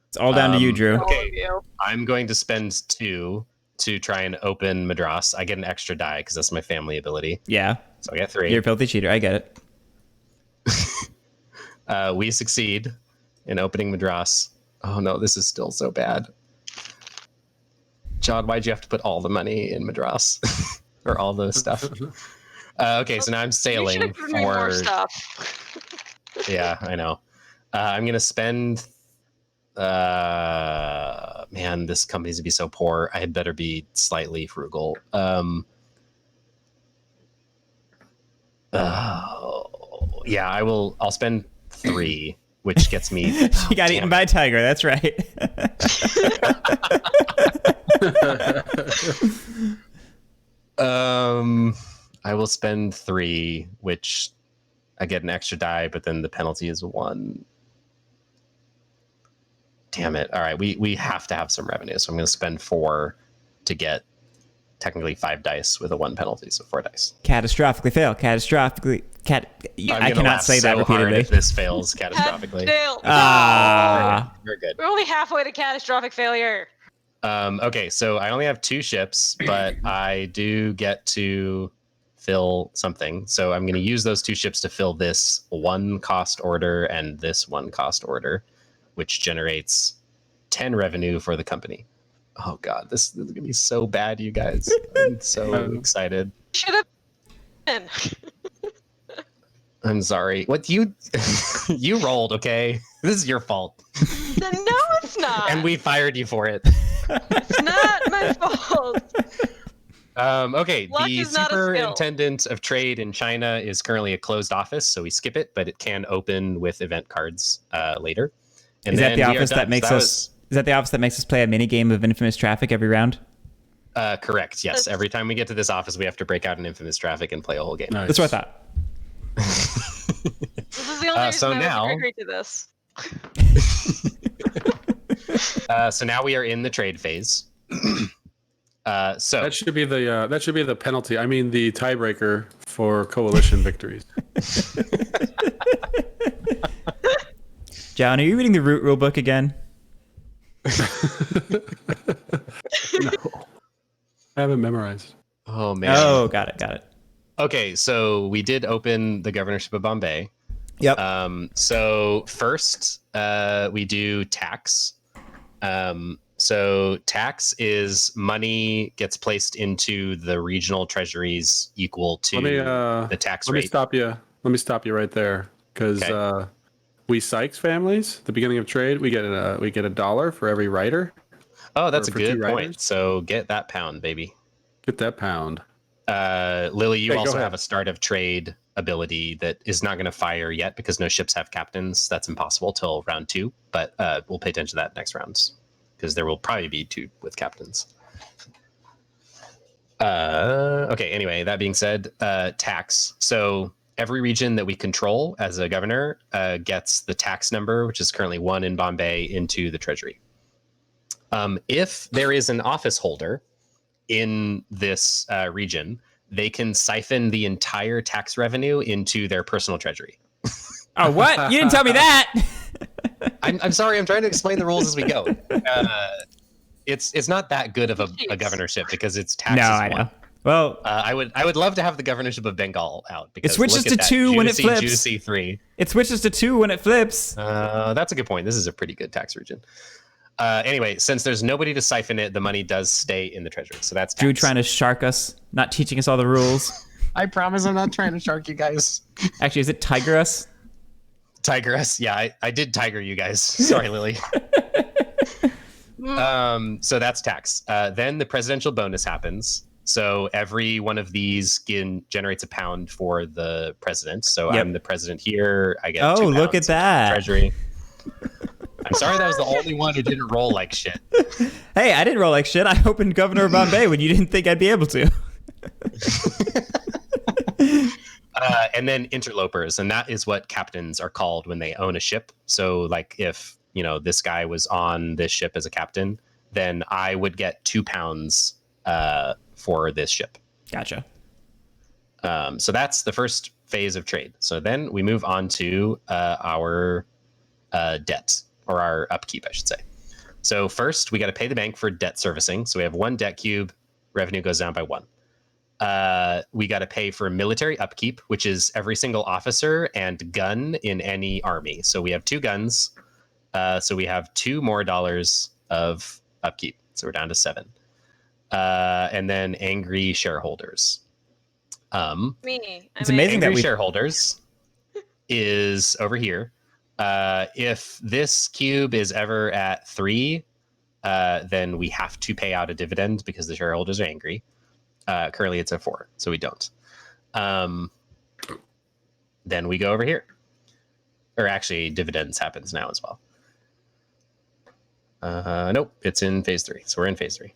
It's all down to you, Drew. Okay. All of you. I'm going to spend 2 to try and open Madras. I get an extra die because that's my family ability. Yeah. So I get 3. You're a filthy cheater. I get it. We succeed in opening Madras. Oh no, this is still so bad. John, why'd you have to put all the money in Madras? Or all the stuff? Okay, so now I'm You sailing should have given me more for... stuff. Yeah, I know. I'm going to spend... man, this company's to be so poor. I had better be slightly frugal. Yeah, I'll spend 3, which gets me... You got eaten by a tiger. That's right. I will spend 3, which I get an extra die, but then the penalty is 1. Damn it. All right, we have to have some revenue, so I'm going to spend 4 to get technically 5 dice with a 1 penalty, so 4 dice. Catastrophically fail. Catastrophically. I cannot say that repeatedly. If this fails catastrophically. Fail. Very good. We're only halfway to catastrophic failure. Okay, so I only have 2 ships, but I do get to fill something. So I'm going to use those 2 ships to fill this 1 cost order and this 1 cost order, which generates 10 revenue for the company. Oh God, this is going to be so bad, you guys. I'm so excited. Should have been. I'm sorry. What you rolled, okay? This is your fault. No, it's not. And we fired you for it. It's not my fault. Okay, Luck the is not a skill. Superintendent of Trade in China is currently a closed office, so we skip it, but it can open with event cards later. And Is that then the we are office done. that makes So us? Is that the office that makes us play a mini game of Infamous Traffic every round? Correct. Yes. Every time we get to this office, we have to break out an Infamous Traffic and play a whole game. Nice. That's what I thought. This is the only so reason I now- would agree to this. So now we are in the trade phase. So That should be the penalty. I mean, the tiebreaker for coalition victories. John, are you reading the root rule book again? No, I haven't memorized. oh man. Oh, got it. Okay, so we did open the governorship of Bombay. Yep. So first, we do tax. So tax is money gets placed into the regional treasuries equal to the tax Let rate. me stop you right there, because Okay. we Sykes families, the beginning of trade, we get a dollar for every writer. Oh, that's a for good 2 point. writers. So get that pound, baby. Get that pound. Lily, you Hey, go also ahead. have a start of trade ability that is not going to fire yet because no ships have captains. That's impossible till round 2, but we'll pay attention to that next rounds because there will probably be 2 with captains. Okay, anyway, that being said, tax. So every region that we control as a governor gets the tax number, which is currently 1 in Bombay, into the treasury. If there is an office holder in this region, they can siphon the entire tax revenue into their personal treasury. Oh, what? You didn't tell me that. I'm sorry, I'm trying to explain the rules as we go. It's not that good of a governorship because it's taxes. No, I know. Well, I would love to have the governorship of Bengal out because switches look at to that 2 when it flips. Juicy 3. it switches to 2 when it flips. That's a good point. This is a pretty good tax region. Anyway, since there's nobody to siphon it, the money does stay in the treasury. So that's tax. Drew trying to shark us, not teaching us all the rules. I promise I'm not trying to shark you guys. Actually, is it tiger us? Tiger us. Yeah, I did tiger you guys. Sorry, Lily. So that's tax. Then the presidential bonus happens. So every one of these generates a pound for the president. So Yep. I'm the president here. I get Oh, 2 look pounds at that. treasury. I'm sorry that was the only one who didn't roll like shit. Hey, I didn't roll like shit. I opened Governor of Bombay when you didn't think I'd be able to. And then interlopers, and that is what captains are called when they own a ship. So like if, this guy was on this ship as a captain, then I would get 2 pounds for this ship. Gotcha. So that's the first phase of trade. So then we move on to our debt, or our upkeep, I should say. So first, we got to pay the bank for debt servicing. So we have 1 debt cube. Revenue goes down by 1. We got to pay for military upkeep, which is every single officer and gun in any army. So we have 2 guns. So we have $2 more of upkeep. So we're down to 7. And then angry shareholders. Me. It's amazing that Angry we shareholders is over here. If this cube is ever at 3, then we have to pay out a dividend because the shareholders are angry. Currently it's at 4, so we don't. Then we go over here. Or actually, dividends happens now as well. Nope, it's in phase 3. So we're in phase 3.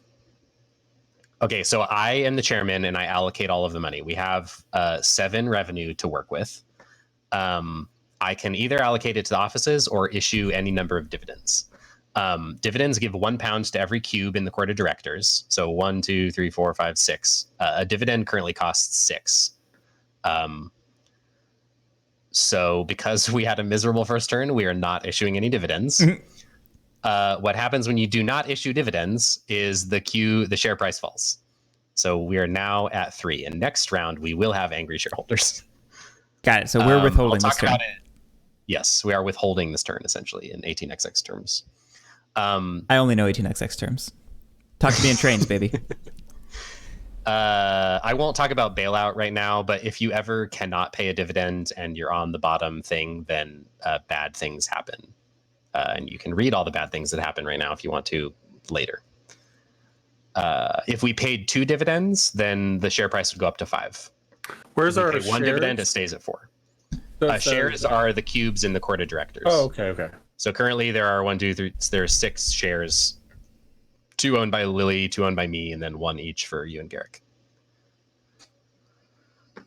Okay, so I am the chairman and I allocate all of the money. We have 7 revenue to work with. I can either allocate it to the offices or issue any number of dividends. Dividends give £1 to every cube in the court of directors. So 1, 2, 3, 4, 5, 6. A dividend currently costs 6. So because we had a miserable first turn, we are not issuing any dividends. What happens when you do not issue dividends is the share price falls. So we are now at 3. And next round, we will have angry shareholders. got it. So we're withholding I'll this talk turn. about it. Yes, we are withholding this turn, essentially, in 18xx terms. I only know 18xx terms. Talk to me in trains, baby. I won't talk about bailout right now, but if you ever cannot pay a dividend and you're on the bottom thing, then bad things happen. And you can read all the bad things that happen right now if you want to later. If we paid 2 dividends, then the share price would go up to 5. Where's If we our pay 1 shares? dividend, it stays at 4. That's, Shares are the cubes in the court of directors. Oh, okay. So currently there are 1, 2, 3. There are 6 shares. 2 owned by Lily, 2 owned by me, and then 1 each for you and Garrick.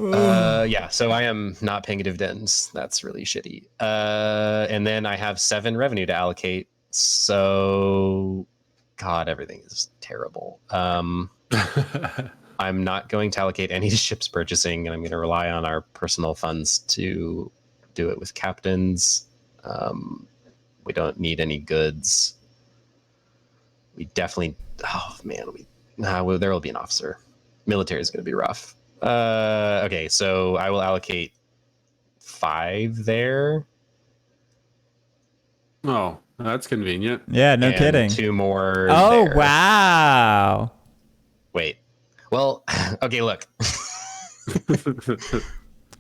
Yeah, so I am not paying dividends. That's really shitty. And then I have 7 revenue to allocate. So, God, everything is terrible. I'm not going to allocate any to ships purchasing, and I'm going to rely on our personal funds to do it with captains. We don't need any goods. We definitely. Oh man, there will be an officer. Military is going to be rough. Okay, so I will allocate 5 there. Oh, that's convenient. Yeah, no and kidding. 2 more. Oh, there. wow. Wait. Well, okay. Look,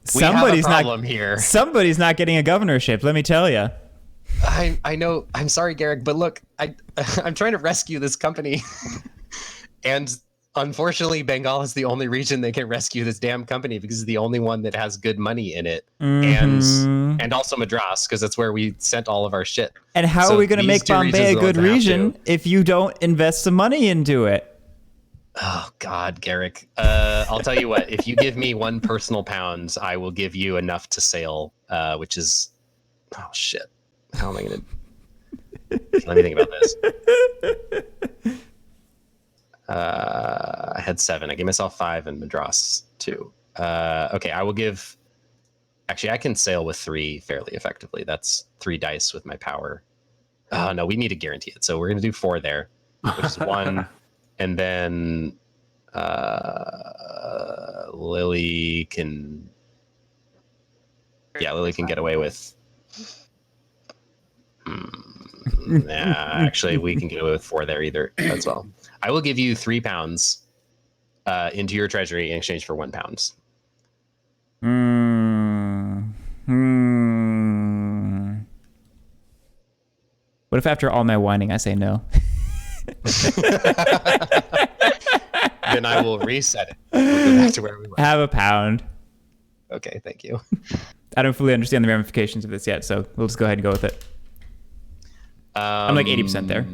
Somebody's problem not here. Somebody's not getting a governorship, let me tell you. I know. I'm sorry, Garrick, but look, I'm trying to rescue this company, and unfortunately, Bengal is the only region that can rescue this damn company because it's the only one that has good money in it, and also Madras because that's where we sent all of our shit. And how So are we going to these make 2 regions Bombay a are the good ones that have region to. if you don't invest some money into it? Oh God, Garrick. I'll tell you what. If you give me 1 personal pound, I will give you enough to sail. Which is, oh shit. How am I gonna? Let me think about this. I had 7. I gave myself 5 and Madras 2. Okay, I will give. Actually, I can sail with 3 fairly effectively. That's 3 dice with my power. Oh no, we need to guarantee it. So we're gonna do 4 there, which is 1. And then Lily can get away with. Actually, we can get away with 4 there either as well. I will give you 3 pounds into your treasury in exchange for 1 pound. What if after all my whining I say no? Then I will reset it. We'll go back to where we were. Have a pound. Okay, thank you. I don't fully understand the ramifications of this yet, so we'll just go ahead and go with it. I'm like 80% there,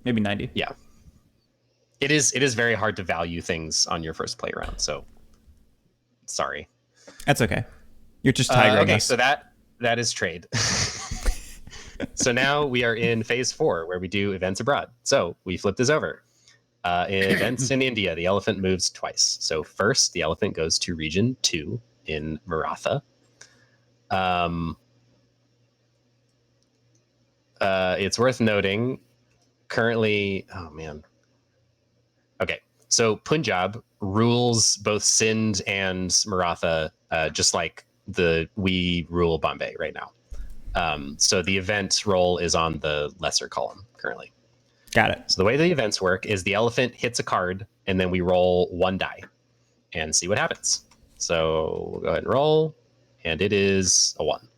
maybe 90. Yeah, it is very hard to value things on your first play round. So sorry. That's okay. You're just tigering okay, us. so that is trade. So now we are in phase 4 where we do events abroad. So we flip this over. Events in India, the elephant moves twice. So first, the elephant goes to region 2 in Maratha. It's worth noting, currently, oh man. Okay, so Punjab rules both Sindh and Maratha, just like we rule Bombay right now. So the event roll is on the lesser column currently. Got it. So the way the events work is the elephant hits a card, and then we roll 1 die and see what happens. So we'll go ahead and roll, and it is a 1.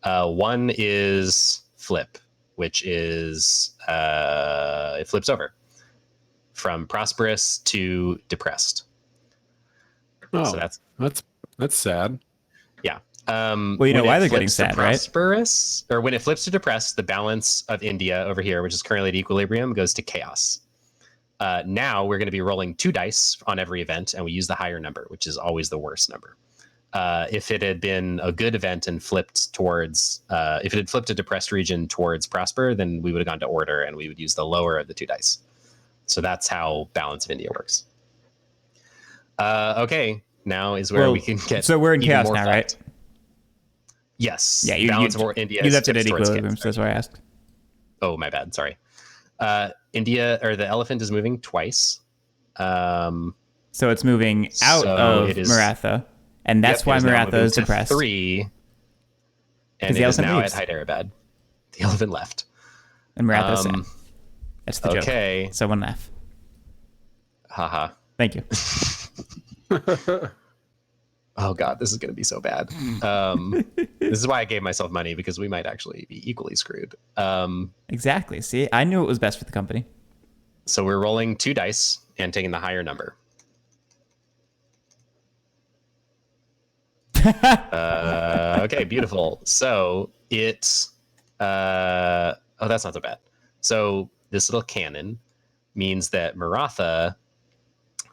1 is flip, which is it flips over from prosperous to depressed. Oh, So that's sad. Yeah. Well, you know when why it they're getting flips to sad, right? prosperous, or when it flips to depressed, the balance of India over here, which is currently at equilibrium, goes to chaos. Now we're going to be rolling 2 dice on every event, and we use the higher number, which is always the worst number. If it had been a good event and flipped towards, if it had flipped a depressed region towards prosper, then we would have gone to order, and we would use the lower of the 2 dice. So that's how balance of India works. Okay, now is where we can get. So we're in even chaos more now, fact. right? Yes. Yeah, balance of India. you left it at tips towards equilibrium, chaos. so that's why I asked. Oh, my bad. Sorry. India, or the elephant, is moving twice. So it's moving out So of it is- Maratha, and that's why Maratha is depressed. 3, and the it is elephant now leaves. at Hyderabad. The elephant left. And Maratha's sad. That's the joke. Okay. Someone laugh. Haha. Thank you. Oh god, this is going to be so bad. This is why I gave myself money, because we might actually be equally screwed. Exactly. See, I knew it was best for the company. So we're rolling 2 dice and taking the higher number. Okay, beautiful. So it's oh, that's not so bad. So this little cannon means that Maratha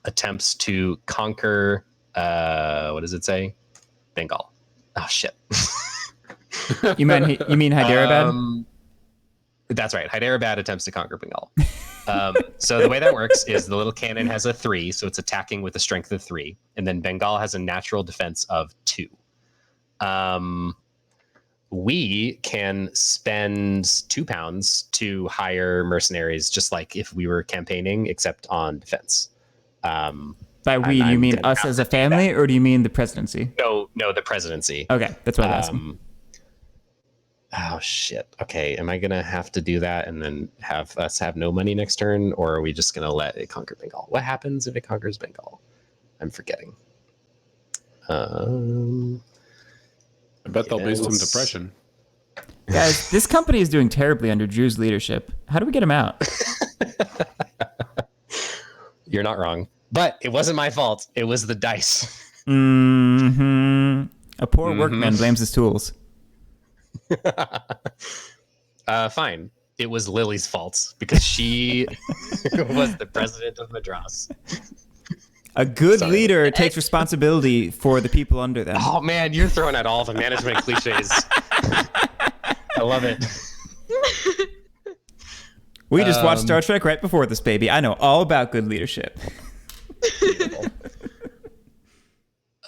attempts to conquer what does it say? Bengal. Oh shit. You mean Hyderabad? That's right. Hyderabad attempts to conquer Bengal. So the way that works is the little cannon has a 3, so it's attacking with a strength of 3, and then Bengal has a natural defense of 2. We can spend 2 pounds to hire mercenaries, just like if we were campaigning, except on defense. By we, do you mean us as a family, or do you mean the presidency? No, the presidency. Okay, that's what I was asking. Oh shit. Okay, am I gonna have to do that and then have us have no money next turn, or are we just gonna let it conquer Bengal? What happens if it conquers Bengal? I'm forgetting. I bet they'll be some depression. Guys, this company is doing terribly under Drew's leadership. How do we get him out? You're not wrong, but it wasn't my fault. It was the dice. Mm-hmm. A poor workman blames his tools. Fine. It was Lily's fault because she was the president of Madras. A good leader takes responsibility for the people under them. Oh man, you're throwing out all the management cliches. I love it. We just watched Star Trek right before this, baby. I know all about good leadership.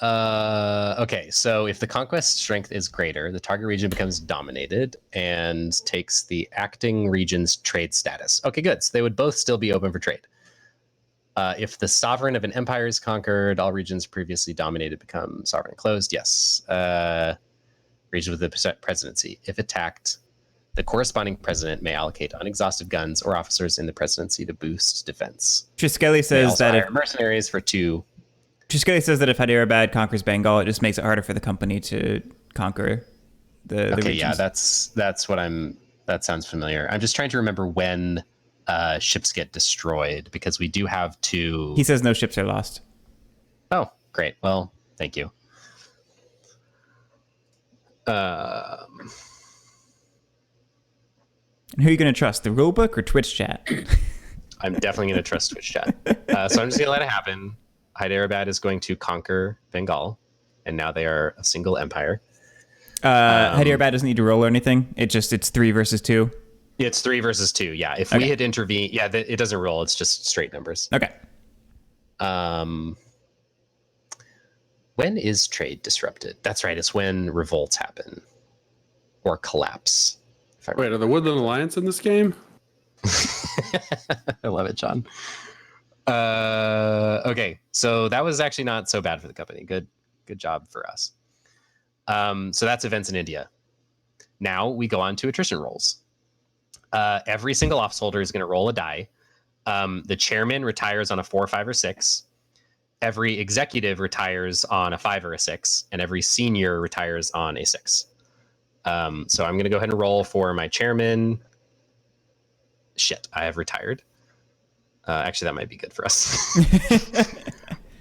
Okay, so if the conquest strength is greater, the target region becomes dominated and takes the acting region's trade status. Okay, good. So they would both still be open for trade. If the sovereign of an empire is conquered, all regions previously dominated become sovereign closed. Yes. Region with the presidency. If attacked, the corresponding president may allocate unexhausted guns or officers in the presidency to boost defense. Triskelly says that if mercenaries for 2. Triskelly says that if Hyderabad conquers Bengal, it just makes it harder for the company to conquer the Okay, regions. yeah, that's what I'm. That sounds familiar. I'm just trying to remember when ships get destroyed, because we do have 2. He says no ships are lost. Oh, great. Well, thank you. And who are you going to trust, the rulebook or Twitch chat? I'm definitely going to trust Twitch chat. So I'm just going to let it happen. Hyderabad is going to conquer Bengal, and now they are a single empire. Hyderabad doesn't need to roll or anything. It's 3 versus 2. It's 3 versus 2. Yeah. If Okay. we had intervened, it doesn't roll. It's just straight numbers. Okay. When is trade disrupted? That's right. It's when revolts happen or collapse. Wait, are the Woodland Alliance in this game? I love it, John. Okay, so that was actually not so bad for the company. Good job for us. So that's events in India. Now we go on to attrition rolls. Every single office holder is going to roll a die. The chairman retires on a 4, 5, or 6. Every executive retires on a 5 or a 6, and every senior retires on a 6. So I'm going to go ahead and roll for my chairman. Shit, I have retired. Actually, that might be good for us.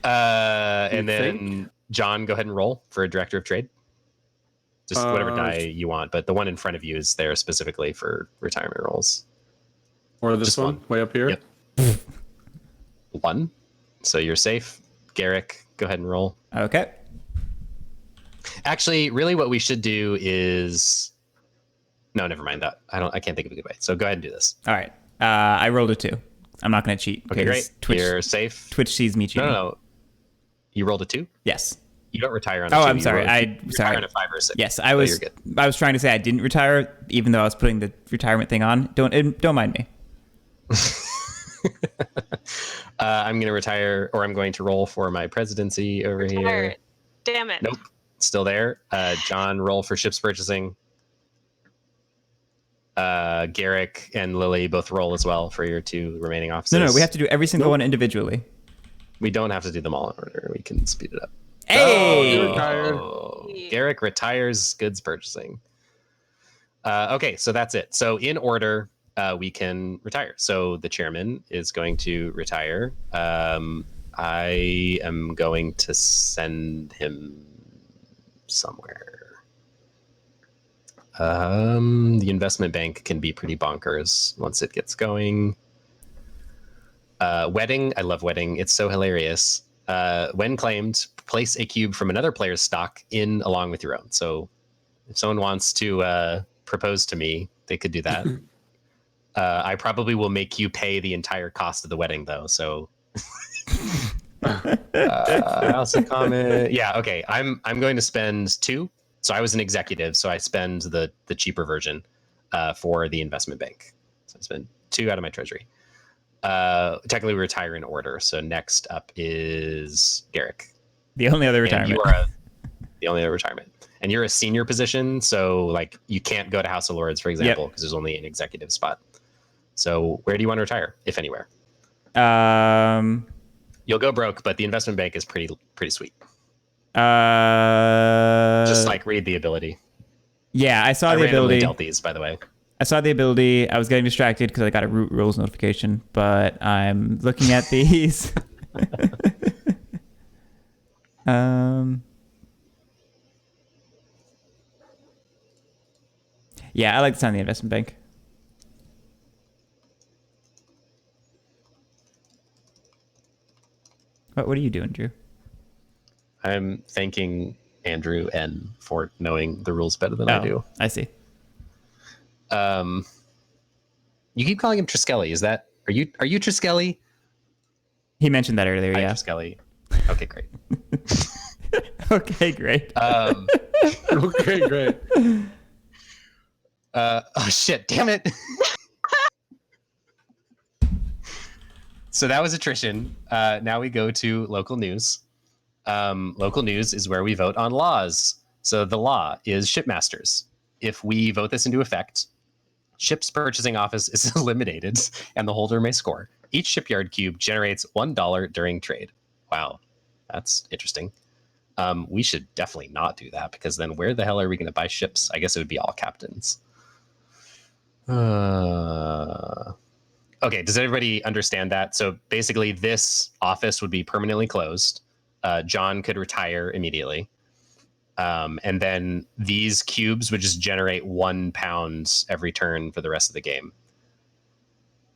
And then John, go ahead and roll for a director of trade. Just whatever die you want, but the one in front of you is there specifically for retirement rolls. Or this Just one, way up here? Yep. 1. So you're safe. Garrick, go ahead and roll. Okay. Actually, really what we should do is... No, never mind that. I can't think of a good way. So go ahead and do this. All right. I rolled a 2. I'm not going to cheat. Okay, because great. You're safe. Twitch sees me cheating. No. You rolled a 2? Yes. You don't retire on a 2. I'm sorry. You sorry. retire on a 5 or a 6. Yes, I was. You're good. I was trying to say I didn't retire, even though I was putting the retirement thing on. Don't mind me. I'm going to retire, or I'm going to roll for my presidency over here. Damn it. Nope. Still there. John, roll for ships purchasing. Garrick and Lily both roll as well for your 2 remaining offices. No, we have to do every single one individually. We don't have to do them all in order. We can speed it up. Hey! Garrick retires goods purchasing. Okay, so that's it. So in order, we can retire. So the chairman is going to retire. I am going to send him somewhere. The investment bank can be pretty bonkers once it gets going. Wedding, I love wedding. It's so hilarious. When claimed, place a cube from another player's stock in along with your own. So if someone wants to propose to me, they could do that. I probably will make you pay the entire cost of the wedding, though. So House of Comment. Yeah, okay. I'm going to spend 2. So I was an executive, so I spend the cheaper version for the investment bank. So I spend 2 out of my treasury. Technically, we retire in order. So next up is Garrick. The only other retirement. And you are the only other retirement. And you're a senior position, so like you can't go to House of Lords, for example, because there's only an executive spot. So where do you want to retire, if anywhere? You'll go broke, but the investment bank is pretty sweet. Just like read the ability. Yeah, I saw the ability. Dealt these, by the way. I saw the ability. I was getting distracted because I got a root rules notification, but I'm looking at these. Yeah, I like the sound of the investment bank. What are you doing, Drew? I'm thanking Andrew N for knowing the rules better than I do. I see. You keep calling him Triskelly. Is that are you Triskelly? He mentioned that earlier. Hi, Yeah. Triskelly. Okay, great. Okay, great. Okay, great. Oh shit! Damn it. So that was attrition. Now we go to local news. Local news is where we vote on laws. So the law is shipmasters. If we vote this into effect, ship's purchasing office is eliminated and the holder may score. Each shipyard cube generates $1 during trade. Wow, that's interesting. We should definitely not do that because then where the hell are we going to buy ships? I guess it would be all captains. Okay, does everybody understand that? So basically this office would be permanently closed. John could retire immediately. And then these cubes would just generate £1 every turn for the rest of the game.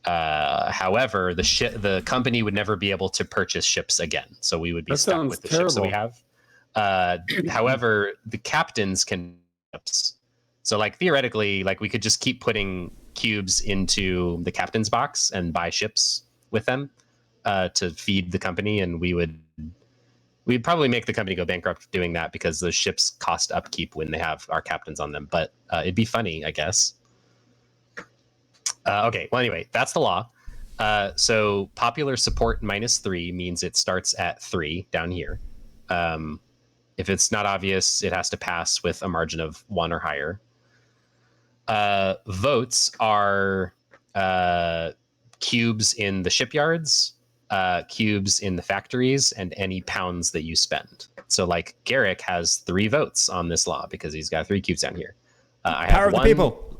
However, the company would never be able to purchase ships again. So we would be stuck with the ships that we have. However, the captains can ships. So like theoretically, like we could just keep putting cubes into the captain's box and buy ships with them to feed the company, and we'd probably make the company go bankrupt doing that because those ships cost upkeep when they have our captains on them. But it'd be funny, I guess. Okay, well, anyway, that's the law. So popular support -3 means it starts at 3 down here. If it's not obvious, it has to pass with a margin of 1 or higher. Votes are cubes in the shipyards, cubes in the factories, and any pounds that you spend. So like Garrick has 3 votes on this law because he's got 3 cubes down here. I Power have of the 1. people.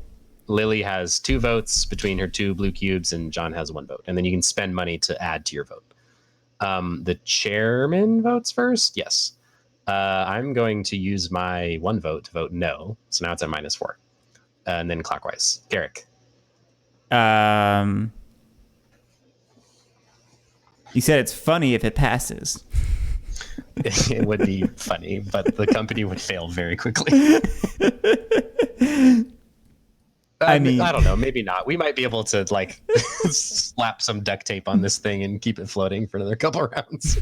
Lily has 2 votes between her 2 blue cubes, and John has 1 vote. And then you can spend money to add to your vote. The chairman votes first? Yes. I'm going to use my 1 vote to vote no. So now it's at -4. And then clockwise. Garrick. You said it's funny if it passes. It would be funny, but the company would fail very quickly. I mean, I don't know. Maybe not. We might be able to like slap some duct tape on this thing and keep it floating for another couple rounds.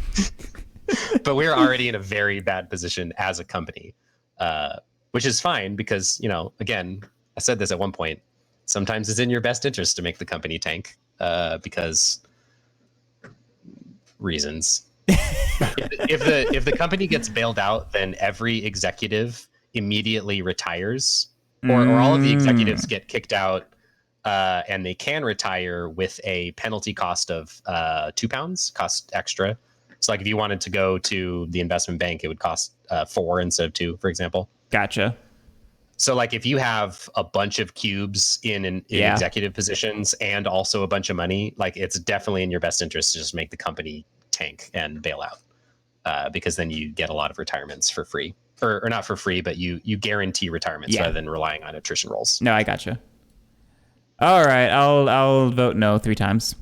But we're already in a very bad position as a company, which is fine because, you know, again, I said this at one point. Sometimes it's in your best interest to make the company tank because reasons. If the company gets bailed out, then every executive immediately retires. Or all of the executives get kicked out, and they can retire with a penalty cost of £2, cost extra. So, like, if you wanted to go to the investment bank, it would cost 4 instead of 2, for example. Gotcha. So, like, if you have a bunch of cubes in executive positions and also a bunch of money, like, it's definitely in your best interest to just make the company tank and bail out, because then you get a lot of retirements for free. Or not for free, but you guarantee retirements rather than relying on attrition rolls. No, I gotcha. All right, I'll vote no 3 times.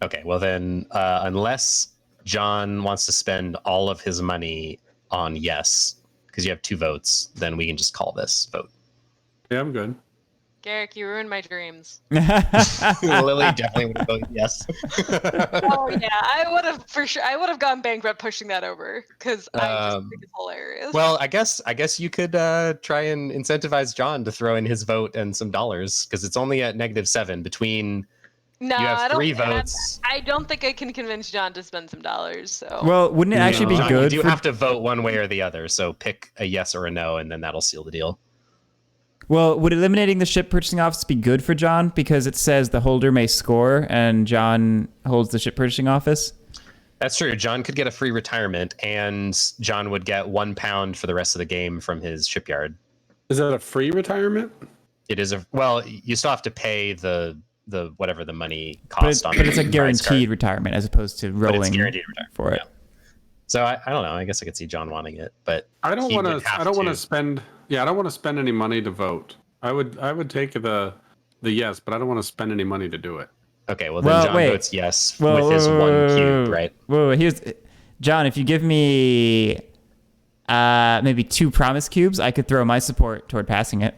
Okay, well then, unless John wants to spend all of his money on yes, because you have 2 votes, then we can just call this vote. Yeah, I'm good. Garrick, you ruined my dreams. Lily definitely would vote yes. Oh yeah, I would have for sure. I would have gone bankrupt pushing that over because I just think it's hilarious. Well, I guess you could try and incentivize John to throw in his vote and some dollars because it's only at -7 between. No, you have I don't, 3 votes. I don't think I can convince John to spend some dollars. So. Well, wouldn't it actually be John, good? you do have to vote one way or the other, so pick a yes or a no, and then that'll seal the deal. Well, would eliminating the ship purchasing office be good for John because it says the holder may score and John holds the ship purchasing office? That's true. John could get a free retirement, and John would get £1 for the rest of the game from his shipyard. Is that a free retirement? It is you still have to pay the whatever the money cost but it's a guaranteed retirement as opposed to rolling for it. Yeah. So I don't know. I guess I could see John wanting it, but I don't want to spend. Yeah, I don't want to spend any money to vote. I would take the yes, but I don't want to spend any money to do it. Okay, well then John votes yes with his 1 cube, right? Here's John. If you give me maybe 2 promise cubes, I could throw my support toward passing it.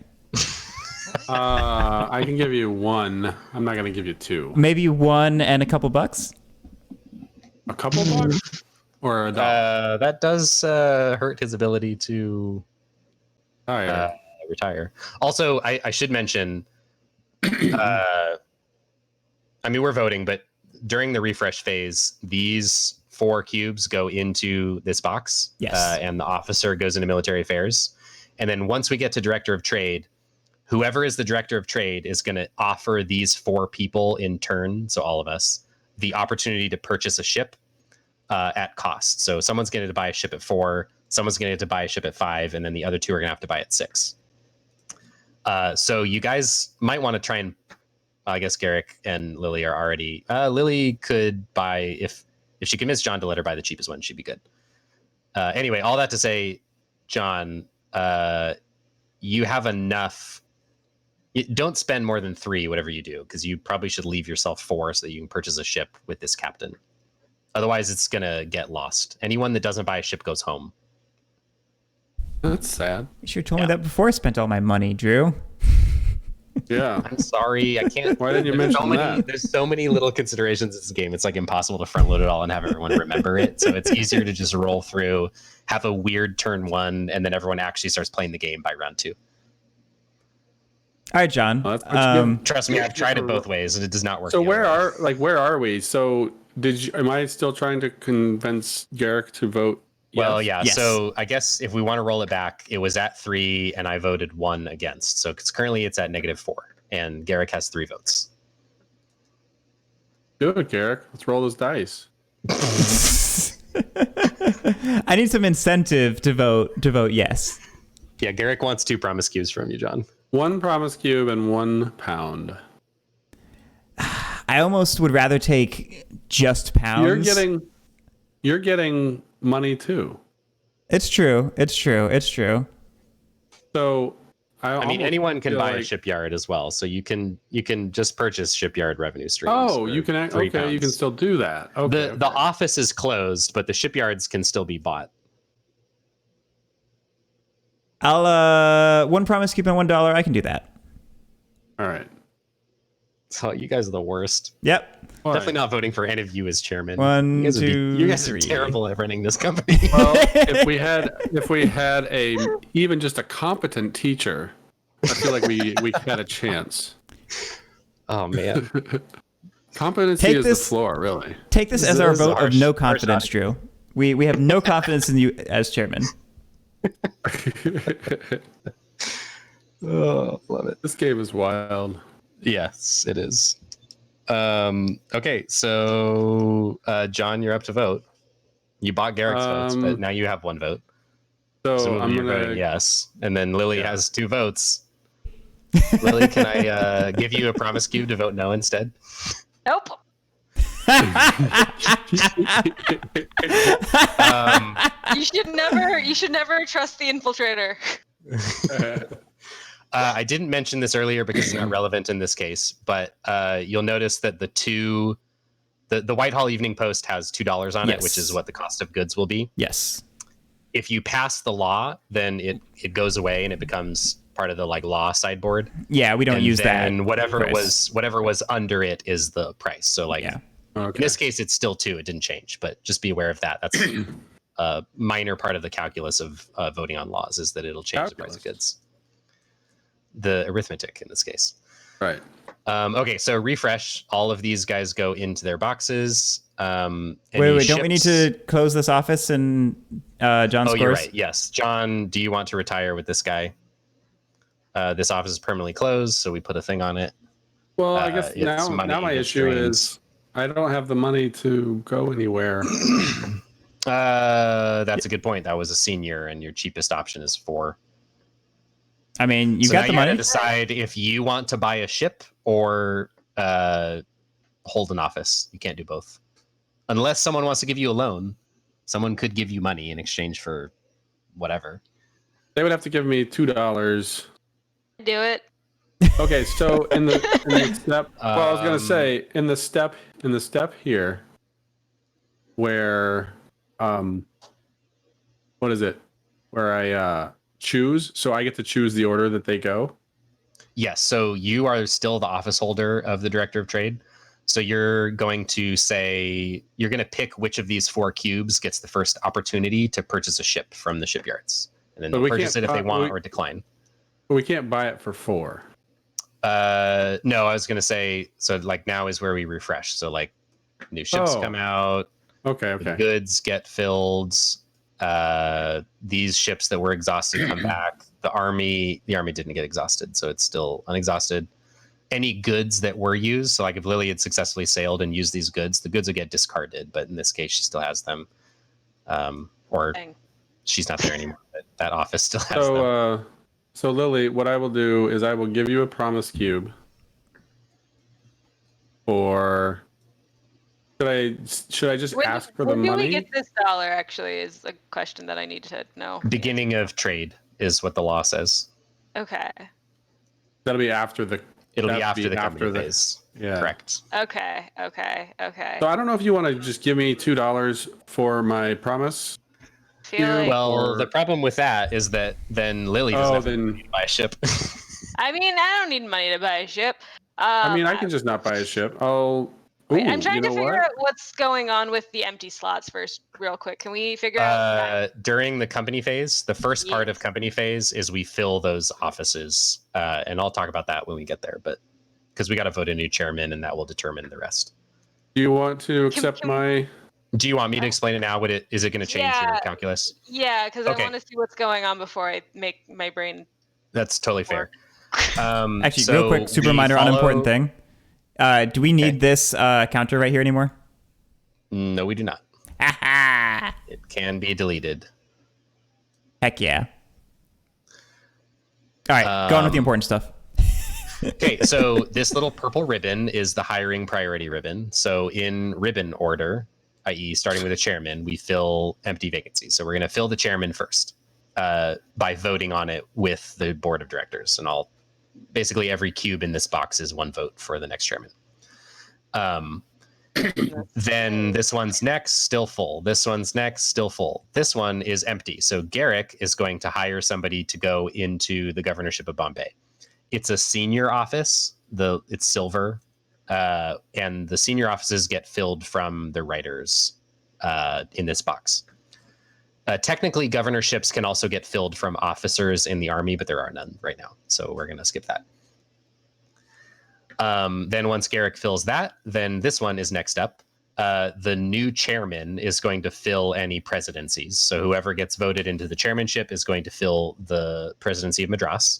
I can give you 1. I'm not going to give you 2. Maybe 1 and a couple bucks. A couple bucks? Or $1? That does hurt his ability to retire. Also, I should mention, I mean, we're voting, but during the refresh phase, these 4 cubes go into this box. Yes. And the officer goes into military affairs. And then once we get to director of trade, whoever is the director of trade is going to offer these 4 people in turn, so all of us, the opportunity to purchase a ship at cost. So someone's going to buy a ship at 4, someone's going to get to buy a ship at 5, and then the other 2 are going to have to buy at 6. So you guys might want to try and, I guess Garrick and Lily are already. Lily could buy if she convinced John to let her buy the cheapest one, she'd be good. Anyway, all that to say, John, you have enough. Don't spend more than 3, whatever you do, because you probably should leave yourself 4 so that you can purchase a ship with this captain. Otherwise, it's going to get lost. Anyone that doesn't buy a ship goes home. That's sad. You should have told me that before I spent all my money, Drew. Yeah. I'm sorry, I can't. Why didn't you there's mention that? There's so many little considerations in this game. It's like impossible to front load it all and have everyone remember it. So it's easier to just roll through, have a weird turn 1, and then everyone actually starts playing the game by round 2. All right, John. Well, that's pretty good. Trust me, I've tried it both ways, and it does not work. So the where other way. where are we? So am I still trying to convince Garrick to vote? Well, yes? yeah. Yes. So I guess if we want to roll it back, it was at 3, and I voted 1 against. So currently it's at -4, and Garrick has 3 votes. Do it, Garrick. Let's roll those dice. I need some incentive to vote yes. Yeah, Garrick wants 2 promise cubes from you, John. 1 promise cube and 1 pound. I almost would rather take just pounds. You're getting money too. It's true. So I mean, anyone can buy a like, shipyard as well, so you can just purchase shipyard revenue streams. Oh, you can £3. okay, you can still do that. Okay. The office is closed, but the shipyards can still be bought. I'll 1 promise cube and $1. I can do that. All right. So you guys are the worst. Yep. All Definitely right. not voting for any of you as chairman. 1, you guys 2, you guys 3. are terrible at running this company. Well, if we had a even just a competent teacher, I feel like we had a chance. Oh man. Competency Take is this- the floor, really. Take this as This our is vote harsh- of no harsh confidence, audience. Drew. We have no confidence in you as chairman. Oh, love it. This game is wild. Yes, it is. Okay, so John, you're up to vote. You bought Garrick's votes, but now you have 1 vote. So So I'm you're gonna voting yes, and then Lily Yeah. has 2 votes. Lily, can I give you a promise cube to vote no instead? Nope. You should never trust the infiltrator. I didn't mention this earlier because it's not relevant in this case, but you'll notice that the Whitehall Evening Post has $2 on it, which is what the cost of goods will be. Yes. If you pass the law, then it goes away and it becomes part of the law sideboard. Yeah, we don't use that. And whatever price. was under it is the price. So Yeah. in Okay. this case, it's still 2. It didn't change, but just be aware of that. That's a minor part of the calculus of voting on laws is that it'll change the price of goods. The arithmetic in this case. Right. Okay, so refresh. All of these guys go into their boxes. Wait, don't we need to close this office and John scores? Oh, you're right. Yes. John, do you want to retire with this guy? This office is permanently closed, so we put a thing on it. Well, I guess it's money, now my it's issue dreams. is I don't have the money to go anywhere. That's a good point. That was a senior, and your cheapest option is 4. I mean, you So got now the you gotta money. decide if you want to buy a ship or hold an office. You can't do both, unless someone wants to give you a loan. Someone could give you money in exchange for whatever. They would have to give me $2. Do it. Okay, so in the step, well, I was gonna say in the step here, where, what is it? Where I choose, so I get to choose the order that they go. Yes. So you are still the office holder of the director of trade. So you're going to pick which of these 4 cubes gets the first opportunity to purchase a ship from the shipyards, and then But they'll we purchase it can't if they buy- want we- or decline. But we can't buy it for 4. No, I was going to say, so now is where we refresh. So new ships come out, Okay, the okay. goods get filled. These ships that were exhausted come back. The army didn't get exhausted, so it's still unexhausted. Any goods that were used, so if Lily had successfully sailed and used these goods, the goods would get discarded, but in this case she still has them. Or Dang. she's not there anymore, but that office still has them. So Lily, what I will do is I will give you a promise cube. Or should I just ask for the when do money? we get this dollar? Actually, is a question that I need to know. Beginning of trade is what the law says. Okay. That'll be after the. It'll be that'll after the company pays. Yeah. Correct. Okay. So I don't know if you want to just give me $2 for my promise. Feel like Well, Or- the problem with that is that then Lily doesn't have to buy a ship. I mean, I don't need money to buy a ship. I mean, I can just not buy a ship. Wait, I'm trying you to know figure what? out what's going on with the empty slots first, real quick. Can we figure out? During the company phase, the first part of Yes. company phase is we fill those offices, and I'll talk about that when we get there. But because we got to vote a new chairman, and that will determine the rest. Do you want to accept can- my? Do you want me to explain it now? Is it going to change your calculus? Yeah, because Okay. I want to see what's going on before I make my brain. That's totally fair. Actually, so real quick, super we minor, unimportant follow- thing. Do we need this counter right here anymore? No, we do not. Heck It can be deleted. yeah. All right, go on with the important stuff. Okay, so this little purple ribbon is the hiring priority ribbon. So in ribbon order, i.e. starting with the chairman, we fill empty vacancies. So we're going to fill the chairman first by voting on it with the board of directors. And basically every cube in this box is one vote for the next chairman. Then this one's next, still full. This one's next, still full. This one is empty. So Garrick is going to hire somebody to go into the governorship of Bombay. It's a senior office. It's silver, and the senior offices get filled from the writers in this box. Technically, governorships can also get filled from officers in the army, but there are none right now, so we're going to skip that. Then once Garrick fills that, then this one is next up. The new chairman is going to fill any presidencies. So whoever gets voted into the chairmanship is going to fill the presidency of Madras.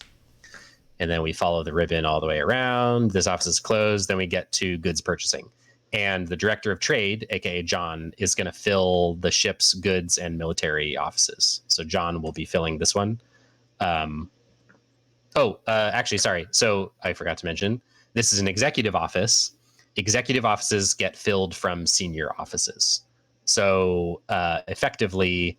And then we follow the ribbon all the way around. This office is closed. Then we get to goods purchasing. And the director of trade, aka John, is going to fill the ship's goods and military offices. So John will be filling this one. Actually, sorry. So I forgot to mention, this is an executive office. Executive offices get filled from senior offices. So effectively,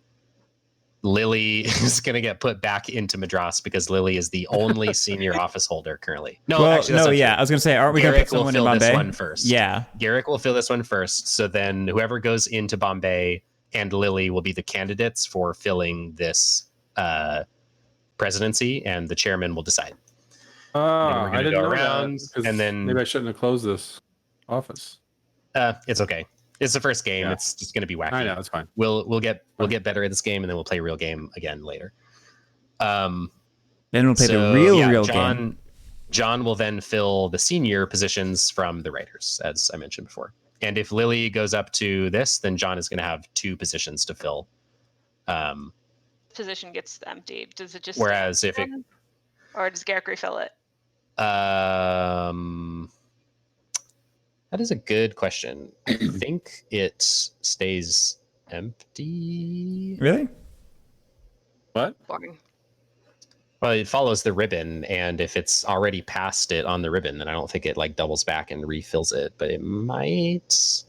Lily is going to get put back into Madras because Lily is the only senior office holder currently. No, Well, actually, that's not yeah. true. I was going to say, aren't we going to Garrick put will someone in fill this Bombay? one first. Yeah. Garrick will fill this one first. So then whoever goes into Bombay and Lily will be the candidates for filling this presidency, and the chairman will decide. I We're going to go around, and then maybe I shouldn't have closed this office. it's okay. It's the first game. Yeah. It's just going to be wacky. I know, it's fine. We'll get better at this game, and then we'll play a real game again later. Then we'll play the real game. John will then fill the senior positions from the writers, as I mentioned before. And if Lily goes up to this, then John is going to have 2 positions to fill. Position gets empty. Does it just? Whereas if it, or does Garrick refill it? That is a good question. I think it stays empty. Really? What? Boring. Well, it follows the ribbon, and if it's already past it on the ribbon, then I don't think it like doubles back and refills it, but it might.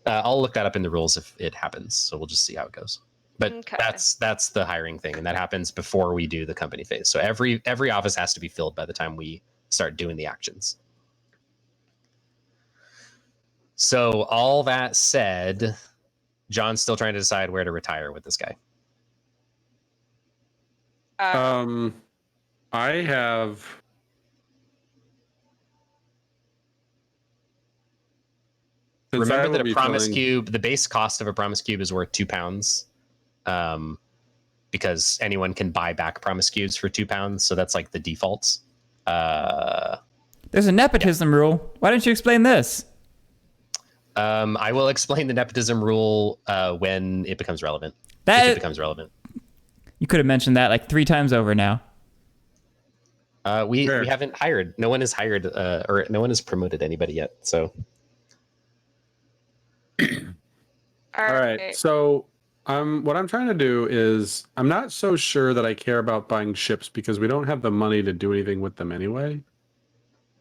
I'll look that up in the rules if it happens, so we'll just see how it goes. But Okay. that's the hiring thing, and that happens before we do the company phase. So every office has to be filled by the time we start doing the actions. So all that said, John's still trying to decide where to retire with this guy. I have. Remember that a promise cube, the base cost of a promise cube is worth £2. Because anyone can buy back promise cubes for £2, so that's like the defaults. There's a nepotism rule. Why don't you explain this? I will explain the nepotism rule when it becomes relevant. If it becomes relevant. You could have mentioned that like 3 times over now. We haven't hired. No one has hired or no one has promoted anybody yet. So. All right. So what I'm trying to do is I'm not so sure that I care about buying ships because we don't have the money to do anything with them anyway.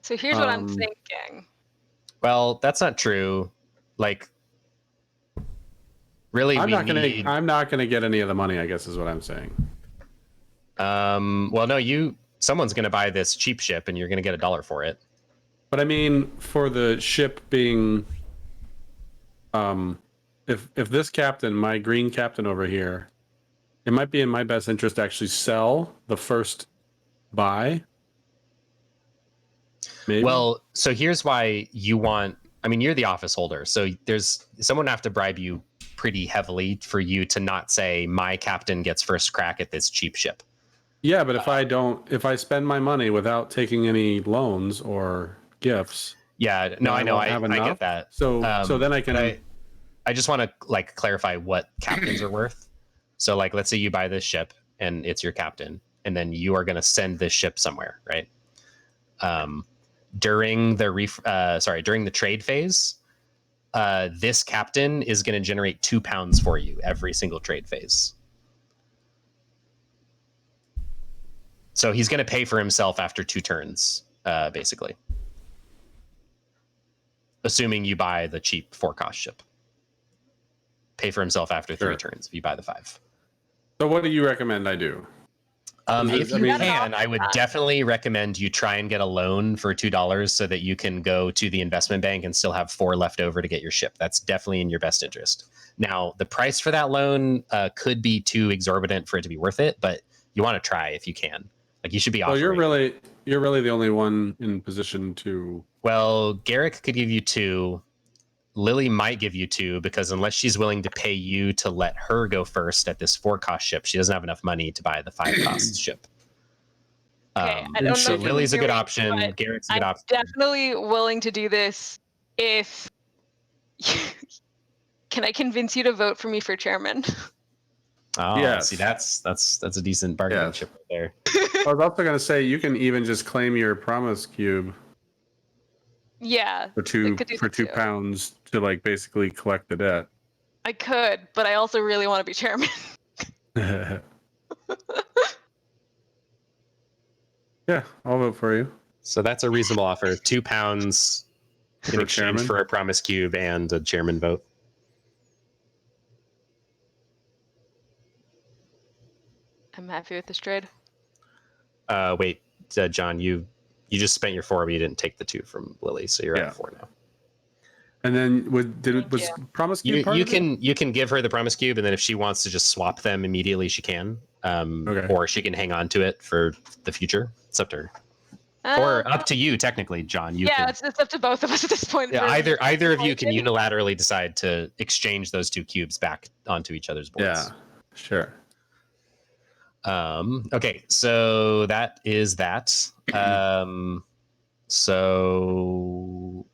So here's what I'm thinking. Well, that's not true. Like, really, I'm not gonna get any of the money, I guess is what I'm saying. Well, no, someone's gonna buy this cheap ship and you're gonna get $1 for it. But I mean, for the ship being if this captain, my green captain over here, it might be in my best interest to actually sell the first buy Maybe. Well, so here's why you want. I mean, you're the office holder, so there's someone have to bribe you pretty heavily for you to not say my captain gets first crack at this cheap ship. Yeah, but if I spend my money without taking any loans or gifts, Yeah, no, I know, won't I have get enough. that. So then I can. I just want to like clarify what captains are worth. So like, let's say you buy this ship and it's your captain, and then you are going to send this ship somewhere, right? During the trade phase, this captain is going to generate £2 for you every single trade phase. So he's going to pay for himself after 2 turns, basically. Assuming you buy the cheap 4-cost ship. Pay for himself after 3 turns if you buy the 5. So what do you recommend I do? If you can, I would definitely recommend you try and get a loan for $2 so that you can go to the investment bank and still have 4 left over to get your ship. That's definitely in your best interest. Now, the price for that loan could be too exorbitant for it to be worth it, but you want to try if you can. Like, you should be offering. Well, you're really the only one in position to. Well, Garrick could give you 2. Lily might give you 2 because unless she's willing to pay you to let her go first at this 4-cost ship, she doesn't have enough money to buy the 5-cost ship. Okay, I don't know so if Lily's a you're good right, option. but Garrick's a good I'm option. definitely willing to do this if. Can I convince you to vote for me for chairman? Oh, Yes. see, that's a decent bargaining Yes. chip right there. I was also going to say you can even just claim your promise cube Yeah. for I could do that too. £2 to like basically collect the debt. I could, but I also really want to be chairman. Yeah, I'll vote for you. So that's a reasonable offer. £2 in For exchange chairman? for a promise cube and a chairman vote. I'm happy with this trade. Wait, John, you just spent your 4, but you didn't take the 2 from Lily, so you're at 4 now. And then was promise cube part You of it? you can give her the promise cube, and then if she wants to just swap them immediately, she can. Okay. Or she can hang on to it for the future. It's up to her. Or up to you, technically, John. It's up to both of us at this point. Yeah, either of you can unilaterally decide to exchange those 2 cubes back onto each other's boards. Yeah, sure. Okay, so that is that. So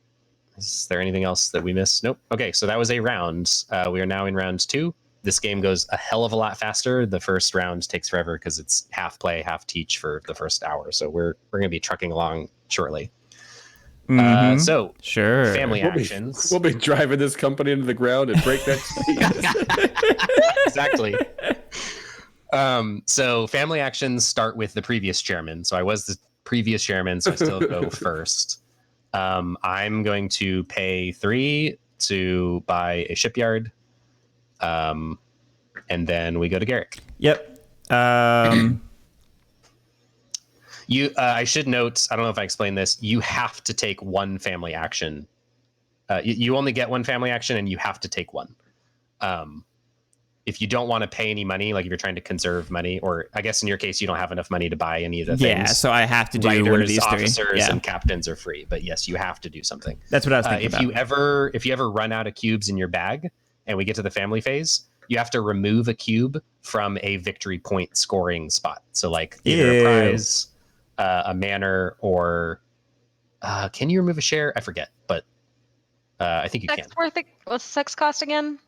is there anything else that we missed? Nope. Okay, so that was a round. We are now in round 2. This game goes a hell of a lot faster. The first round takes forever because it's half play, half teach for the first hour. So we're going to be trucking along shortly. So sure, family actions. We'll be driving this company into the ground at breakneck speed. Exactly. So family actions start with the previous chairman. So I was the previous chairman, so I still go first. I'm going to pay 3 to buy a shipyard. And then we go to Garrick. Yep. I should note, I don't know if I explained this, you have to take 1 family action. You only get 1 family action and you have to take 1. If you don't want to pay any money, like if you're trying to conserve money, or I guess in your case, you don't have enough money to buy any of the things. Yeah, so I have to do Writers, one of these 3. officers, Yeah. and captains are free. But yes, you have to do something. That's what I was thinking if about. you ever run out of cubes in your bag and we get to the family phase, you have to remove a cube from a victory point scoring spot. So like either a prize, a manor, or can you remove a share? I forget, but I think you can. Worth it. What's the sex cost again?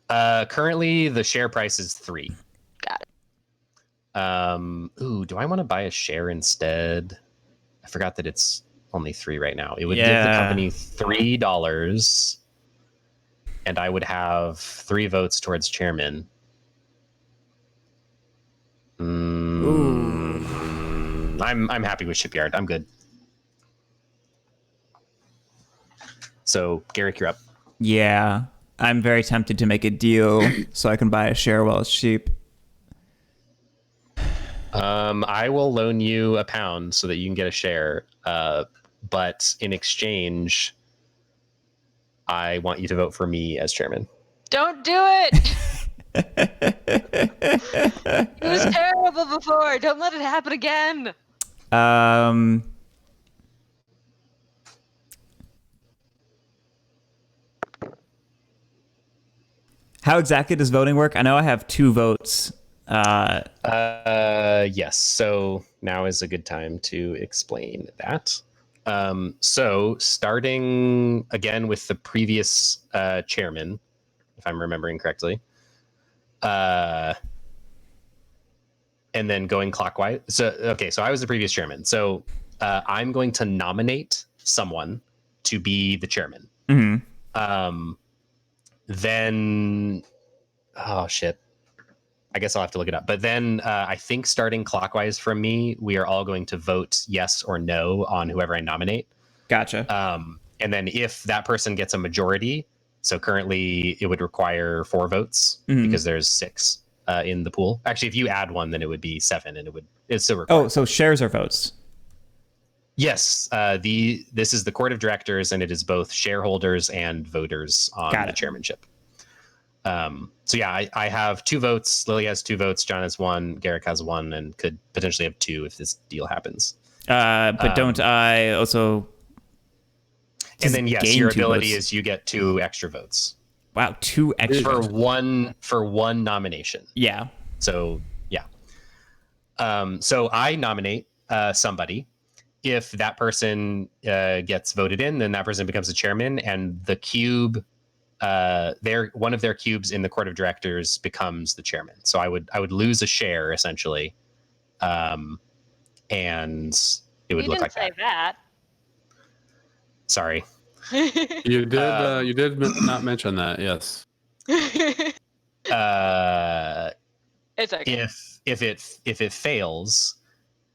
Currently the share price is 3. Got it. Do I want to buy a share instead? I forgot that it's only 3 right now. It would give the company $3, and I would have 3 votes towards chairman. I'm happy with Shipyard. I'm good. So Garrick, you're up. Yeah, I'm very tempted to make a deal so I can buy a share while it's cheap. I will loan you £1 so that you can get a share. But in exchange, I want you to vote for me as chairman. Don't do it. It was terrible before. Don't let it happen again. How exactly does voting work? I know I have 2 votes. Yes. So now is a good time to explain that. So starting again with the previous chairman, if I'm remembering correctly, and then going clockwise. So I was the previous chairman. So I'm going to nominate someone to be the chairman. Mm-hmm. Then, oh shit. I guess I'll have to look it up. But then I think starting clockwise from me, we are all going to vote yes or no on whoever I nominate. Gotcha. And then if that person gets a majority, so currently it would require 4 votes because there's 6 in the pool. Actually, if you add 1, then it would be 7, and it's still required. Oh, so shares are votes. Yes. This is the court of directors, and it is both shareholders and voters on the chairmanship. So yeah, I have 2 votes. Lily has 2 votes. John has 1. Garrick has 1, and could potentially have 2 if this deal happens. But don't I also? And then yes, your ability votes? is you get 2 extra votes. Wow, 2 extra for one nomination. Yeah. So yeah. So I nominate somebody. If that person gets voted in, then that person becomes the chairman, and the cube. One of their cubes in the court of directors becomes the chairman. So I would lose a share essentially, and it would look like that. You didn't say that. Sorry. You did not mention that. Yes. It's okay. If it fails,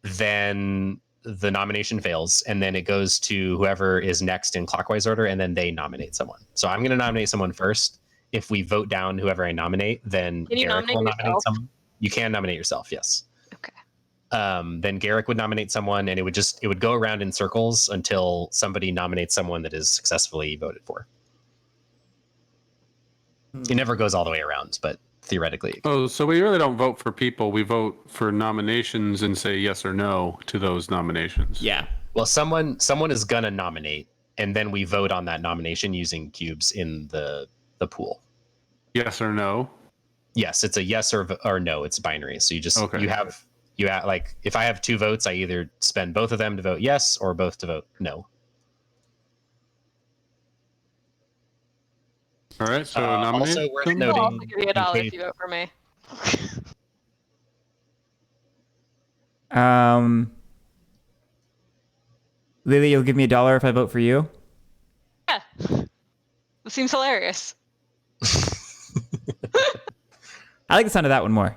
then the nomination fails, and then it goes to whoever is next in clockwise order, and then they nominate someone. So I'm going to nominate someone first. If we vote down whoever I nominate, then Garrick will nominate someone. You can nominate yourself, yes. Okay. Then Garrick would nominate someone, and it would go around in circles until somebody nominates someone that is successfully voted for. It never goes all the way around, but theoretically. Oh, so we really don't vote for people. We vote for nominations and say yes or no to those nominations. Yeah. Well, someone is gonna nominate, and then we vote on that nomination using cubes in the pool. Yes or no? Yes, it's a yes or no. It's binary. So you just like if I have 2 votes, I either spend both of them to vote yes or both to vote no. All right, so nominate. Also worth I'll noting, also give you $1 if you vote for me. Lily, you'll give me $1 if I vote for you. Yeah. It seems hilarious. I like the sound of that one more.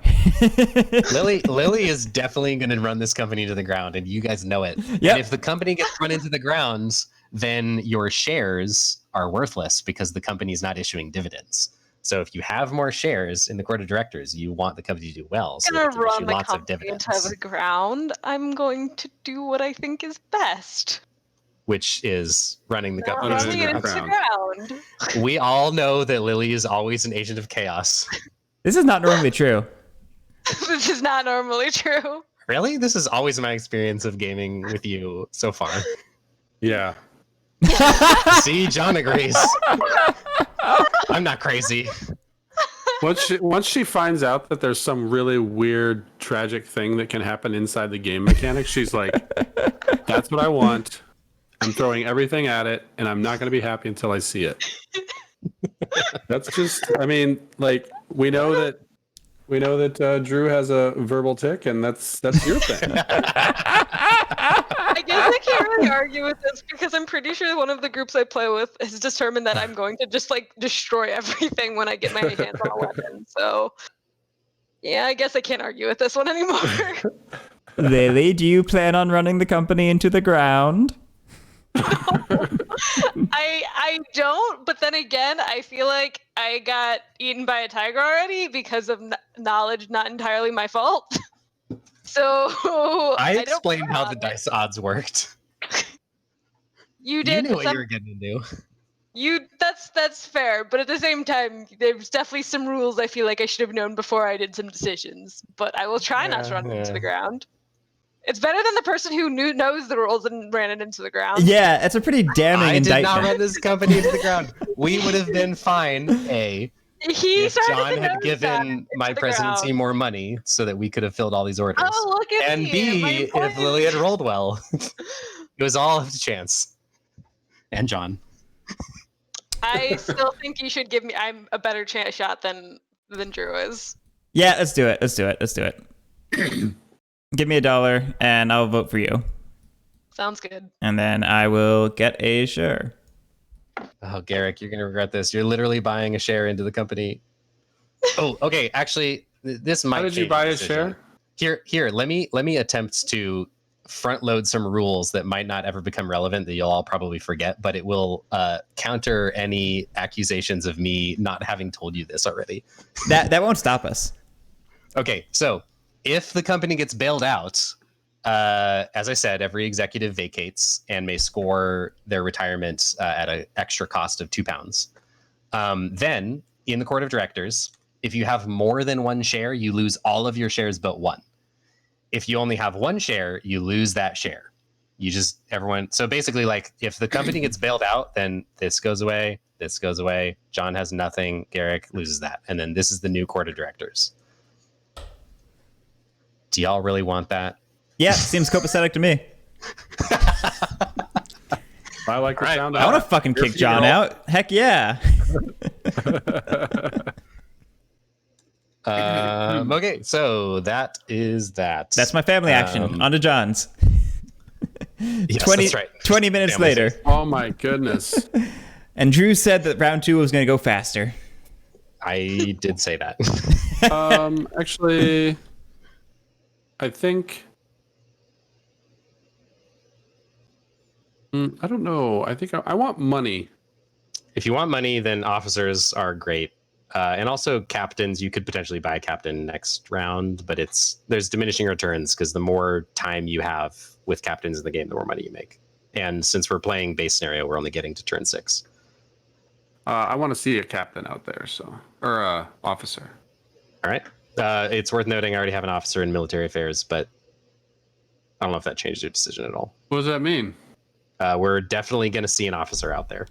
Lily is definitely going to run this company to the ground, and you guys know it. Yep. And if the company gets run into the ground, then your shares are worthless because the company is not issuing dividends. So if you have more shares in the court of directors, you want the company to do well. So I'm they gonna can issue run the lots of company dividends, into the ground. I'm going to do what I think is best. which is running the company Running to it the into the ground. ground. We all know that Lily is always an agent of chaos. This is not normally true. This is not normally true. Really? This is always my experience of gaming with you so far. Yeah. See, John agrees. I'm not crazy. Once she finds out that there's some really weird, tragic thing that can happen inside the game mechanics, she's like, that's what I want. I'm throwing everything at it, and I'm not going to be happy until I see it. That's just, I mean, like, we know that Drew has a verbal tick, and that's your thing. I guess I can't really argue with this because I'm pretty sure one of the groups I play with has determined that I'm going to just like destroy everything when I get my hands on a weapon. So yeah, I guess I can't argue with this one anymore. Lily, do you plan on running the company into the ground? I don't, but then again, I feel like I got eaten by a tiger already because of knowledge not entirely my fault. So I explained how the dice odds worked. You did. You knew what you were getting into. That's fair, but at the same time, there's definitely some rules I feel like I should have known before I did some decisions. But I will try not to run it into the ground. It's better than the person who knows the rules and ran it into the ground. Yeah, it's a pretty damning indictment. I did not run this company into the ground. We would have been fine, A. He if started John to had nose given dive my into the presidency ground. more money so that we could have filled all these orders. Oh, look at And me! B, My if point Lily had is- rolled well, it was all up to chance. And John. I still think you should give me. I'm a better chance shot than Drew is. Yeah, let's do it. Let's do it. Let's do it. Give me $1 and I'll vote for you. Sounds good. And then I will get a share. Oh, Garrick, you're gonna regret this. You're literally buying a share into the company. Oh, okay. Actually, this might. How did you change buy the a decision. share? Here. Let me attempt to front load some rules that might not ever become relevant that you'll all probably forget, but it will counter any accusations of me not having told you this already. That won't stop us. Okay, so if the company gets bailed out, as I said, every executive vacates and may score their retirement at an extra cost of £2. Then, in the court of directors, if you have more than one share, you lose all of your shares but one. If you only have one share, you lose that share. So basically, like, if the company gets bailed out, then this goes away, John has nothing, Garrick loses that. And then this is the new court of directors. Do y'all really want that? Yeah, seems copacetic to me. I like the sound. I want to fucking kick John out. Heck yeah. Okay, so that is that. That's my family action. On to John's. Yes, 20, that's right. 20 minutes Family later. Oh my goodness. And Drew said that round 2 was going to go faster. I did say that. Actually, I think. I don't know. I think I want money. If you want money, then officers are great. And also captains, you could potentially buy a captain next round, but there's diminishing returns because the more time you have with captains in the game, the more money you make. And since we're playing base scenario, we're only getting to turn 6. I want to see a captain out there, or a officer. All right. It's worth noting I already have an officer in military affairs, but I don't know if that changed your decision at all. What does that mean? We're definitely going to see an officer out there.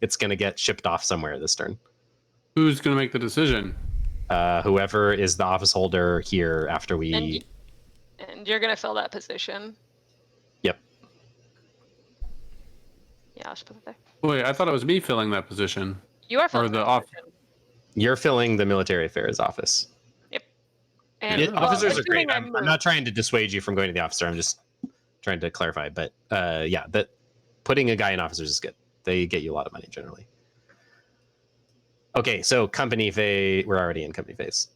It's going to get shipped off somewhere this turn. Who's going to make the decision? Whoever is the office holder here after we... And you're going to fill that position. Yep. Yeah, I'll just put it there. Wait, I thought it was me filling that position. You are filling Or the that off. position. You're filling the military affairs office. Yep. And Officers are great. assuming I'm not trying to dissuade you from going to the officer. I'm just trying to clarify. But yeah, that putting a guy in officers is good. They get you a lot of money generally. Okay, so company phase. We're already in company phase.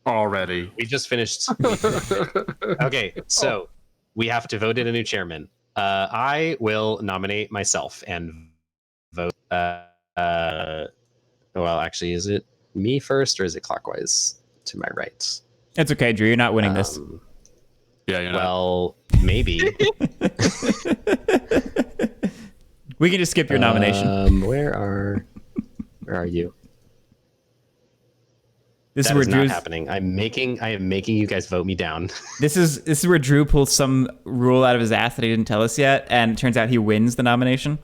Already. We just finished. Okay, so we have to vote in a new chairman. I will nominate myself and vote. Well, actually, is it me first or is it clockwise to my right? It's okay, Drew. You're not winning this. Yeah, you're not. Well, maybe. We can just skip your nomination. Where are you? This That is where is not Drew's. happening. I am making you guys vote me down. This is where Drew pulls some rule out of his ass that he didn't tell us yet, and it turns out he wins the nomination.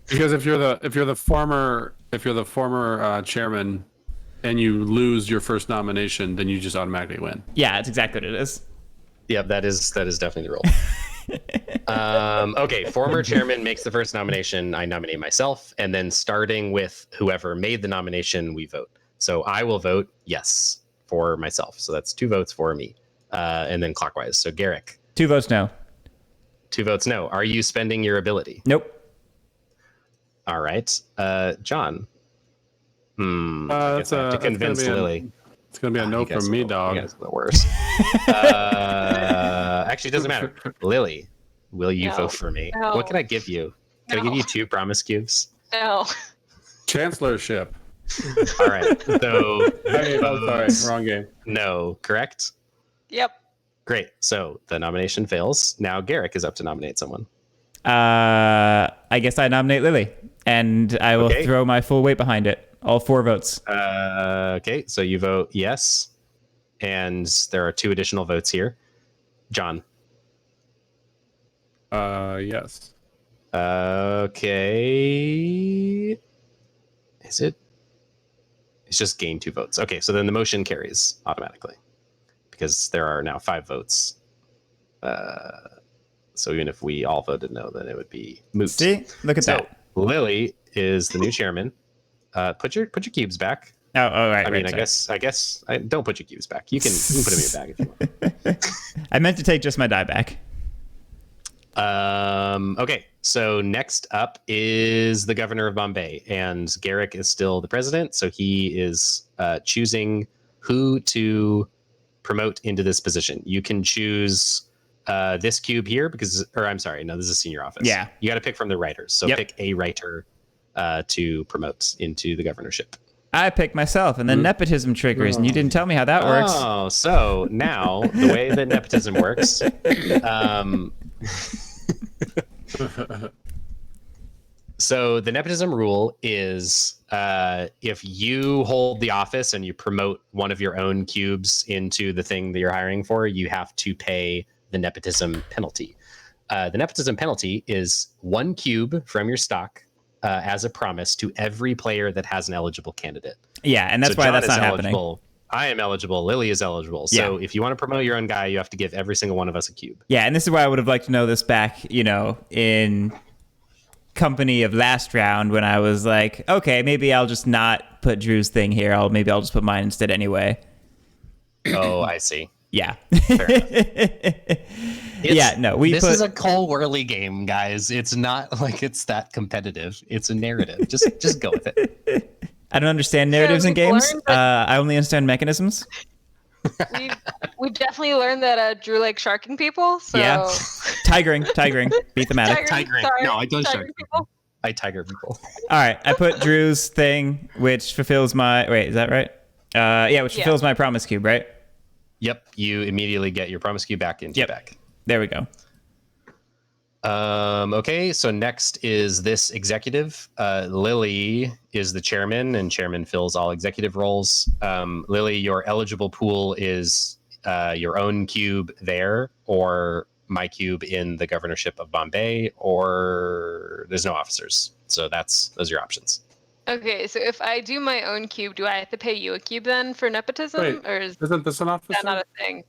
Because if you're the former chairman and you lose your first nomination, then you just automatically win. Yeah, it's exactly what it is. Yep, that is definitely the rule. Okay, former chairman makes the first nomination. I nominate myself, and then starting with whoever made the nomination, we vote. So I will vote yes for myself. So that's 2 votes for me, and then clockwise. So Garrick, 2 votes no. 2 votes no. Are you spending your ability? Nope. All right, John. I That's guess I have to convince Lily. It's gonna be a no You guys from me, are dog. You guys are the worst. Actually, it doesn't matter. Lily, will you No. vote for me? No. What can I give you? Can I give No. you 2 promise cubes? No. Chancellorship. All right. So Hey, oh, sorry, wrong game. no, correct? Yep. Great. So the nomination fails. Now Garrick is up to nominate someone. I guess I nominate Lily, and I will Okay. throw my full weight behind it. All 4 votes. Okay. So you vote yes, and there are 2 additional votes here. John. Yes. Okay. Is it? It's just gain 2 votes. Okay, so then the motion carries automatically because there are now 5 votes. So even if we all voted no, then it would be moot. See, look at that. Lily is the new chairman. Put your cubes back. Oh, right. I mean, right, I guess don't put your cubes back. You can put them in your bag if you want. I meant to take just my die back. Okay, so next up is the governor of Bombay, and Garrick is still the president, so he is choosing who to promote into this position. You can choose this cube here this is a senior office. Yeah, you got to pick from the writers. So pick a writer to promote into the governorship. I picked myself, and then nepotism triggers, and you didn't tell me how that works. Oh, so now the way that nepotism works. So the nepotism rule is if you hold the office and you promote one of your own cubes into the thing that you're hiring for, you have to pay the nepotism penalty. The nepotism penalty is 1 cube from your stock as a promise to every player that has an eligible candidate. Yeah, and that's why John that's is not eligible. happening. I am eligible. Lily is eligible. So if you want to promote your own guy, you have to give every single one of us a cube. Yeah, and this is why I would have liked to know this back, in company of last round when I was like, okay, maybe I'll just not put Drew's thing here. Maybe I'll just put mine instead anyway. Oh, I see. Yeah. This is a Cole Wehrle game, guys. It's not like it's that competitive. It's a narrative. Just go with it. I don't understand narratives in games. I only understand mechanisms. We've definitely learned that Drew likes sharking people. So. Yeah. Tigering. Be thematic. Tigering. No, I don't shark people. I tiger people. All right. I put Drew's thing, which fulfills my... Wait, is that right? Which fulfills my promise cube, right? Yep. You immediately get your promise cube back into your bag. There we go. Okay, so next is this executive. Lily is the chairman, and chairman fills all executive roles. Lily, your eligible pool is your own cube there, or my cube in the governorship of Bombay, or there's no officers. So those are your options. Okay, so if I do my own cube, do I have to pay you a cube then for nepotism? Wait, or isn't this an officer? that not a thing?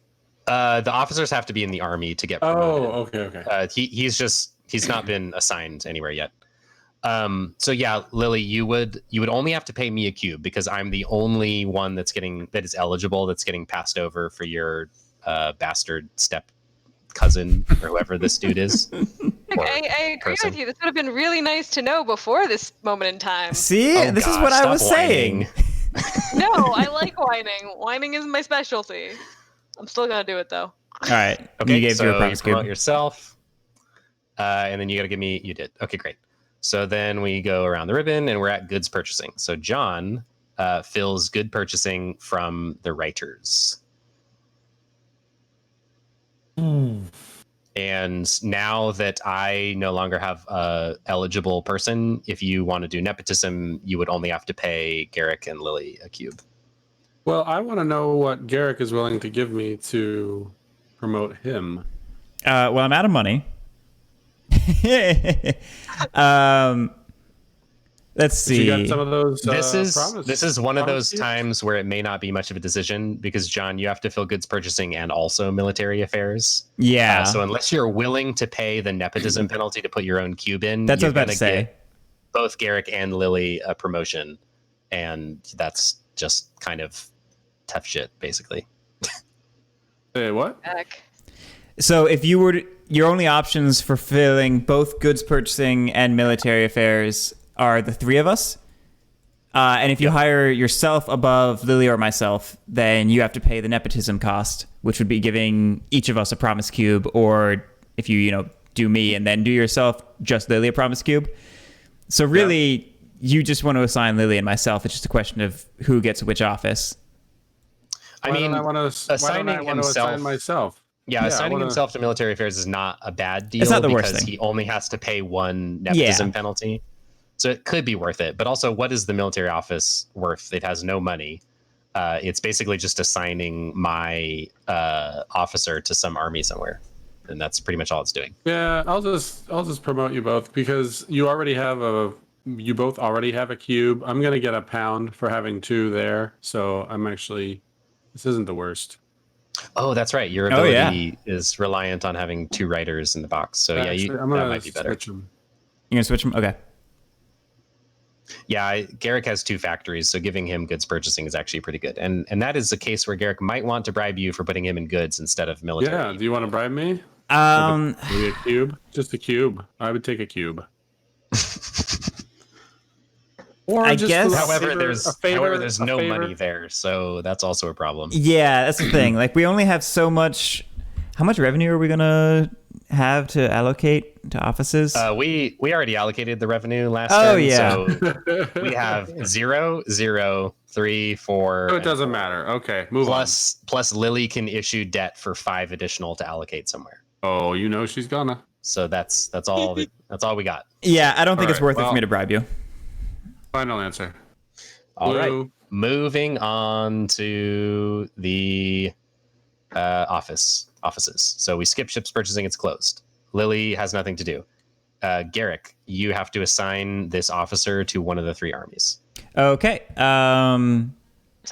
The officers have to be in the army to get promoted. Oh, okay. He's not been assigned anywhere yet. So yeah, Lily, you would only have to pay me a cube because I'm the only one that is eligible that's getting passed over for your bastard step cousin or whoever this dude is. I agree with you. This would have been really nice to know before this moment in time. See, this is what I was saying. No, I like whining. Whining is my specialty. I'm still gonna do it though. All right. Okay, you gave so your promise you promote cube yourself, and then you got to give me. You did. Okay, great. So then we go around the ribbon, and we're at goods purchasing. So John fills good purchasing from the writers. And now that I no longer have a eligible person, if you want to do nepotism, you would only have to pay Garrick and Lily a cube. Well, I want to know what Garrick is willing to give me to promote him. Well, I'm out of money. Let's see. You got some of those. This is one of those times where it may not be much of a decision because John, you have to fill goods purchasing and also military affairs. Yeah. So unless you're willing to pay the nepotism penalty to put your own cube in, that's what I was about to say. Get both Garrick and Lily a promotion, and that's just kind of tough shit, basically. Hey, what? So if you were your only options for filling both goods purchasing and military affairs are the 3 of us. And if you hire yourself above Lily or myself, then you have to pay the nepotism cost, which would be giving each of us a promise cube. Or if you do me and then do yourself, just Lily a promise cube. So really, you just want to assign Lily and myself. It's just a question of who gets which office. Why don't I want to assign myself? Yeah, assigning himself to military affairs is not a bad deal. It's not the worst because thing. He only has to pay 1 nepotism penalty. So it could be worth it. But also, what is the military office worth? It has no money. It's basically just assigning my officer to some army somewhere. And that's pretty much all it's doing. Yeah, I'll just promote you both because you already have a you both already have a cube. I'm gonna get a pound for having 2 there. So I'm actually, this isn't the worst. Oh, that's right. Your Oh, yeah. ability is reliant on having 2 writers in the box. So yeah, Actually, I'm that gonna might be better. switch them. You're gonna switch them? Okay. Yeah, Garrick has 2 factories, so giving him goods purchasing is actually pretty good. And that is a case where Garrick might want to bribe you for putting him in goods instead of military. Yeah. Do you want to bribe me? Um, Maybe a cube? Just a cube. I would take a cube. Or I just guess- a However, favor, there's a no favor. money there, so that's also a problem. yeah, that's the thing. Like, we only have so much. How much revenue are we gonna have to allocate to offices? We already allocated the revenue last Oh, turn, yeah. so we have 0, 0, 3, 4. So it doesn't matter. Okay, move Plus Lily can issue debt for 5 additional to allocate somewhere. on. Oh, you know she's gonna. So that's all that's all we got. yeah, I don't think all it's right, worth it for well- me to bribe you. Final answer. All right. Blue. Moving on to the offices. So we skip ships purchasing, it's closed. Lily has nothing to do. Garrick, you have to assign this officer to one of the 3 armies. Okay. To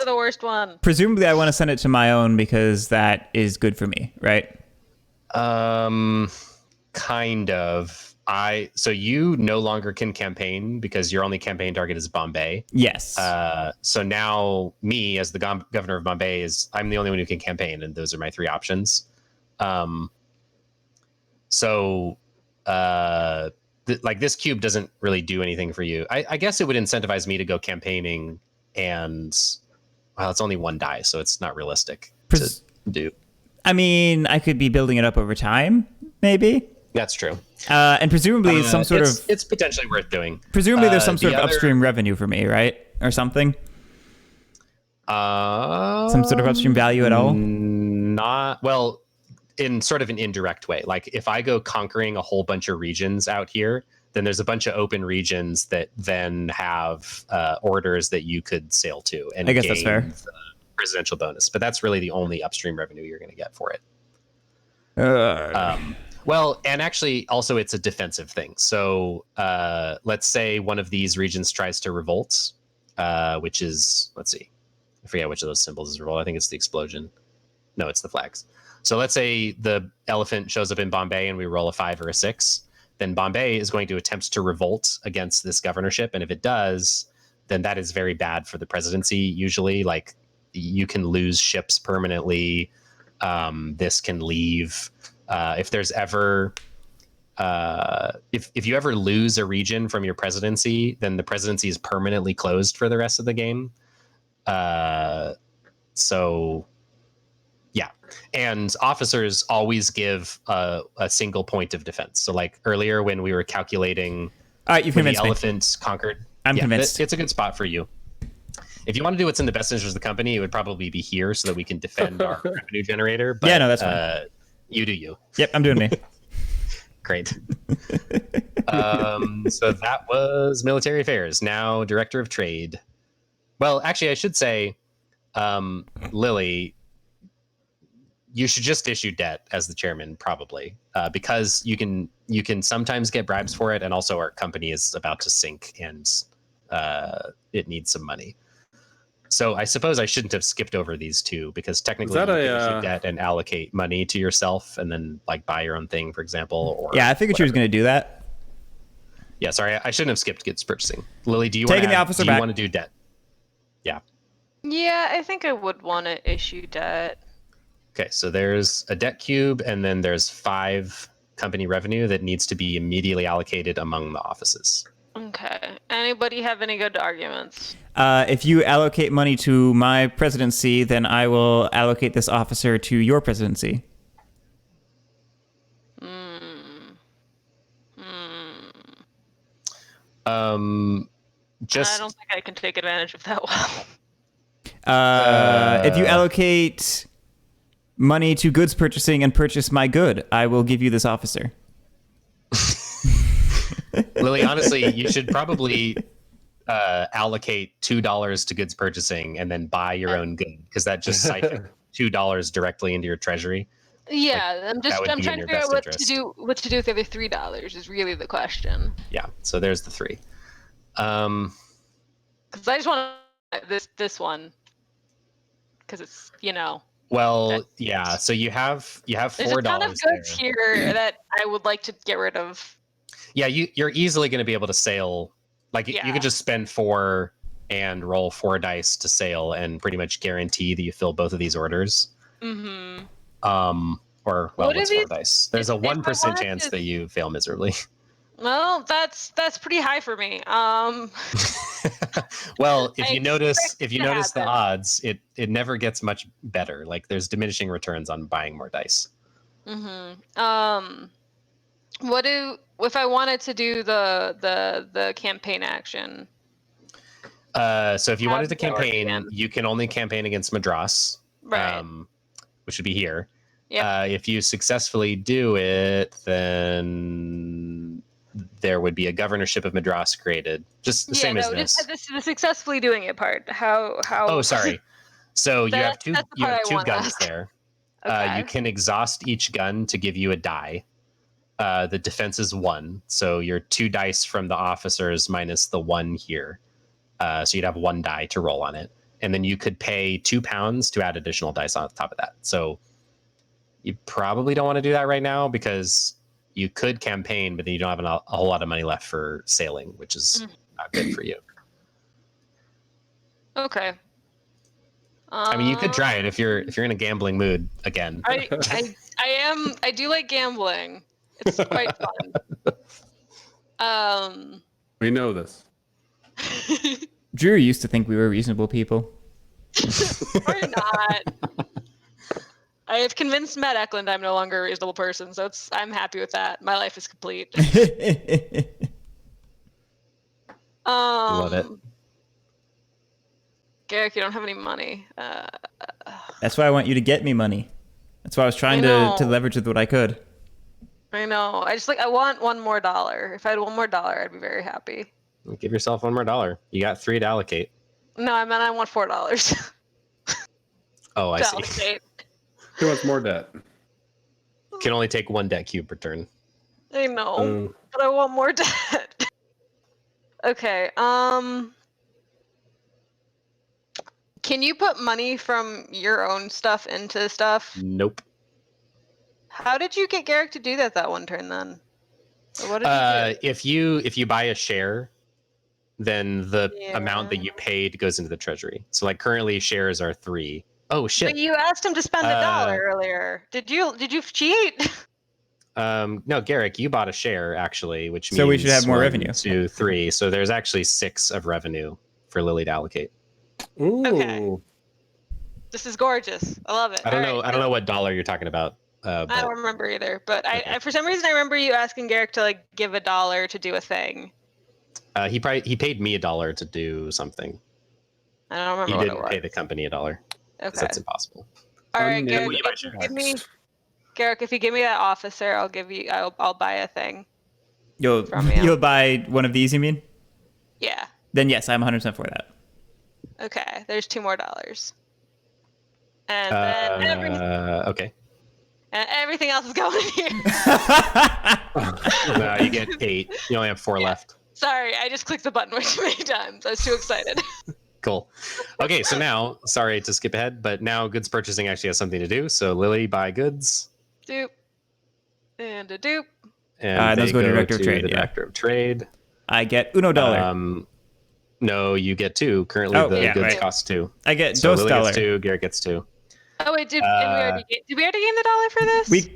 the worst one. Presumably, I want to send it to my own because that is good for me, right? Kind of. So you no longer can campaign because your only campaign target is Bombay. Yes. So now me as the governor of Bombay I'm the only one who can campaign, and those are my 3 options. Like this cube doesn't really do anything for you. I guess it would incentivize me to go campaigning, and well, it's only 1 die, so it's not realistic to do. I mean, I could be building it up over time, maybe. That's true. And presumably, it's potentially worth doing. Presumably, there's some sort the of other- upstream revenue for me, right, or something. Some sort of upstream value at all. Not well, in sort of an indirect way. Like if I go conquering a whole bunch of regions out here, then there's a bunch of open regions that then have orders that you could sail to, and I guess that's fair. the presidential bonus. But that's really the only upstream revenue you're going to get for it. Well, and actually, also it's a defensive thing. So let's say one of these regions tries to revolt, which is, let's see, I forget which of those symbols is revolt. I think it's the explosion. No, it's the flags. So let's say the elephant shows up in Bombay and we roll a 5 or a 6. Then Bombay is going to attempt to revolt against this governorship. And if it does, then that is very bad for the presidency. Usually, like, you can lose ships permanently. This can leave. If there's ever if you ever lose a region from your presidency, then the presidency is permanently closed for the rest of the game. So yeah, and officers always give a single point of defense. So like earlier when we were calculating, All right, you've when the convinced me. elephant conquered, I'm convinced. It's a good spot for you. If you want to do what's in the best interest of the company, it would probably be here so that we can defend our revenue generator. But, Yeah, no, that's fine. You do you. Yep, I'm doing me. Great. So that was military affairs. Now director of trade. Well, actually, I should say, Lily, you should just issue debt as the chairman, probably, because you can sometimes get bribes for it, and also our company is about to sink and it needs some money. So I suppose I shouldn't have skipped over these 2 because technically you can issue debt and allocate money to yourself and then like buy your own thing, for example. Or Yeah, I figured she was going to do that. Yeah, sorry, I shouldn't have skipped goods purchasing. Lily, do you Taking the officer back. want to do debt? Yeah. Yeah, I think I would want to issue debt. Okay, so there's a debt cube, and then there's 5 company revenue that needs to be immediately allocated among the offices. Okay. Anybody have any good arguments? If you allocate money to my presidency, then I will allocate this officer to your presidency. Just I don't think I can take advantage of that well. If you allocate money to goods purchasing and purchase my good, I will give you this officer. Lily, honestly, you should probably allocate $2 to goods purchasing and then buy your own good, because that just siphons $2 directly into your treasury. Yeah, that would I'm be in trying to your figure out best what interest. to do with the other $3 is really the question. Yeah, so there's the 3. Because I just want this one. Because it's Well, yeah. So you have there's $4 a ton of there. goods here that I would like to get rid of. Yeah, you're easily going to be able to sail. Like you Yeah. could just spend 4 and roll 4 dice to sail, and pretty much guarantee that you fill both of these orders. Mm-hmm. Or What what's are 4 these- dice? There's a if I 1% wanted chance to- that you fail miserably. Well, that's pretty high for me. Well, if I you notice expect to the happen. odds, it never gets much better. Like there's diminishing returns on buying more dice. Mm-hmm. If I wanted to do the campaign action? So if you How wanted to does that work campaign, again? you can only campaign against Madras, Right. which would be here. Yep. If you successfully do it, then there would be a governorship of Madras created, just the same as this. Just the successfully doing it part. How? Oh, sorry. So you have That's the you part have I 2 wanna guns ask. there. Okay. You can exhaust each gun to give you a die. The defense is 1, so your 2 dice from the officers minus the 1 here. So you'd have 1 die to roll on it, and then you could pay £2 to add additional dice on top of that. So you probably don't want to do that right now because you could campaign, but then you don't have a whole lot of money left for sailing, which is not good for you. Okay. I mean, you could try it if you're in a gambling mood again. I do like gambling. It's quite fun. We know this. Drew used to think we were reasonable people. Or not. I have convinced Matt Eklund I'm no longer a reasonable person, so I'm happy with that. My life is complete. Love it. Garrick, you don't have any money. That's why I want you to get me money. That's why I was trying I to know. leverage with what I could. I know. I want $1 more. If I had $1 more, I'd be very happy. Give yourself $1 more. You got 3 to allocate. No, I meant I want $4. Oh, I to see. allocate. Who wants more debt? Can only take 1 debt cube per turn. I know, but I want more debt. Okay. Can you put money from your own stuff into stuff? Nope. How did you get Garrick to do that one turn then? Or what did you do? If you buy a share, then the amount that you paid goes into the treasury. So like currently shares are 3. Oh shit. But you asked him to spend $1 earlier. Did you cheat? No, Garrick, you bought a share actually, which means So we should have more 1, revenue. 2, 3. So there's actually 6 of revenue for Lily to allocate. Ooh. Okay. This is gorgeous. I love it. I don't All know. right, I don't know what dollar you're talking about. I But don't remember either. But Okay. I for some reason I remember you asking Garrick to like give $1 to do a thing. he paid me $1 to do something. I don't remember He what didn't it was. pay the company $1. 'Cause Okay. That's impossible. All right, Unnamed Garrick. If you give me, Garrick, if you give me that officer, I'll buy a thing. You'll From you. you'll buy one of these, you mean? Yeah. Then yes, I'm 100% for that. Okay. There's $2 more. And then Okay. everything else is going here. No, you get 8. You only have 4 left. Sorry, I just clicked the button way too many times. I was too excited. Cool. Okay, so now, sorry to skip ahead, but now goods purchasing actually has something to do. So Lily, buy goods. Doop. And a doop. And those they go to Director of to Trade, the yeah. Director of Trade. I get $1. No, you get 2. Currently, Oh, the yeah, goods right. cost 2. I get So $2. Lily gets 2, Garrett gets 2. Oh wait, did we already gain the $1 for this?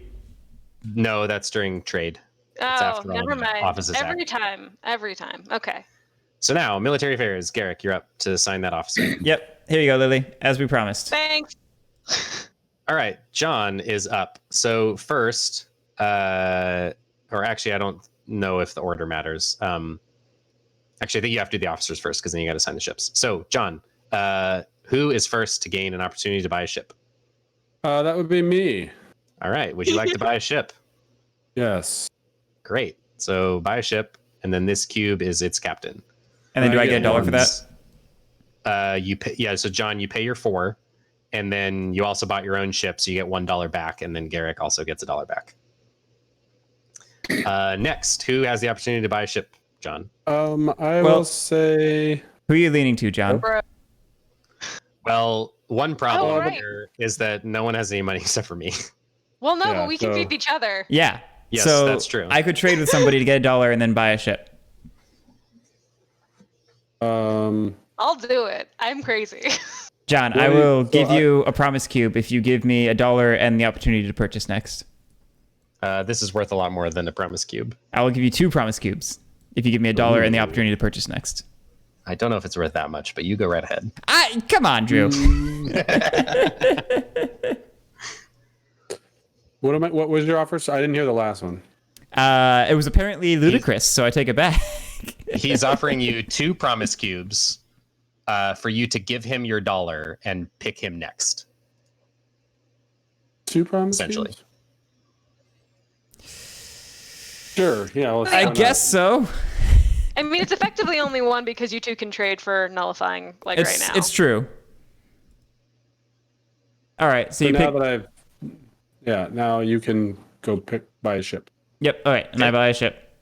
No, that's during trade. It's Oh, after all never the mind. offices Every act. time. Okay. So now, military affairs. Garrick, you're up to sign that officer. Yep. Here you go, Lily, as we promised. Thanks. All right, John is up. So first, or actually, I don't know if the order matters. Actually, I think you have to do the officers first because then you got to sign the ships. So, John, who is first to gain an opportunity to buy a ship? That would be me. All right. Would you like to buy a ship? Yes. Great. So buy a ship, and then this cube is its captain. And then do I get $1 for that? You pay, yeah. So John, you pay your 4, and then you also bought your own ship, so you get $1 back, and then Garrick also gets $1 back. Next, who has the opportunity to buy a ship? John? I will say. Who are you leaning to, John? Bro. Well, one problem right. here is that no one has any money except for me. Well, no, Yeah, but we can so- feed each other. Yeah. Yes, so that's true. I could trade with somebody to get $1 and then buy a ship. I'll do it. I'm crazy. John, I will give you a promise cube if you give me $1 and the opportunity to purchase next. This is worth a lot more than a promise cube. I will give you 2 promise cubes if you give me $1 and the opportunity to purchase next. I don't know if it's worth that much, but you go right ahead. Come on, Drew. What was your offer? So I didn't hear the last one. It was apparently ludicrous, so I take it back. He's offering you 2 promise cubes for you to give him your $1 and pick him next. 2 promises? Essentially. Sure. Yeah. I guess so. I mean, it's effectively only 1 because you 2 can trade for nullifying right now. It's true. All right, so you now pick. that now you can go buy a ship. Yep. All right, and I buy a ship.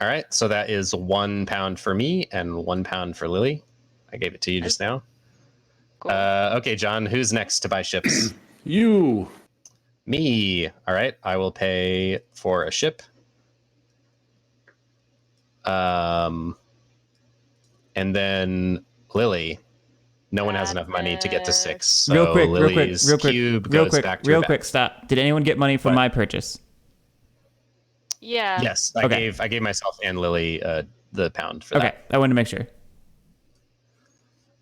All right, so that is £1 for me and £1 for Lily. I gave it to you just now. Cool. Okay, John, who's next to buy ships? You. Me. All right, I will pay for a ship. And then Lily. No one has enough money to get to 6. So real quick, Lily's real quick, cube real goes quick, back to real her quick. back. Stop. Did anyone get money from my purchase? Yeah. Yes, Okay. I gave myself and Lily the pound for Okay, that. I wanted to make sure.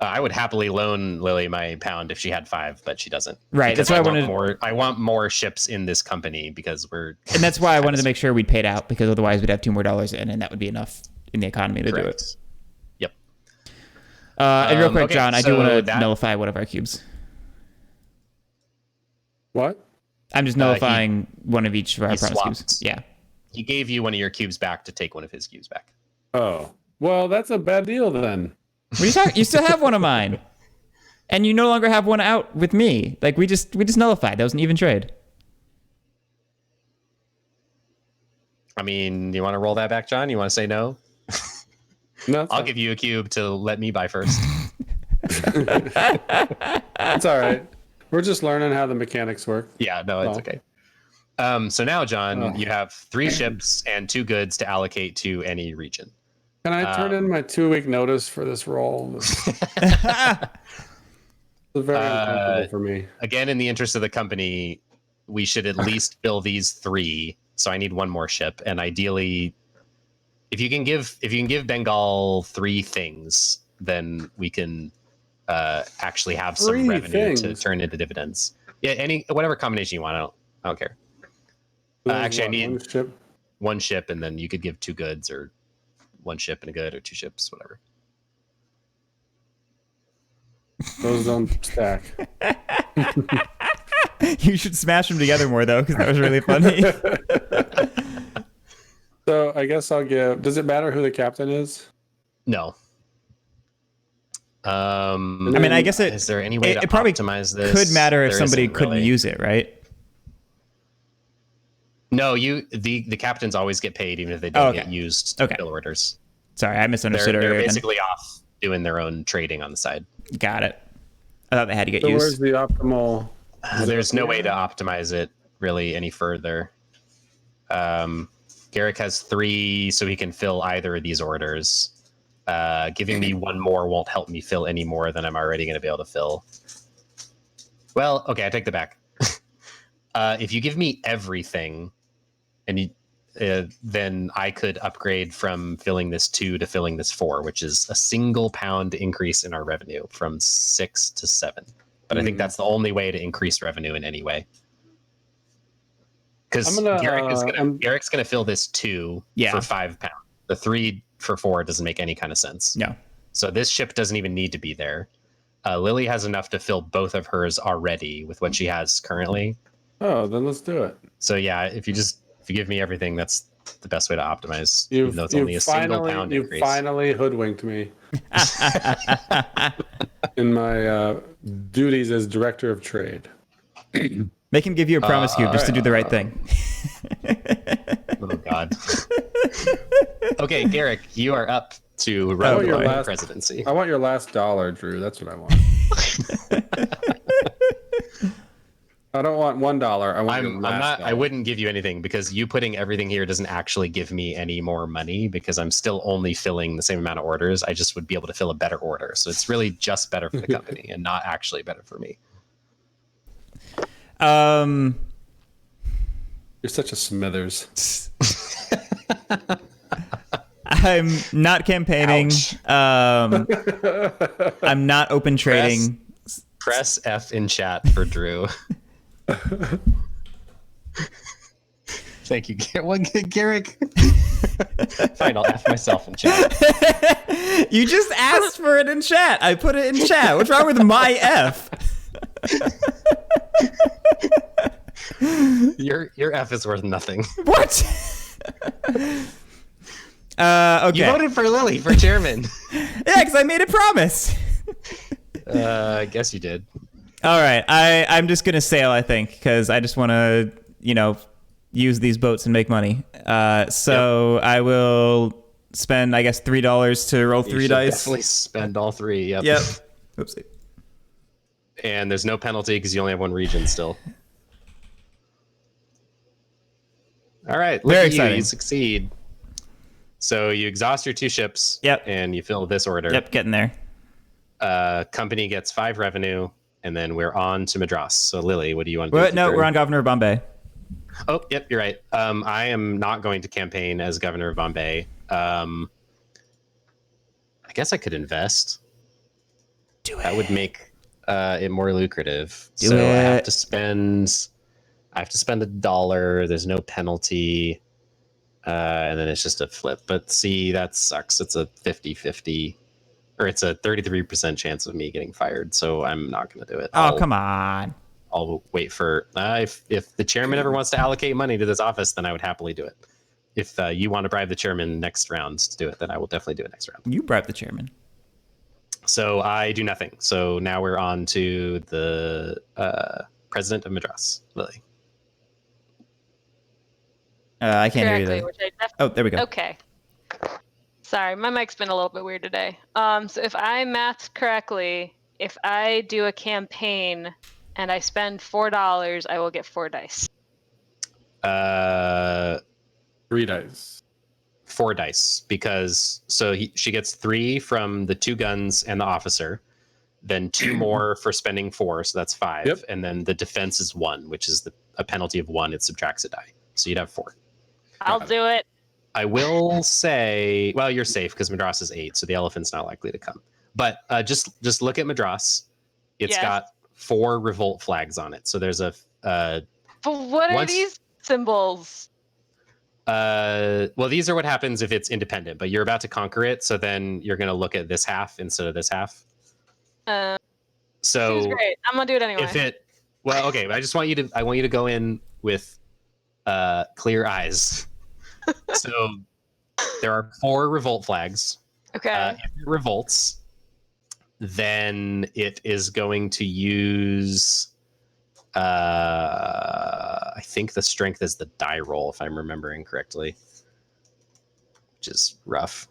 I would happily loan Lily my pound if she had 5, but she doesn't. Right, Because that's why I want wanted- more. I want more ships in this company because we're. And that's why I wanted to make sure we'd paid out, because otherwise we'd have $2 more in, and that would be enough in the economy to do it. Correct. Yep. And real quick, Okay, John, I do so want to that- nullify one of our cubes. What? I'm just nullifying one of each of our he promise cubes. swapped. Yeah. He gave you one of your cubes back to take one of his cubes back. Oh. Well, that's a bad deal then. What are you talking? You still have one of mine, and you no longer have one out with me. Like we just nullified. That was an even trade. I mean, you want to roll that back, John? You want to say no? No, I'll give you a cube to let me buy first. It's all right. We're just learning how the mechanics work. Yeah, no, it's Well. okay. So now, John, you have 3 ships and 2 goods to allocate to any region. Can I turn in my 2-week notice for this role? It's very uncomfortable for me. Again, in the interest of the company, we should at least fill these 3. So I need 1 more ship, and ideally, if you can give Bengal 3 things, then we can actually have some 3 revenue to things? turn into dividends. Yeah, whatever combination you want. I don't care. Actually, I need 1 ship. 1 ship, and then you could give 2 goods, or 1 ship and a good, or 2 ships, whatever. Those don't stack. You should smash them together more though, because that was really funny. So I guess I'll give. Does it matter who the captain is? No. I mean, I guess Is there any way to it probably optimize this? could matter if There somebody isn't couldn't really. use it, right? No, the captains always get paid even if they don't Okay. get used to Okay. fill orders. Sorry, I misunderstood They're earlier. then. basically off doing their own trading on the side. Got it. I thought they had to get So where's used. the optimal? There's no way to optimize it really any further. Garrick has 3, so he can fill either of these orders. Giving me 1 more won't help me fill any more than I'm already going to be able to fill. Well, okay, I take that back. If you give me everything, and then I could upgrade from filling this 2 to filling this 4, which is a single pound increase in our revenue from 6 to 7. But I think that's the only way to increase revenue in any way. Because Garrick's gonna fill this 2 for 5 pounds. The 3 for 4 doesn't make any kind of sense. No. So this ship doesn't even need to be there. Lily has enough to fill both of hers already with what she has currently. Oh, then let's do it. So yeah, if you give me everything, that's the best way to optimize. Even though it's only a single pound increase. You finally hoodwinked me in my duties as director of trade. Make him give you a promise cube just to do the right thing. Oh God. Okay, Garrick, you are up to run the presidency. I want your last dollar, Drew. That's what I want. I don't want $1. I want your last dollar. I wouldn't give you anything because you putting everything here doesn't actually give me any more money because I'm still only filling the same amount of orders. I just would be able to fill a better order. So it's really just better for the company and not actually better for me. You're such a Smithers. I'm not campaigning. I'm not open trading. Press F in chat for Drew. Thank you, Garrick. Fine, I'll F myself in chat. You just asked for it in chat. I put it in chat. What's wrong with my F? Your F is worth nothing. What? Okay. You voted for Lily for chairman. Yeah, because I made a promise. I guess you did. All right, I'm just gonna sail, I think, because I just want to, use these boats and make money. So I will spend, I guess, $3 to roll 3 dice. Definitely spend all 3. Yep. Oopsie. And there's no penalty because you only have 1 region still. All right, Very exciting. You succeed. So you exhaust your 2 ships. Yep. And you fill this order. Yep, getting there. Company gets 5 revenue, and then we're on to Madras. So Lily, what do you want to do? No, we're on Governor of Bombay. Oh, yep, you're right. I am not going to campaign as Governor of Bombay. I guess I could invest. Do it. That would make it more lucrative. Do it. I have to spend $1. There's no penalty. And then it's just a flip. But see, that sucks. It's a 50-50. Or it's a 33% chance of me getting fired, so I'm not going to do it. Oh, come on. I'll wait for... if the chairman ever wants to allocate money to this office, then I would happily do it. If you want to bribe the chairman next round to do it, then I will definitely do it next round. You bribe the chairman. So I do nothing. So now we're on to the president of Madras, Lily. I can't hear you there. Oh, there we go. Okay. Sorry, my mic's been a little bit weird today. So if I mathed correctly, if I do a campaign and I spend $4, I will get 4 dice. 3 dice. 4 dice, because she gets 3 from the 2 guns and the officer, then 2 more for spending 4, so that's 5, Yep. and then the defense is 1, which is a penalty of 1. It subtracts a die, so you'd have 4. I'll do it. I will say, well, you're safe because Madras is 8, so the elephant's not likely to come. But just look at Madras. It's got 4 revolt flags on it. So there's a. But what are these symbols? Well, these are what happens if it's independent. But you're about to conquer it, so then you're going to look at this half instead of this half. So Seems great. I'm gonna do it anyway. Well, okay. I just want you to. I want you to go in with clear eyes. So there are 4 revolt flags. Okay. If it revolts, then it is going to use I think the strength is the die roll, if I'm remembering correctly, which is rough.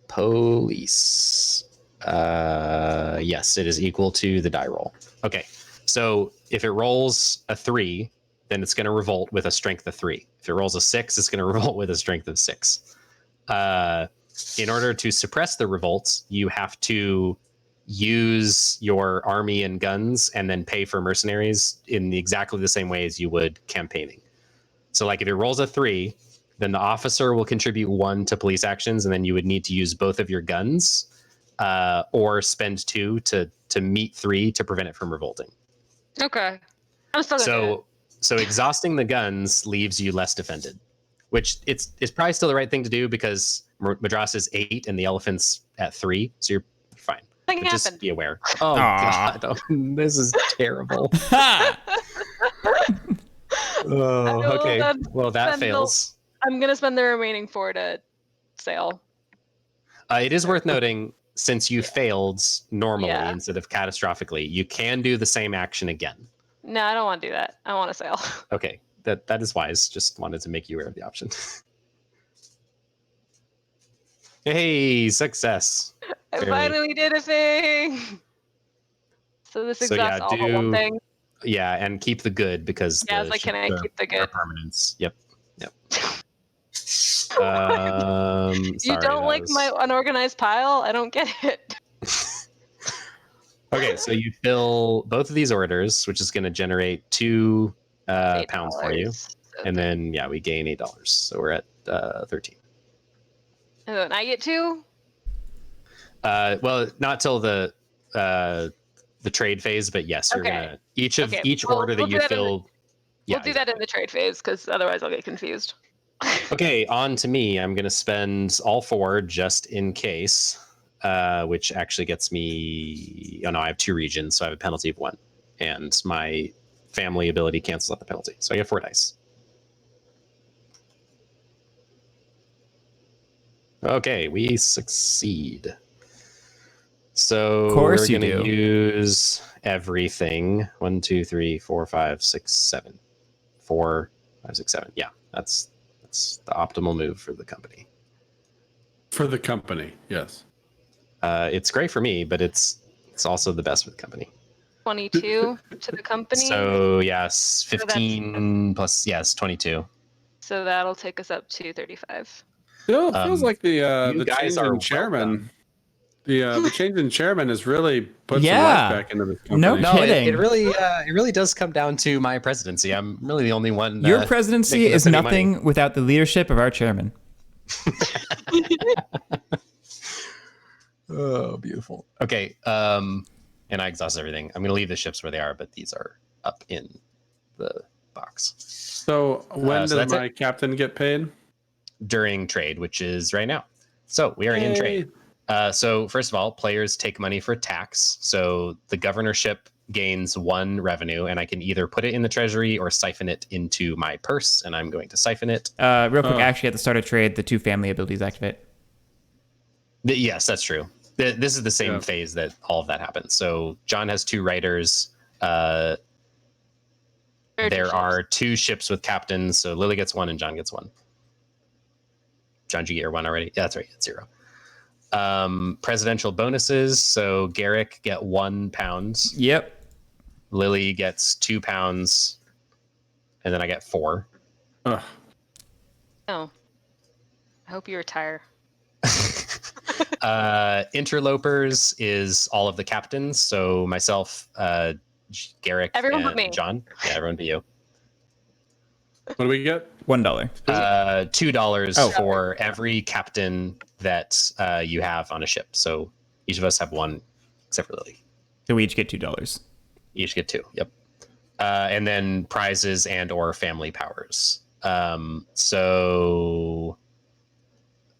Police. Yes, it is equal to the die roll. Okay, so if it rolls a 3, then it's going to revolt with a strength of 3. If it rolls a 6, it's going to revolt with a strength of 6. In order to suppress the revolts, you have to use your army and guns and then pay for mercenaries in exactly the same way as you would campaigning. So like if it rolls a 3, then the officer will contribute 1 to police actions, and then you would need to use both of your guns or spend 2 to meet 3 to prevent it from revolting. Okay. I'm still gonna do it. So exhausting the guns leaves you less defended, which it's probably still the right thing to do because Madras is 8 and the elephant's at 3, so you're fine. But just be aware. Oh, God. Oh, this is terrible. Oh, okay. Well, that fails. I'm going to spend the remaining 4 to sail. It is worth noting, since you failed normally Yeah. instead of catastrophically, you can do the same action again. No, I don't want to do that. I want to sail. Okay, that is wise. Just wanted to make you aware of the option. Hey, success. I Barely. finally did a thing. So this exhausts all but one thing. Yeah, and keep the good because Yeah, I was like, can I keep the good? Permanence. Yep. You don't like my unorganized pile? I don't get it. Okay, so you fill both of these orders, which is going to generate 2 pounds for you. And then, we gain $8. So we're at 13. And then I get 2? Well, not till the trade phase, but yes, you're gonna each order that you fill. We'll do that in the trade phase because otherwise I'll get confused. Okay, on to me. I'm gonna spend all 4 just in case, which actually gets me. Oh no, I have 2 regions, so I have a penalty of 1, and my family ability cancels out the penalty, so I get 4 dice. Okay, we succeed. So we're going to use everything. 1, 2, 3, 4, 5, 6, 7. 4, 5, 6, 7. Yeah, that's the optimal move for the company. For the company, yes. It's great for me, but it's also the best for the company. 22 to the company. So yes, 15 plus 22. So that'll take us up to 35. Still, it feels like the guys change are in chairman. The change in chairman has really put some life back into this company. No kidding. It really does come down to my presidency. I'm really the only one. Your presidency is nothing without the leadership of our chairman. Oh, beautiful. Okay, and I exhaust everything. I'm going to leave the ships where they are, but these are up in the box. So when does my captain get paid? During trade, which is right now. So we are in trade. So first of all, players take money for tax. So the governorship gains 1 revenue, and I can either put it in the treasury or siphon it into my purse, and I'm going to siphon it. Real quick, actually, at the start of trade, the 2 family abilities activate. Yes, that's true. This is the same phase that all of that happens. So John has 2 writers. There are 2 ships with captains. So Lily gets 1 and John gets 1. John, did you get your 1 already? Yeah, that's right. It's 0. Presidential bonuses. So Garrick get 1 pound. Yep. Lily gets 2 pounds. And then I get 4. Oh. I hope you retire. Interlopers is all of the captains. So myself, Garrick, everyone and but me. John. Yeah, everyone but you. What do we get? $1. $2 for every captain that you have on a ship. So each of us have 1, except for Lily. So we each get $2. Each get 2. Yep. And then prizes and or family powers. So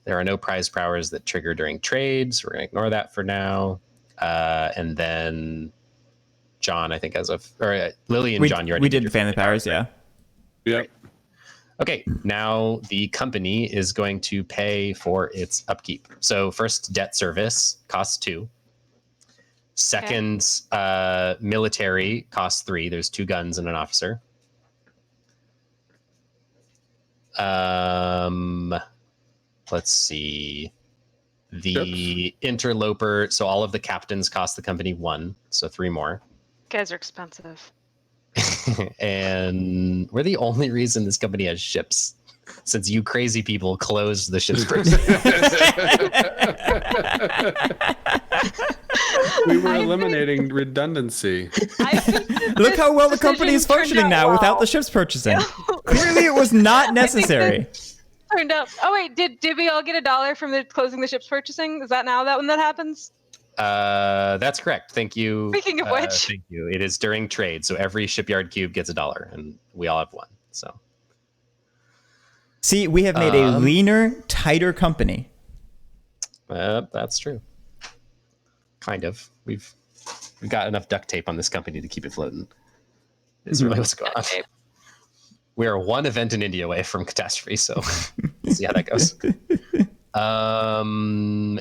there are no prize powers that trigger during trades. We're going to ignore that for now. And then John, I think Lily and John, you already we did family powers, yeah. Yep. Right. Okay, now the company is going to pay for its upkeep. So first, debt service costs 2. Second, military costs 3. There's 2 guns and an officer. Let's see. The interloper, so all of the captains cost the company 1, so 3 more. Guys are expensive. And we're the only reason this company has ships, since you crazy people closed the ships first. We were eliminating redundancy. Look how well the company is functioning now without the ships purchasing. Clearly, it was not necessary. Turned out. Oh wait, did we all get $1 from the closing the ships purchasing? Is that now that when that happens? That's correct. Thank you. Speaking of which, thank you. It is during trade, so every shipyard cube gets $1, and we all have 1. So, see, we have made a leaner, tighter company. That's true. Kind of. We've got enough duct tape on this company to keep it floating. Is really what's going on. We are 1 event in India away from catastrophe, so we'll see how that goes. And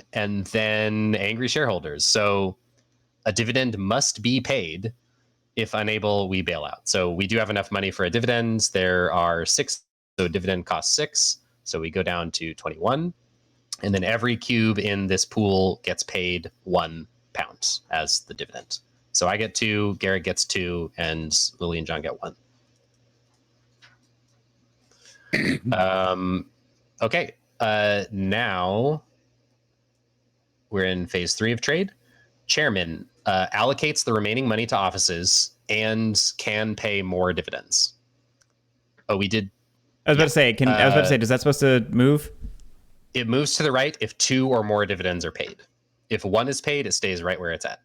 then angry shareholders. So a dividend must be paid. If unable, we bail out. So we do have enough money for a dividend. There are 6, so dividend costs 6. So we go down to 21. And then every cube in this pool gets paid £1 as the dividend. So I get 2, Garrett gets 2, and Lily and John get 1. Okay. Now we're in phase 3 of trade. Chairman allocates the remaining money to offices and can pay more dividends. Oh, we did. I was about to say, does that supposed to move? It moves to the right if 2 or more dividends are paid. If 1 is paid, it stays right where it's at.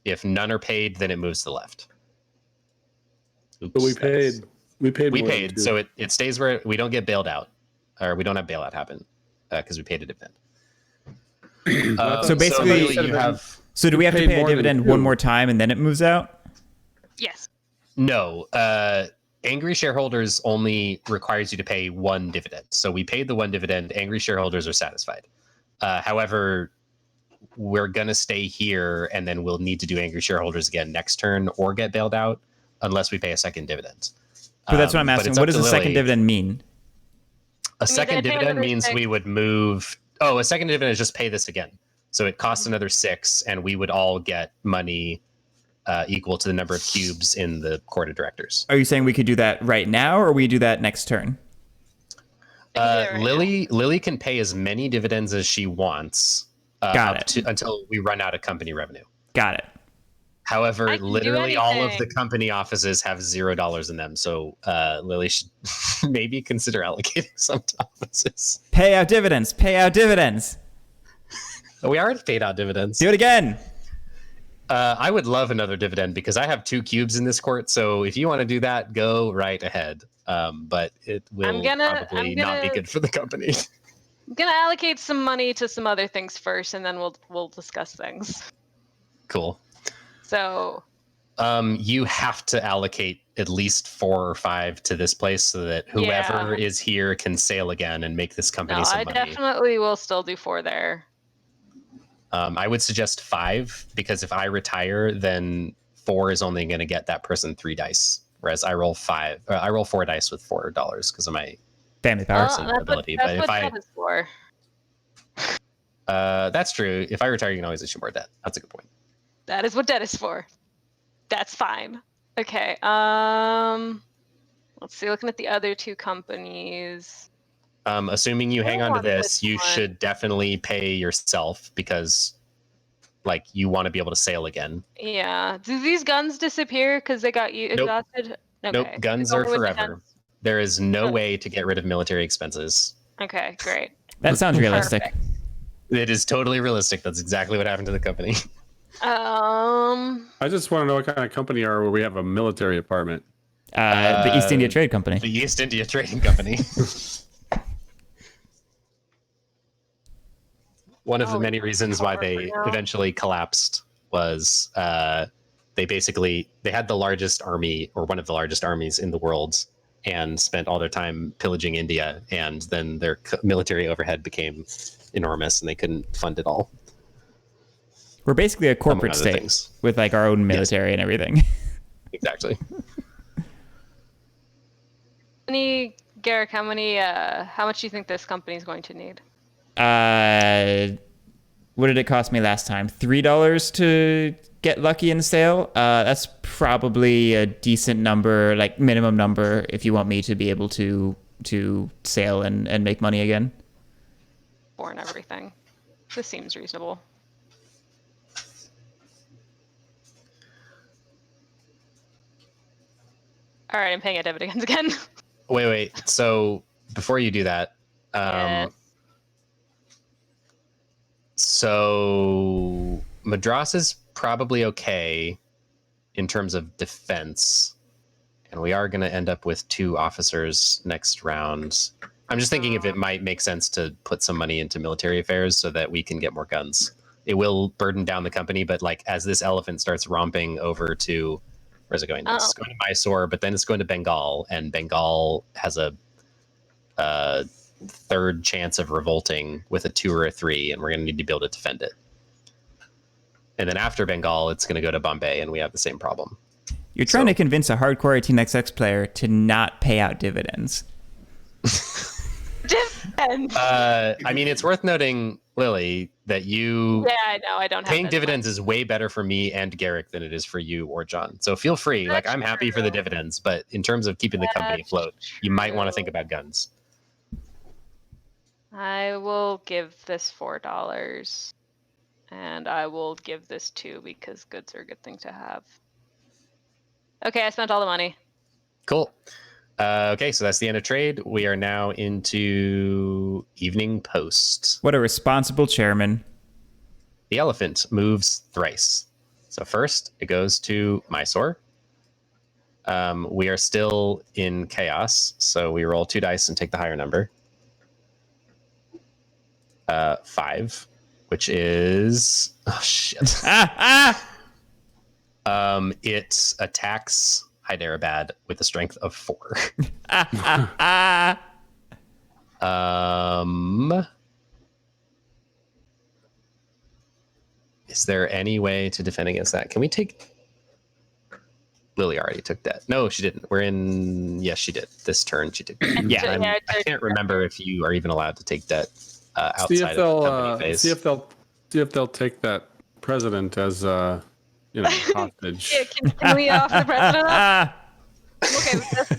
If none are paid, then it moves to the left. Oops, but we paid. So it stays where we don't get bailed out, or we don't have bailout happen because we paid a dividend. So basically, you have. So do we have to pay a dividend one more time and then it moves out? Yes. No. Angry shareholders only requires you to pay 1 dividend. So we paid the 1 dividend. Angry shareholders are satisfied. However, we're going to stay here and then we'll need to do angry shareholders again next turn or get bailed out unless we pay a second dividend. But that's what I'm asking. What does a second dividend mean? A second dividend means we would move. Oh, a second dividend is just pay this again. So it costs another 6, and we would all get money equal to the number of cubes in the court of directors. Are you saying we could do that right now, or we do that next turn? Lily can pay as many dividends as she wants until we run out of company revenue. Got it. However, literally all of the company offices have $0 in them. So Lily should maybe consider allocating some to offices. Pay out dividends. Pay out dividends. We already paid out dividends. Do it again. I would love another dividend because I have 2 cubes in this court. So if you want to do that, go right ahead. But it will probably not be good for the company. I'm gonna allocate some money to some other things first, and then we'll discuss things. Cool. So. You have to allocate at least 4 or 5 to this place so that whoever is here can sail again and make this company some money. I definitely will still do 4 there. I would suggest 5 because if I retire, then 4 is only going to get that person 3 dice, whereas I roll 4 dice with $4 because of my family power ability. That's what that is for. That's true. If I retire, you can always issue more debt. That's a good point. That is what debt is for. That's fine. Okay. Let's see. Looking at the other 2 companies. Assuming you hang on to this, you should definitely pay yourself because, like, you want to be able to sail again. Yeah. Do these guns disappear because they got you exhausted? Okay. Nope. Guns are forever. There is no way to get rid of military expenses. Okay. Great. That sounds realistic. Perfect. It is totally realistic. That's exactly what happened to the company. I just want to know what kind of company you are where we have a military department. The East India Trade Company. The East India Trading Company. One of the many reasons why they eventually collapsed was they had the largest army, or one of the largest armies in the world, and spent all their time pillaging India, and then their military overhead became enormous and they couldn't fund it all. We're basically a corporate state with like our own military and everything. Exactly. Garrick, how much do you think this company is going to need? What did it cost me last time? $3 to get lucky in the sale. That's probably a decent number, like minimum number, if you want me to be able to sail and make money again. For and everything. This seems reasonable. All right, I'm paying out dividends again. Wait. So before you do that, so Madras is probably okay in terms of defense, and we are going to end up with 2 officers next round. I'm just thinking if it might make sense to put some money into military affairs so that we can get more guns. It will burden down the company, but like as this elephant starts romping over to, where's it going? It's going to Mysore, but then it's going to Bengal, and Bengal has a third chance of revolting with a 2 or a 3, and we're going to need to be able to defend it. And then after Bengal, it's going to go to Bombay, and we have the same problem. You're trying to convince a hardcore 18xx player to not pay out dividends. Dividends. I mean, it's worth noting, Lily, that you... Yeah, I know. I don't have paying that dividends is way better for me and Garrick than it is for you or John. So feel free. That's I'm happy for the dividends, but in terms of keeping the company afloat, you might want to think about guns. I will give this $4, and I will give this 2 because goods are a good thing to have. Okay, I spent all the money. Cool. Okay, so that's the end of trade. We are now into Evening Post. What a responsible chairman. The elephant moves thrice. So first, it goes to Mysore. We are still in chaos, so we roll 2 dice and take the higher number. 5, which is... Oh, shit. It attacks Hyderabad with a strength of 4. Is there any way to defend against that? Can we take... Lily already took debt. No, she didn't. We're in... Yes, she did. This turn, she did. Yeah. I can't remember if you are even allowed to take debt outside of the company phase. See if they'll take that president as hostage. Yeah, can we offer the president up? Okay with this.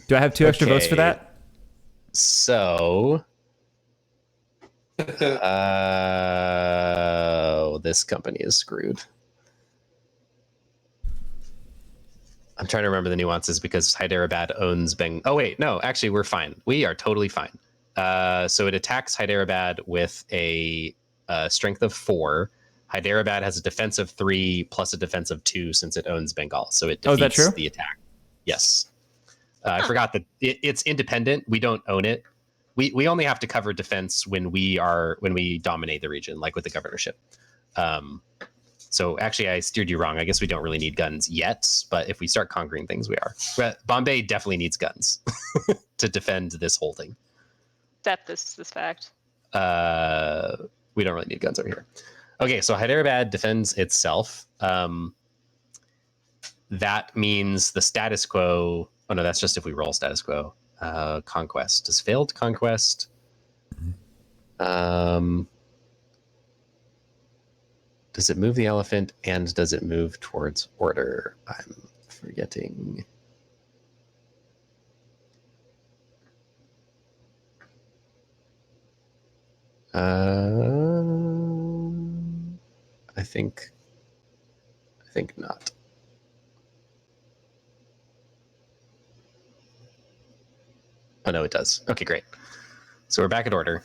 Do I have 2 extra votes for that? So... this company is screwed. I'm trying to remember the nuances because Hyderabad owns Beng. Oh wait, no, actually we're fine. We are totally fine. So it attacks Hyderabad with a strength of 4. Hyderabad has a defense of 3 plus a defense of 2 since it owns Bengal. So it defeats is that true? the attack. Yes. I forgot that it's independent. We don't own it. We only have to cover defense when we dominate the region, like with the governorship. So actually, I steered you wrong. I guess we don't really need guns yet, but if we start conquering things, we are. But Bombay definitely needs guns to defend this whole thing. Accept this fact. We don't really need guns over here. Okay, so Hyderabad defends itself. That means the status quo. Oh no, that's just if we roll status quo. Conquest. Does failed conquest? Does it move the elephant and does it move towards order? I'm forgetting. I think not. Oh no, it does. Okay, great. So we're back at order.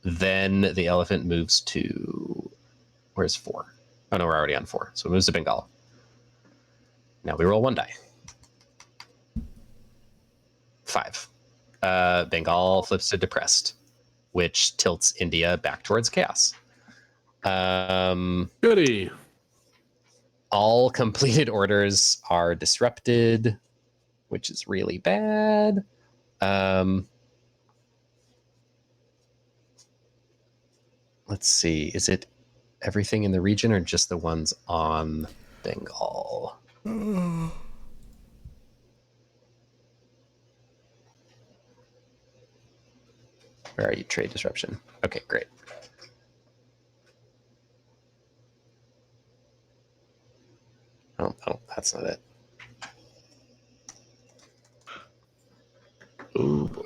Then the elephant moves to... Where's 4? Oh no, we're already on 4. So it moves to Bengal. Now we roll 1 die. 5. Bengal flips to depressed, which tilts India back towards chaos. Goody. All completed orders are disrupted, which is really bad. Let's see. Is it everything in the region or just the ones on Bengal? Where are you? Trade disruption. Okay, great. Oh, that's not it. Oh boy.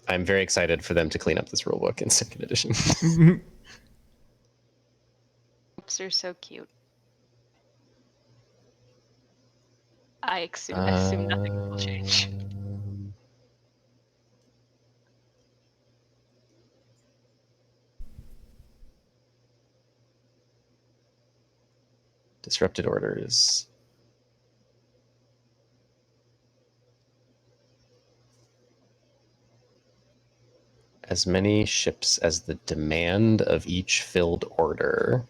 I'm very excited for them to clean up this rulebook in second edition. Oops, they're so cute. I assume nothing will change. Disrupted orders. as many ships as the demand of each filled order.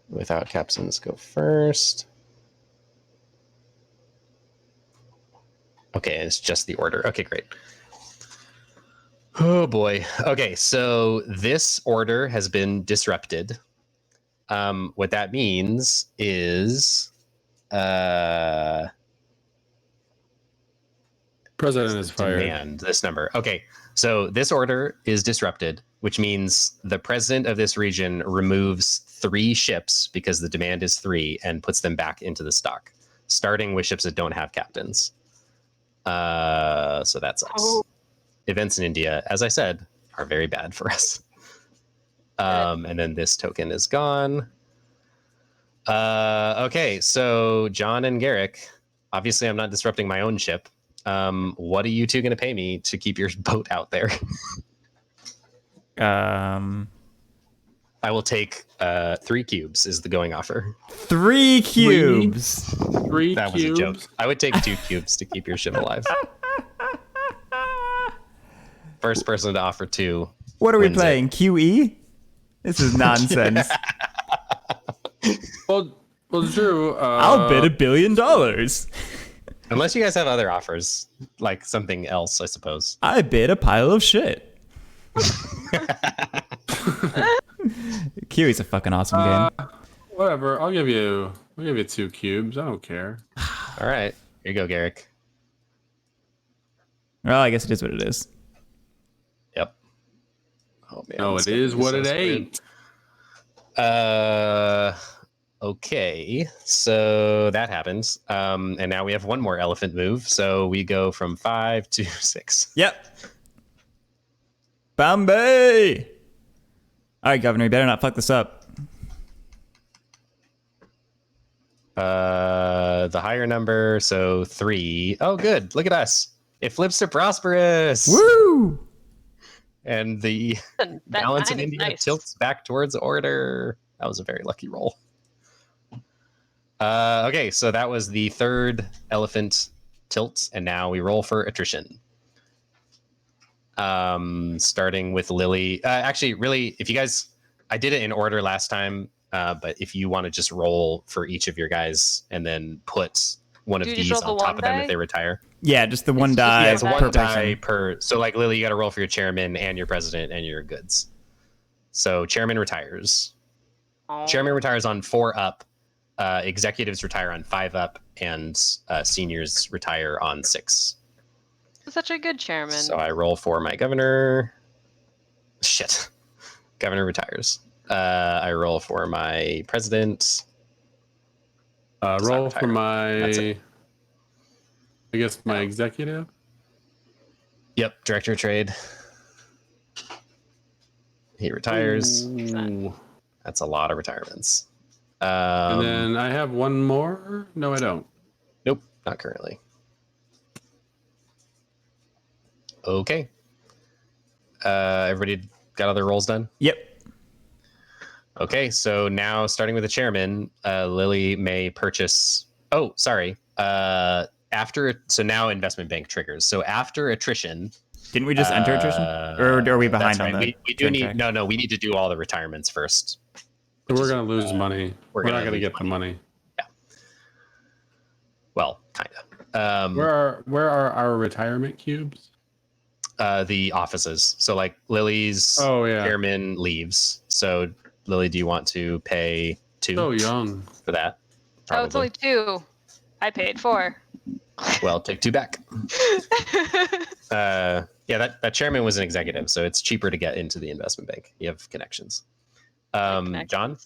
Without captains go first. Okay, it's just the order. Okay, great. Oh boy. Okay, so this order has been disrupted. What that means is President is fired. demand this number. Okay, so this order is disrupted, which means the president of this region removes 3 ships because the demand is 3 and puts them back into the stock, starting with ships that don't have captains. So that sucks. Oh. Events in India, as I said, are very bad for us. And then this token is gone. Okay, so John and Garrick, obviously I'm not disrupting my own ship. What are you two going to pay me to keep your boat out there? I will take 3 cubes is the going offer. 3 cubes. 3 That was a joke. I would take 2 cubes to keep your ship alive. First person to offer 2. What are we wins it. playing? QE? This is nonsense. Well, Drew. I'll bid $1 billion. Unless you guys have other offers, like something else, I suppose. I bid a pile of shit. QE's a fucking awesome game. Whatever. I'll give you 2 cubes. I don't care. All right. Here you go, Garrick. Well, I guess it is what it is. Yep. Oh, man. No, this it stuff is what so it screwed. ain't. Okay. So that happens. And now we have one more elephant move. So we go from 5 to 6. Yep. Bombay. All right, Governor, you better not fuck this up. The higher number, so 3. Oh, good. Look at us. It flips to prosperous. Woo! And the That balance in nine is India nice. tilts back towards order. That was a very lucky roll. Okay, so that was the 3rd elephant tilt, and now we roll for attrition. Starting with Lily. Actually, really, if you guys, I did it in order last time, but if you want to just roll for each of your guys and then put one of Do you just these roll on the top one of them die? if they retire. Yeah, just the one It's just die Yeah, it's die one per die person. per. So, like Lily, you got to roll for your chairman and your president and your goods. So, chairman retires. Oh. Chairman retires on 4 up. Executives retire on 5 up, and seniors retire on 6. Such a good chairman. So I roll for my governor. Shit. Governor retires. I roll for my president. Roll for That's my. it. I guess my executive. Yep, director of trade. He retires. Ooh. That's a lot of retirements. And then I have one more. No, I don't. Nope, not currently. Okay. Everybody got other rolls done? Yep. Okay, so now starting with the chairman, Lily may purchase. Oh, sorry. So now investment bank triggers. So after attrition. Didn't we just enter attrition? Or are we behind That's on right. the We do need. track? No, we need to do all the retirements first. We're gonna lose money. We're not gonna lose get the money. Well, kind of. Where are our retirement cubes? The offices. So like Lily's chairman leaves. So Lily, do you want to pay 2 So young. for that? Oh, it's only 2. I paid 4. Well, take 2 back. Yeah, that chairman was an executive, so it's cheaper to get into the investment bank. You have connections. John?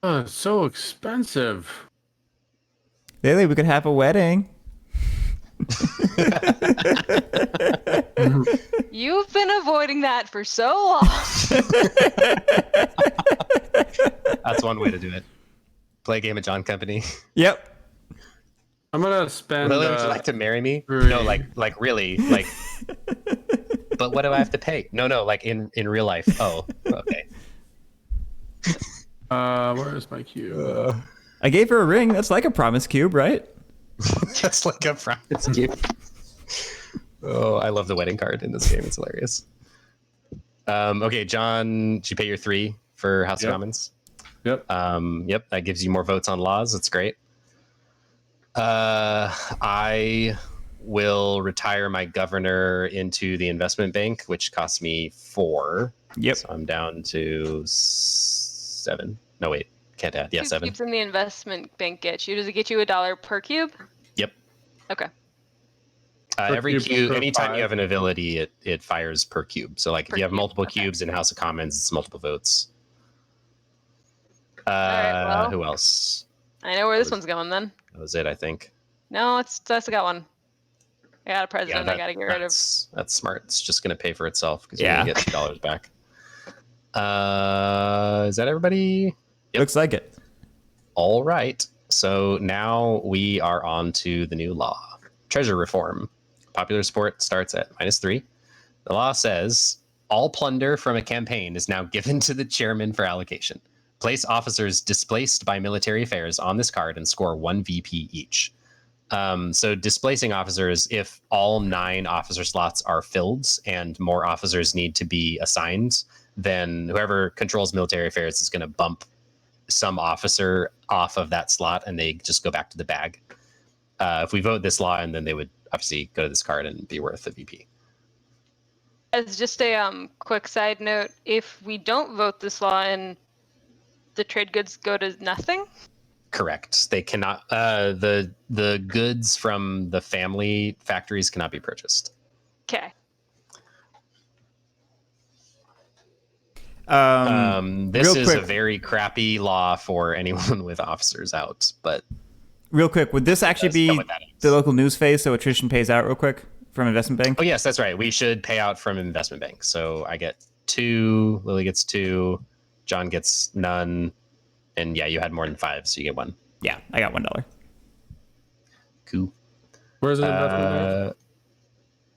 Oh, it's so expensive. Lily, we could have a wedding. You've been avoiding that for so long. That's one way to do it. Play a game at John Company. Yep. I'm gonna spend. Lily, would you like to marry me? 3. No, like really, like. But what do I have to pay? No, like in real life. Oh, okay. Where is my cube? I gave her a ring. That's like a promise cube, right? Just like a prize cube. Oh, I love the wedding card in this game. It's hilarious. Okay, John, did you pay your 3 for House of Commons? Yep. Yep, that gives you more votes on laws. That's great. I will retire my governor into the investment bank, which costs me 4. Yep. So I'm down to 7. No, wait, can't add. Yeah, 7. Cubes in the investment bank get you? Does it get you $1 per cube? Yep. Okay. Every cube, per anytime 5. you have an ability, it fires per cube. So like Per if you have cube, multiple okay. cubes in House of Commons, it's multiple votes. right, well. Who else? I know where this one's going then. That was it, I think. No, I got one. I got a president I gotta get rid of. That's smart. It's just going to pay for itself because Yeah. you're going to get $2 back. Is that everybody? Yep. Looks like it. All right. So now we are on to the new law. Treasure reform. Popular support starts at -3. The law says all plunder from a campaign is now given to the chairman for allocation. Place officers displaced by military affairs on this card and score 1 VP each. So displacing officers, if all 9 officer slots are filled and more officers need to be assigned, then whoever controls military affairs is going to bump some officer off of that slot and they just go back to the bag. If we vote this law, and then they would obviously go to this card and be worth a VP. As just a quick side note, if we don't vote this law and the trade goods go to nothing? Correct. They cannot. The goods from the family factories cannot be purchased. Okay. This real is quick. a very crappy law for anyone with officers out, but Real quick, would this actually That's be not what that is. the local news phase so attrition pays out real quick from investment bank? oh yes, that's right. We should pay out from investment bank. So I get 2, Lily gets 2, John gets none, and yeah, you had more than 5, so you get 1. Yeah, I got $1. Cool. Where's the investment bank?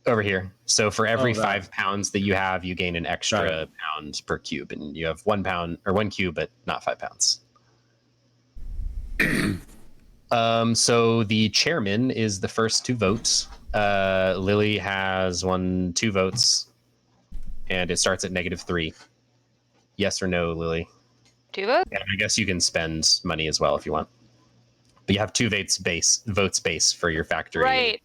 Over here. So for every that. 5 pounds that you have, you gain an Got extra it. pound per cube, and you have 1 pound or 1 cube, but not 5 pounds. So the chairman is the first to vote. Lily has 2 votes, and it starts at -3. Yes or no, Lily? 2 votes? And I guess you can spend money as well if you want. But you have 2 votes base for your factory. Right.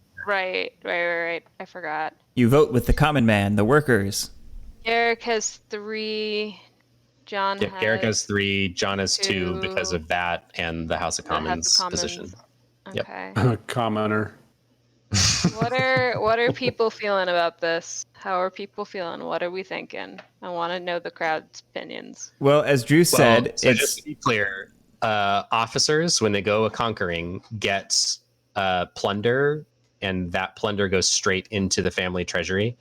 I forgot. You vote with the common man, the workers. Eric has 3. John Yeah, has Garrick has 3, John has 2 2. because of that and the House of the House of Commons Commons. position. Yep. Okay. Commenter. what are people feeling about this? How are people feeling? What are we thinking? I want to know the crowd's opinions. Well, as Drew said, Well, so it's just to be clear, officers, when they go a conquering, get plunder, and that plunder goes straight into the family treasury.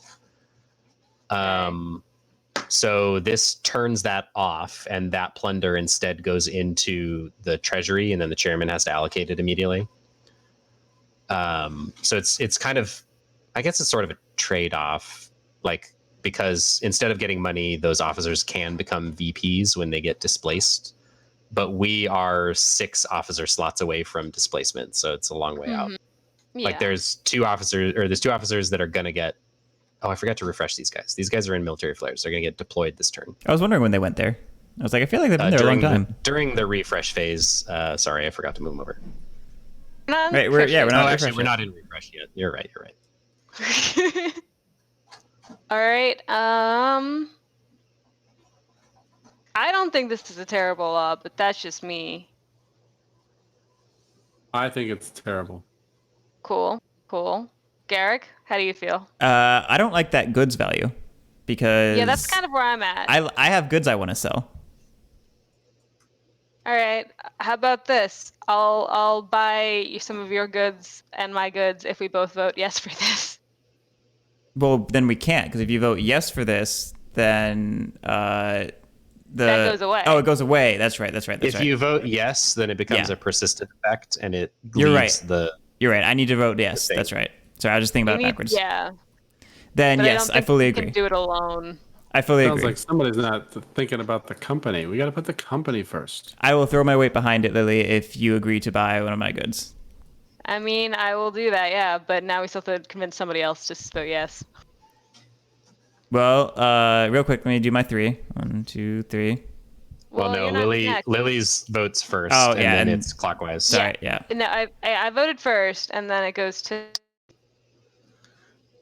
So this turns that off, and that plunder instead goes into the treasury, and then the chairman has to allocate it immediately. So it's kind of, I guess it's sort of a trade-off, like, because instead of getting money, those officers can become VPs when they get displaced. But we are 6 officer slots away from displacement, so it's a long way out. Yeah. Like there's 2 officers that are gonna get. Oh, I forgot to refresh these guys. These guys are in military flares. They're gonna get deployed this turn. I was wondering when they went there. I was like, I feel like they've been there a long time. During the refresh phase. Sorry, I forgot to move them over. Right, we're not Oh, refresh actually, we're yet. not in refresh yet. You're right. All right. I don't think this is a terrible law, but that's just me. I think it's terrible. Cool. Garrick, how do you feel? I don't like that goods value because Yeah, that's kind of where I'm at. I have goods I want to sell. All right. How about this? I'll buy some of your goods and my goods if we both vote yes for this. Well, then we can't, because if you vote yes for this, then That goes away. Oh, it goes away. That's right. If you vote yes, then it becomes Yeah. a persistent effect, and it You're leaves right. You're right. I need to vote yes. thing. That's right. Sorry, I was just thinking about it backwards. Yeah. Then But yes, I I don't fully think we agree. can do it alone. I fully Sounds agree. like somebody's not thinking about the company. We got to put the company first. I will throw my weight behind it, Lily, if you agree to buy one of my goods. I mean, I will do that, yeah. But now we still have to convince somebody else to vote yes. Well, real quick, let me do my 3. 1, 2, 3. Well, no, you're not next. Lily's votes first, Oh, and yeah, then and- it's clockwise. Sorry, yeah. No, I voted first, and then it goes to.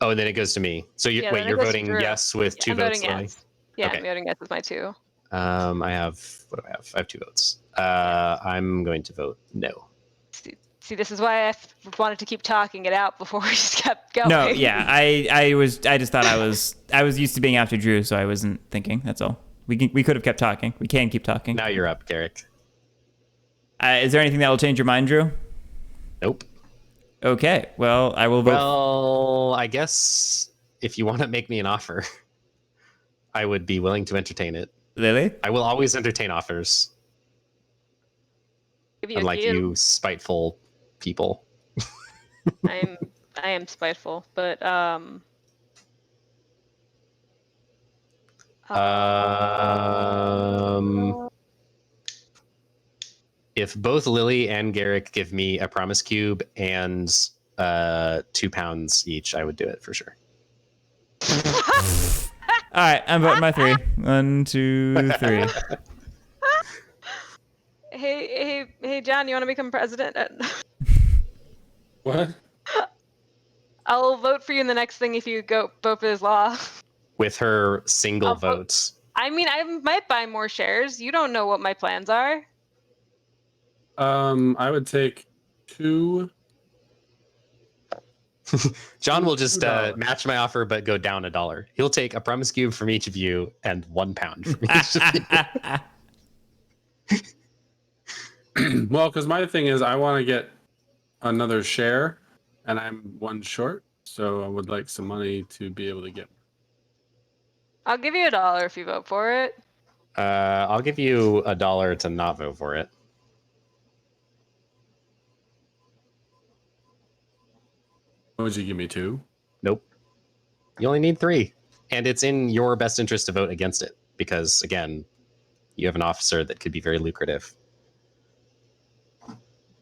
Oh, and then it goes to me. So Yeah, wait, then it you're goes to voting Drew. yes with 2 I'm votes, voting Lily? yes. Yeah, Okay. I'm voting yes with my 2. I have, what do I have? I have 2 votes. I'm going to vote no. See, this is why I wanted to keep talking it out before we just kept going. No, yeah, I just thought I was used to being after Drew, so I wasn't thinking. That's all. We could have kept talking. We can keep talking. Now you're up, Garrick. Is there anything that will change your mind, Drew? Nope. Okay, well, I will vote. Well, I guess if you want to make me an offer, I would be willing to entertain it. Lily? I will always entertain offers. Give you a Unlike cue. you spiteful people. I am spiteful, but If both Lily and Garrick give me a promise cube and 2 pounds each, I would do it for sure. All right, I'm voting my 3. 1, 2, 3. hey, John, you want to become president? What? I'll vote for you in the next thing if you go vote for this law. With her single I'll vote- vote. I mean, I might buy more shares. You don't know what my plans are. I would take 2. John will just $2. match my offer, but go down $1. He'll take a promise cube from each of you and 1 pound from each of you. Well, because my thing is I want to get another share, and I'm 1 short, so I would like some money to be able to get. I'll give you $1 if you vote for it. I'll give you $1 to not vote for it. What would you give me 2? Nope. You only need 3. And it's in your best interest to vote against it because, again, you have an officer that could be very lucrative.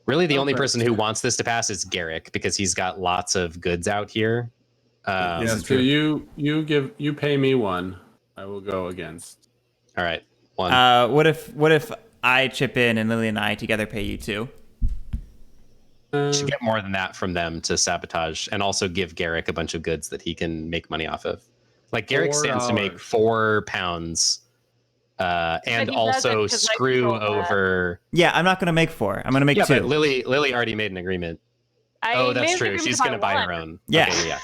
Really, the only person who wants this to pass is Garrick because he's got lots of goods out here. Yeah, so you pay me 1. I will go against. All right. 1. What if I chip in and Lily and I together pay you 2? You should get more than that from them to sabotage and also give Garrick a bunch of goods that he can make money off of. Like Garrick stands to make 4 pounds and also screw over. Yeah, I'm not going to make 4. I'm going to make 2. But Lily already made an agreement. That's true. She's going to buy her own. Yeah. Okay, yeah.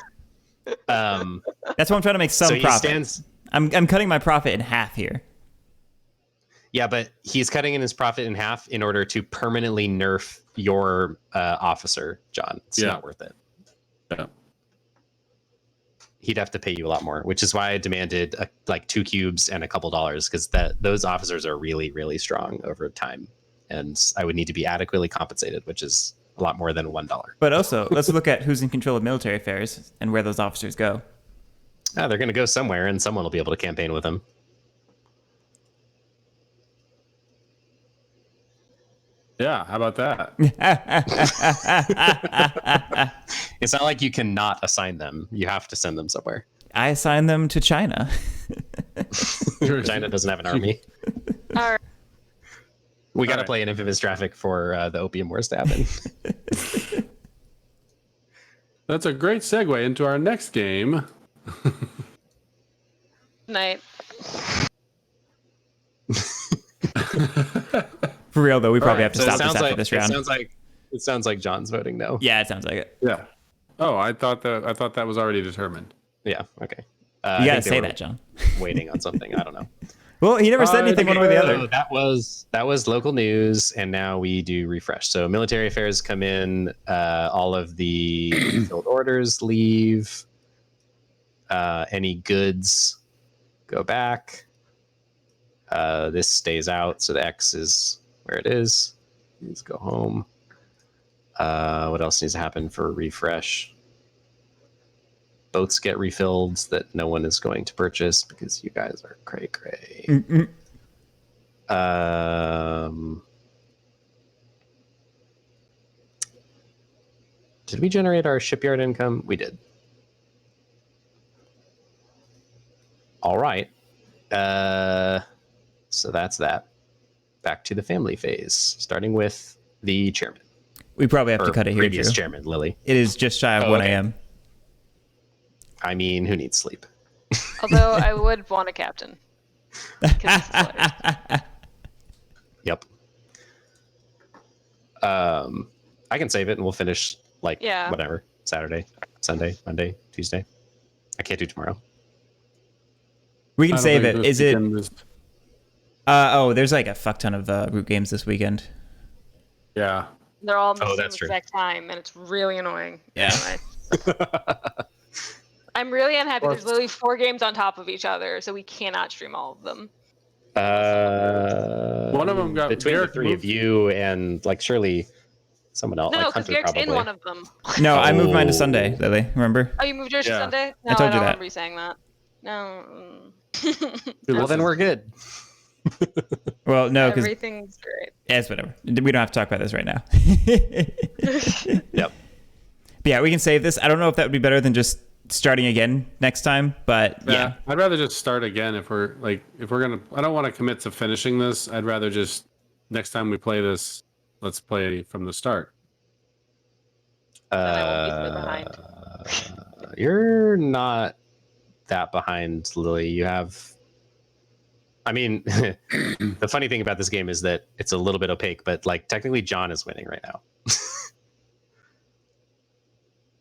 That's why I'm trying to make some so profit. I'm cutting my profit in half here. Yeah, but he's cutting in his profit in half in order to permanently nerf your officer, John. It's not worth it. Yeah. He'd have to pay you a lot more, which is why I demanded like 2 cubes and a couple dollars because those officers are really, really strong over time. And I would need to be adequately compensated, which is a lot more than $1. But also, let's look at who's in control of military affairs and where those officers go. They're going to go somewhere and someone will be able to campaign with them. Yeah, how about that? It's not like you cannot assign them. You have to send them somewhere. I assign them to China. China doesn't have an army. All right. We got to play an infamous traffic for the opium wars to happen. That's a great segue into our next game. Night. For real, though, we probably have to So stop this after this round. It sounds like John's voting no. Yeah, it sounds like it. Yeah. Oh, I thought that was already determined. Yeah. Okay. You gotta say that, John. Waiting on something. I don't know. Well, he never said anything one way or the other. So that was local news, and now we do refresh. So military affairs come in. All of the filled orders leave. Any goods go back. This stays out, so the X is where it is. Please go home. What else needs to happen for refresh? Boats get refilled that no one is going to purchase because you guys are cray. Did we generate our shipyard income? We did. All right. So that's that. Back to the family phase, starting with the chairman. We probably have to Or cut it here, previous Drew. chairman, Lily. It is just shy of Oh, 1 okay. a.m. I mean, who needs sleep? Although I would want a captain. 'Cause this is hilarious. Yep. I can save it and we'll finish Yeah. whatever. Saturday, Sunday, Monday, Tuesday. I can't do tomorrow. We I can don't save think it. this Is it? weekend is- There's like a fuck ton of root games this weekend. Yeah. They're all at the same that's true. exact time, and it's really annoying. Yeah. Anyway. I'm really unhappy. Well, There's literally 4 games on top of each other, so we cannot stream all of them. One of them got between Garrick the three of moved. you and surely someone else. No, like because Hunter Garrick's probably. in one of them. No, I moved mine to Oh. Sunday, Lily. Remember? Oh, you moved yours to Yeah. Sunday? I No, told you don't that. remember you saying that. No. Well, then we're good. Well, no, because Everything's great. it's whatever. We don't have to talk about this right now. Yep. But yeah, we can save this. I don't know if that would be better than just starting again next time, but yeah. I'd rather just start again if we're gonna. I don't want to commit to finishing this. I'd rather just next time we play this, let's play from the start. Then I won't be so behind. You're not that behind, Lily. You have. I mean, the funny thing about this game is that it's a little bit opaque, but technically John is winning right now.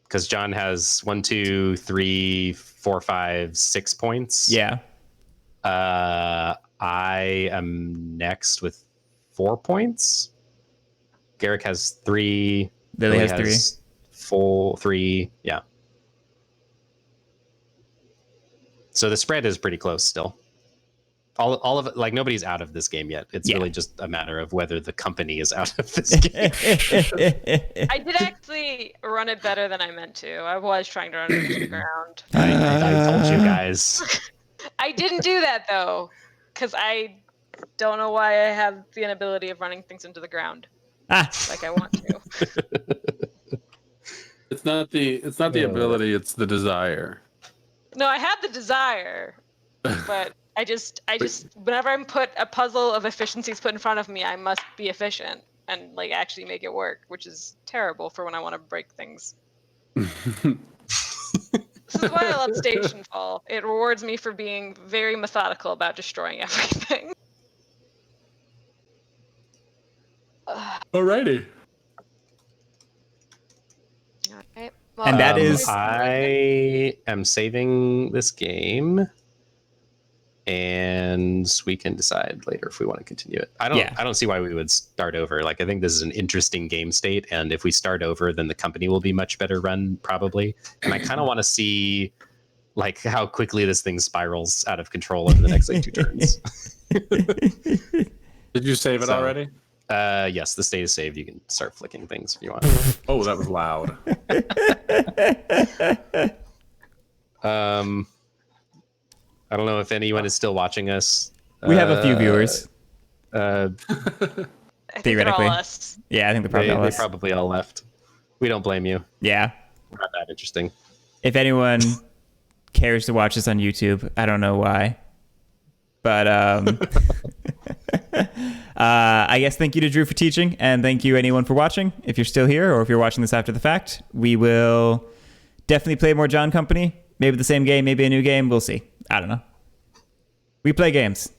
Because John has 1, 2, 3, 4, 5, 6 points. Yeah. I am next with 4 points. Garrick has 3. Lily has 3. 3. Yeah. So the spread is pretty close still. All of it, nobody's out of this game yet. It's really just a matter of whether the company is out of this game. I did actually run it better than I meant to. I was trying to run it into the ground. I told you guys. I didn't do that though, because I don't know why I have the inability of running things into the ground like I want to. It's not the ability. It's the desire. No, I had the desire, but I just whenever I'm put a puzzle of efficiencies put in front of me, I must be efficient and actually make it work, which is terrible for when I want to break things. This is why I love Station Fall. It rewards me for being very methodical about destroying everything. Alrighty. Okay. And that is- I am saving this game, and we can decide later if we want to continue it. I don't see why we would start over. I think this is an interesting game state, and if we start over, then the company will be much better run probably. And I kind of want to see how quickly this thing spirals out of control over the next 2 turns. Did you save it already? Yes, the state is saved. You can start flicking things if you want. Oh, that was loud. I don't know if anyone is still watching us. We have a few viewers. I think Theoretically. they're all us. Yeah, I think they're probably They probably all left. We don't blame you. Yeah. We're not that interesting. If anyone cares to watch this on YouTube, I don't know why. But I guess thank you to Drew for teaching, and thank you anyone for watching. If you're still here, or if you're watching this after the fact, we will definitely play more John Company. Maybe the same game, maybe a new game. We'll see. I don't know. We play games.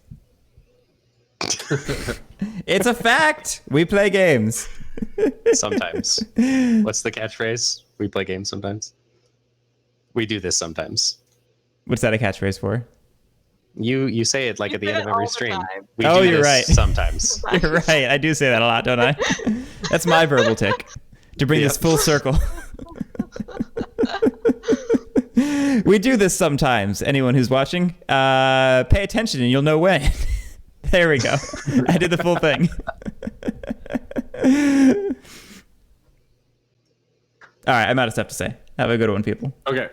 It's a fact. We play games. Sometimes. What's the catchphrase? We play games sometimes. We do this sometimes. What's that a catchphrase for? You say it at the say end it of every all the stream. time. We Oh, do you're this right. Sometimes. You're right. I do say that a lot, don't I? That's my verbal tick. To bring this full circle. We do this sometimes. Anyone who's watching, pay attention and you'll know when. There we go. I did the full thing. All right, I'm out of stuff to say. Have a good one, people. Okay.